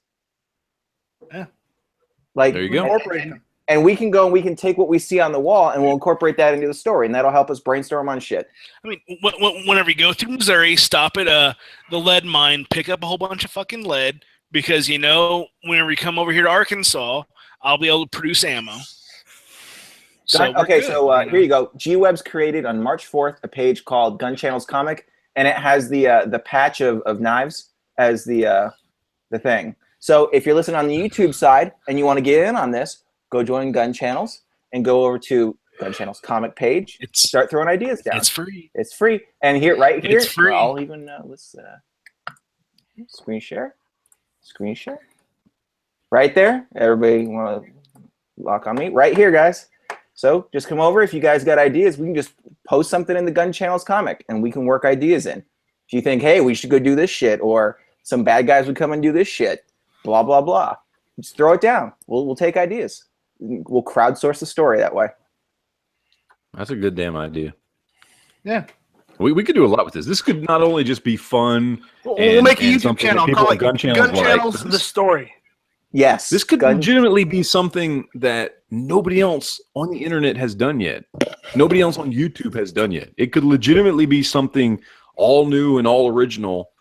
Yeah. Like There you go. Incorporate them. And we can go and we can take what we see on the wall and we'll incorporate that into the story, and that'll help us brainstorm on shit. I mean, whenever you go through Missouri, stop at the lead mine, pick up a whole bunch of fucking lead, because whenever you come over here to Arkansas, I'll be able to produce ammo. So Here you go. G-Web's created on March 4th a page called Gun Channels Comic. and it has the patch of knives as the thing. So if you're listening on the YouTube side and you want to get in on this, go join Gun Channels and go over to Gun Channels comic page. Start throwing ideas down. It's free. It's free. And right here, It's free. I'll even let's screen share. Screen share. Right there. Everybody want to lock on me? Right here, guys. So just come over. If you guys got ideas, we can just post something in the Gun Channels comic and we can work ideas in. If you think, hey, we should go do this shit, or some bad guys would come and do this shit, blah, blah, blah. Just throw it down. We'll take ideas. We'll crowdsource the story that way. That's a good damn idea. Yeah. We could do a lot with this. This could not only just be fun. We'll make a YouTube something that channel. people Call in it Gun Channels like. the story. Yes. This could legitimately be something that nobody else on the internet has done yet. Nobody else on YouTube has done yet. It could legitimately be something all new and all original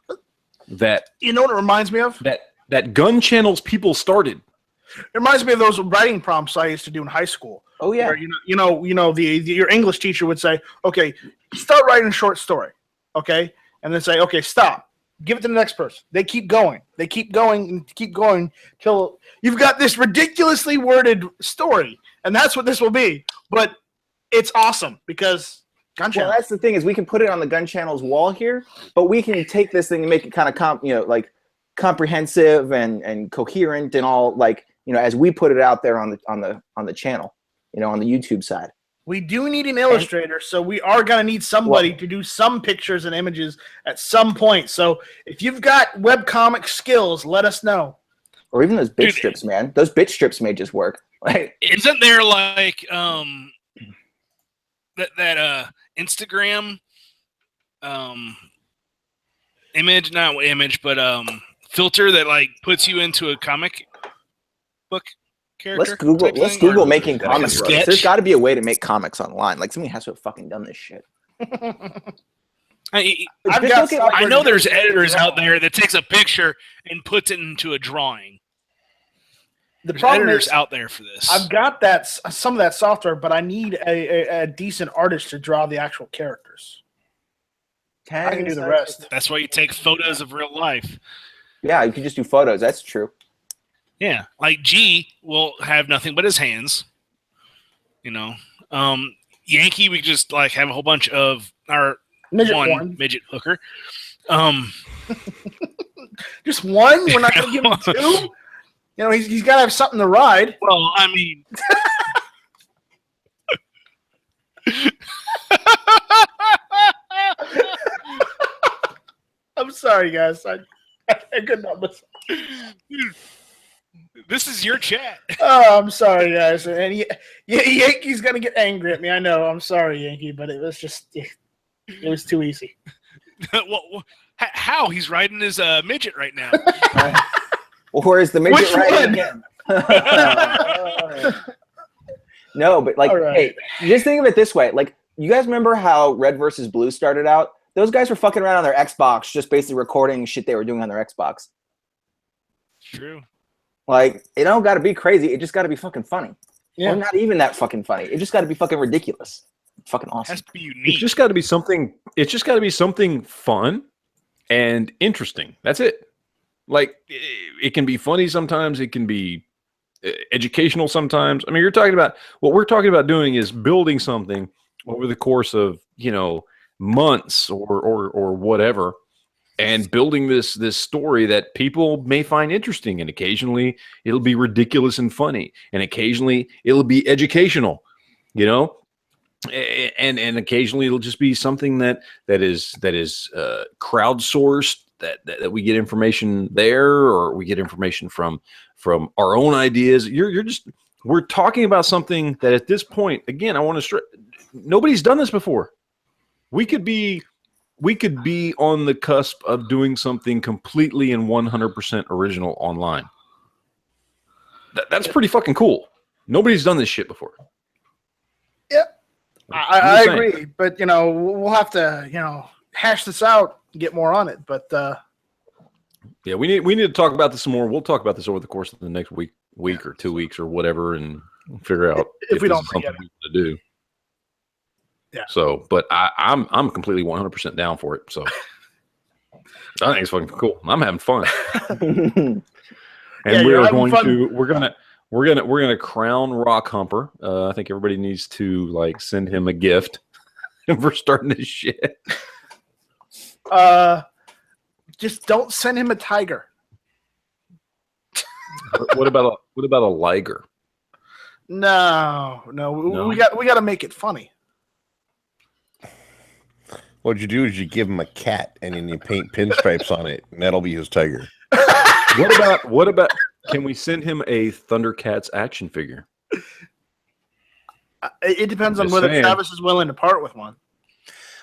that You know what it reminds me of? that Gun Channels people started. It reminds me of those writing prompts I used to do in high school. Oh yeah. Where, your English teacher would say, "Okay, start writing a short story." Okay, and then say, "Okay, stop. Give it to the next person." They keep going. They keep going and keep going till you've got this ridiculously worded story, and that's what this will be. But it's awesome because Gun Channel. Well, that's the thing is we can put it on the Gun Channel's wall here, but we can take this thing and make it kind of like comprehensive and coherent and all as we put it out there on the channel, on the YouTube side. We do need an illustrator, so we are going to need somebody to do some pictures and images at some point. So if you've got webcomic skills, let us know. Or even those bit strips, man. Those bit strips may just work. Isn't there like that Instagram image, not image, but filter that like puts you into a comic book character? Let's Google making comics. Sketch? There's got to be a way to make comics online. Like somebody has to have fucking done this shit. I know there's editors out there that takes a picture and puts it into a drawing. There's editors out there for this. I've got some of that software, but I need a decent artist to draw the actual characters. I can do the rest. That's why you take photos of real life. Yeah, you can just do photos. That's true. Yeah, like G will have nothing but his hands. Yankee, we just like have a whole bunch of our midget hooker. Just one? We're not going to give him two? He's got to have something to ride. Well, I mean... I'm sorry, guys. I could not listen. This is your chat. Oh, I'm sorry, guys. And Yankee's going to get angry at me. I know. I'm sorry, Yankee, but it was just... It was too easy. How? He's riding his midget right now. Or is the midget riding again? No, but hey, just think of it this way. Like, you guys remember how Red versus Blue started out? Those guys were fucking around on their Xbox, just basically recording shit they were doing on their Xbox. True. Like, it don't got to be crazy. It just got to be fucking funny. Yeah. Or not even that fucking funny. It just got to be fucking ridiculous. Fucking awesome. It has to be unique. It's just got to be something. It's just got to be something fun and interesting. That's it. Like, it can be funny sometimes. It can be educational sometimes. I mean, what we're talking about doing is building something over the course of months or whatever, and building this story that people may find interesting. And occasionally it'll be ridiculous and funny, and occasionally it'll be educational, and occasionally it'll just be something that is crowdsourced, that we get information there, or we get information from our own ideas. We're talking about something that at this point, again, I want to stress, nobody's done this before. We could be on the cusp of doing something completely and 100% original online. That's pretty fucking cool. Nobody's done this shit before. Yep. I agree, but we'll have to hash this out and get more on it. But yeah, we need to talk about this some more. We'll talk about this over the course of the next week or 2 weeks or whatever, and figure out if we this don't is something we want to do. Yeah. So, but I'm completely 100% down for it. So I think it's fucking cool. I'm having fun. And Yeah, we you're are having going fun. to we're gonna crown Rock Humper. I think everybody needs to like send him a gift for starting this shit. Just don't send him a tiger. What about a liger? No. We got to make it funny. What you do is you give him a cat, and then you paint pinstripes on it, and that'll be his tiger. What about? Can we send him a Thundercats action figure? It depends on Just whether saying. Travis is willing to part with one.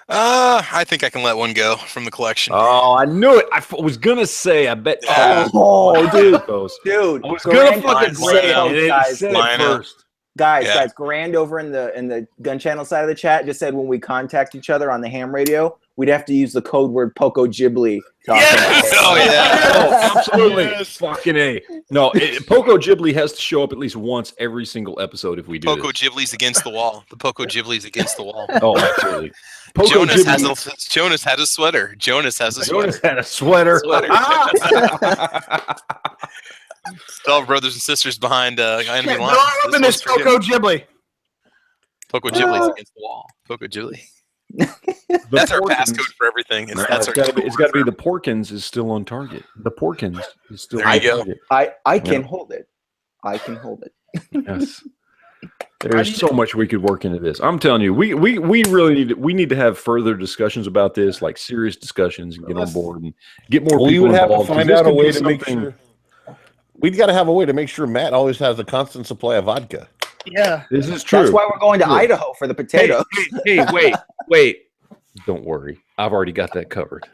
I think I can let one go from the collection. Oh, I knew it. I was gonna say. I bet. Oh, dude. I was gonna fucking say it. And it said it first. Guys, Grand over in the gun channel side of the chat just said when we contact each other on the ham radio, we'd have to use the code word Poco Ghibli. Yes! Oh yeah! Oh, absolutely. Yes. Fucking A. No, Poco Ghibli has to show up at least once every single episode if we do Poco this. Ghibli's against the wall. The Poco Ghibli's against the wall. Oh, absolutely. Poco Jonas Ghibli. Jonas had a sweater. Jonas has a Jonas sweater. had a sweater. All brothers and sisters behind enemy Yeah, lines. don't open this one's for Coco you. Ghibli. Poco Ghibli's against the wall. Poco Ghibli. That's our passcode for everything. That's our It's got to be the Porkins is still on target. The Porkins is still There on you go. target. I can hold it. I can hold it. Yes. There's so much we could work into this. I'm telling you, we really need to have further discussions about this, like serious discussions, and get on board and get more people We would have to involved. 'cause find this out a could way be to make something- sure. We've got to have a way to make sure Matt always has a constant supply of vodka. Yeah. This is true. That's why we're going to Idaho for the potatoes. Hey, wait. Don't worry. I've already got that covered.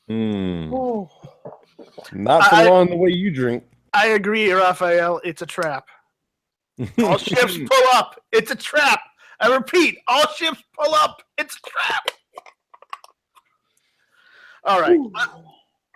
Not for long the way you drink. I agree, Raphael. It's a trap. All ships pull up. It's a trap. I repeat, all ships pull up. It's a trap. All right.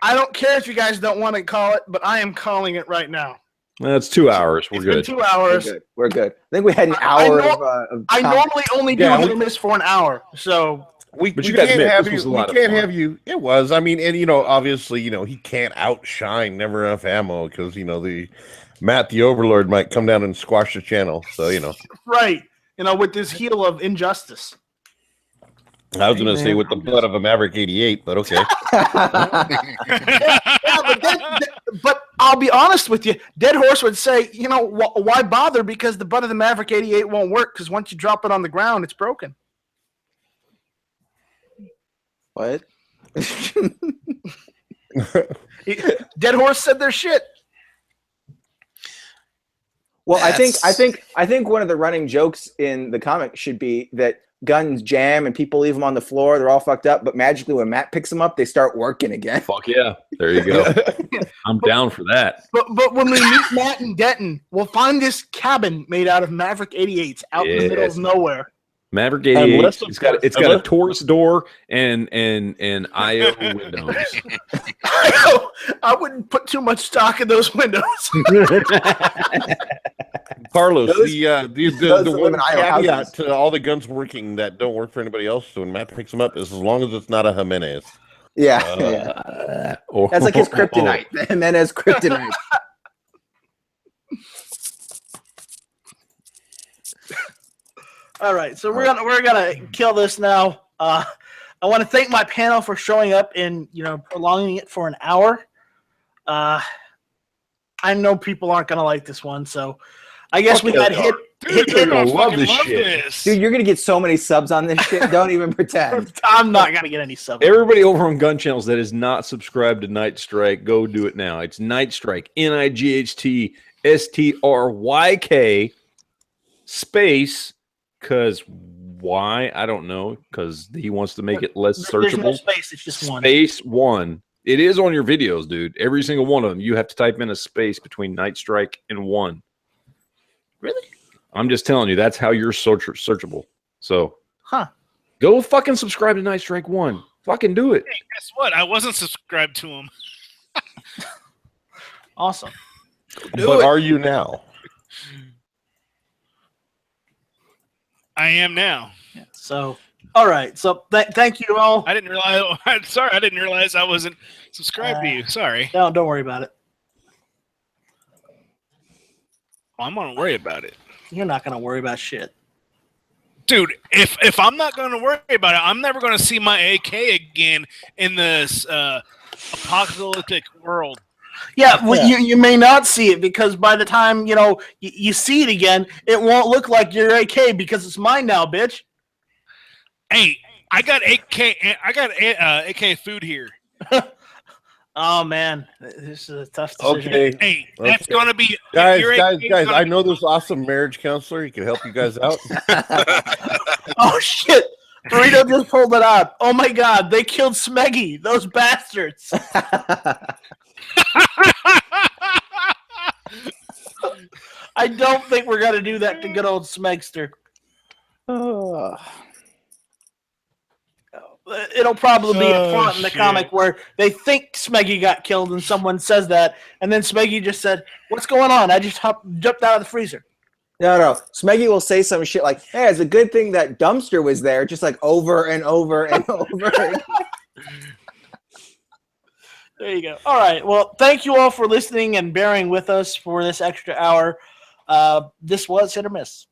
I don't care if you guys don't want to call it, but I am calling it right now. That's 2 hours. We're It's good. been 2 hours. We're good. I think we had an I hour know- of I normally only do Yeah, hit or miss for an hour, so But you gotta admit, this was a lot of fun. It was. I mean, and obviously, he can't outshine Never Enough Ammo because the Matt the Overlord might come down and squash the channel. So right. With this heel of injustice. I was going to say with the blood of a Maverick 88, but okay. But I'll be honest with you. Dead Horse would say, why bother? Because the butt of the Maverick 88 won't work. Because once you drop it on the ground, it's broken. What? Dead Horse said their shit. Well, I think one of the running jokes in the comic should be that guns jam and people leave them on the floor. They're all fucked up, but magically when Matt picks them up, they start working again. Fuck yeah. There you go. I'm down for that. But when we meet Matt in Denton, we'll find this cabin made out of Maverick 88s out in the middle of nowhere. Maverick 88. It's got a Taurus door and IO windows. I wouldn't put too much stock in those windows. Carlos, Those the one live in Iowa caveat houses. to all the guns working that don't work for anybody else, so when Matt picks them up, is as long as it's not a Jimenez. Yeah. That's like his Oh. kryptonite. And then as kryptonite. All right, so we're gonna kill this now. I want to thank my panel for showing up and prolonging it for an hour. I know people aren't gonna like this one, so I guess we had hit. Dude, I love fucking this love shit. this. Dude, you're going to get so many subs on this shit. Don't even pretend. I'm not gonna get any sub. Everybody over on Gun Channels that is not subscribed to Night Strike, go do it now. It's Night Strike, NIGHTSTRYK space, because why? I don't know, because he wants to make it less There's no searchable. space. It's just one. Space 1. It is on your videos, dude. Every single one of them. You have to type in a space between Night Strike and 1. Really? I'm just telling you, that's how you're searchable. So, Go fucking subscribe to Night Strike 1. Fucking do it. Hey, guess what? I wasn't subscribed to him. Awesome. But are you now? I am now. Yeah, so, all right. So thank you all. I didn't realize. Sorry, I didn't realize I wasn't subscribed to you. Sorry. No, don't worry about it. Well, I'm gonna worry about it. You're not gonna worry about shit, dude. If I'm not gonna worry about it, I'm never gonna see my AK again in this apocalyptic world. Yeah, well, you may not see it because by the time you see it again, it won't look like your AK because it's mine now, bitch. Hey, I got AK food here. Oh man, this is a tough decision. Okay. Hey, that's gonna be guys. I know this awesome marriage counselor. He can help you guys out. Oh shit! Burrito just pulled it out. Oh my god, they killed Smeggy. Those bastards. I don't think we're gonna do that to good old Smegster. It'll probably be a font in the comic where they think Smeggy got killed and someone says that, and then Smeggy just said, "What's going on? I just jumped out of the freezer." No. Smeggy will say some shit like, "Hey, it's a good thing that dumpster was there," just like over and over and over again. There you go. All right. Well, thank you all for listening and bearing with us for this extra hour. This was Hit or Miss.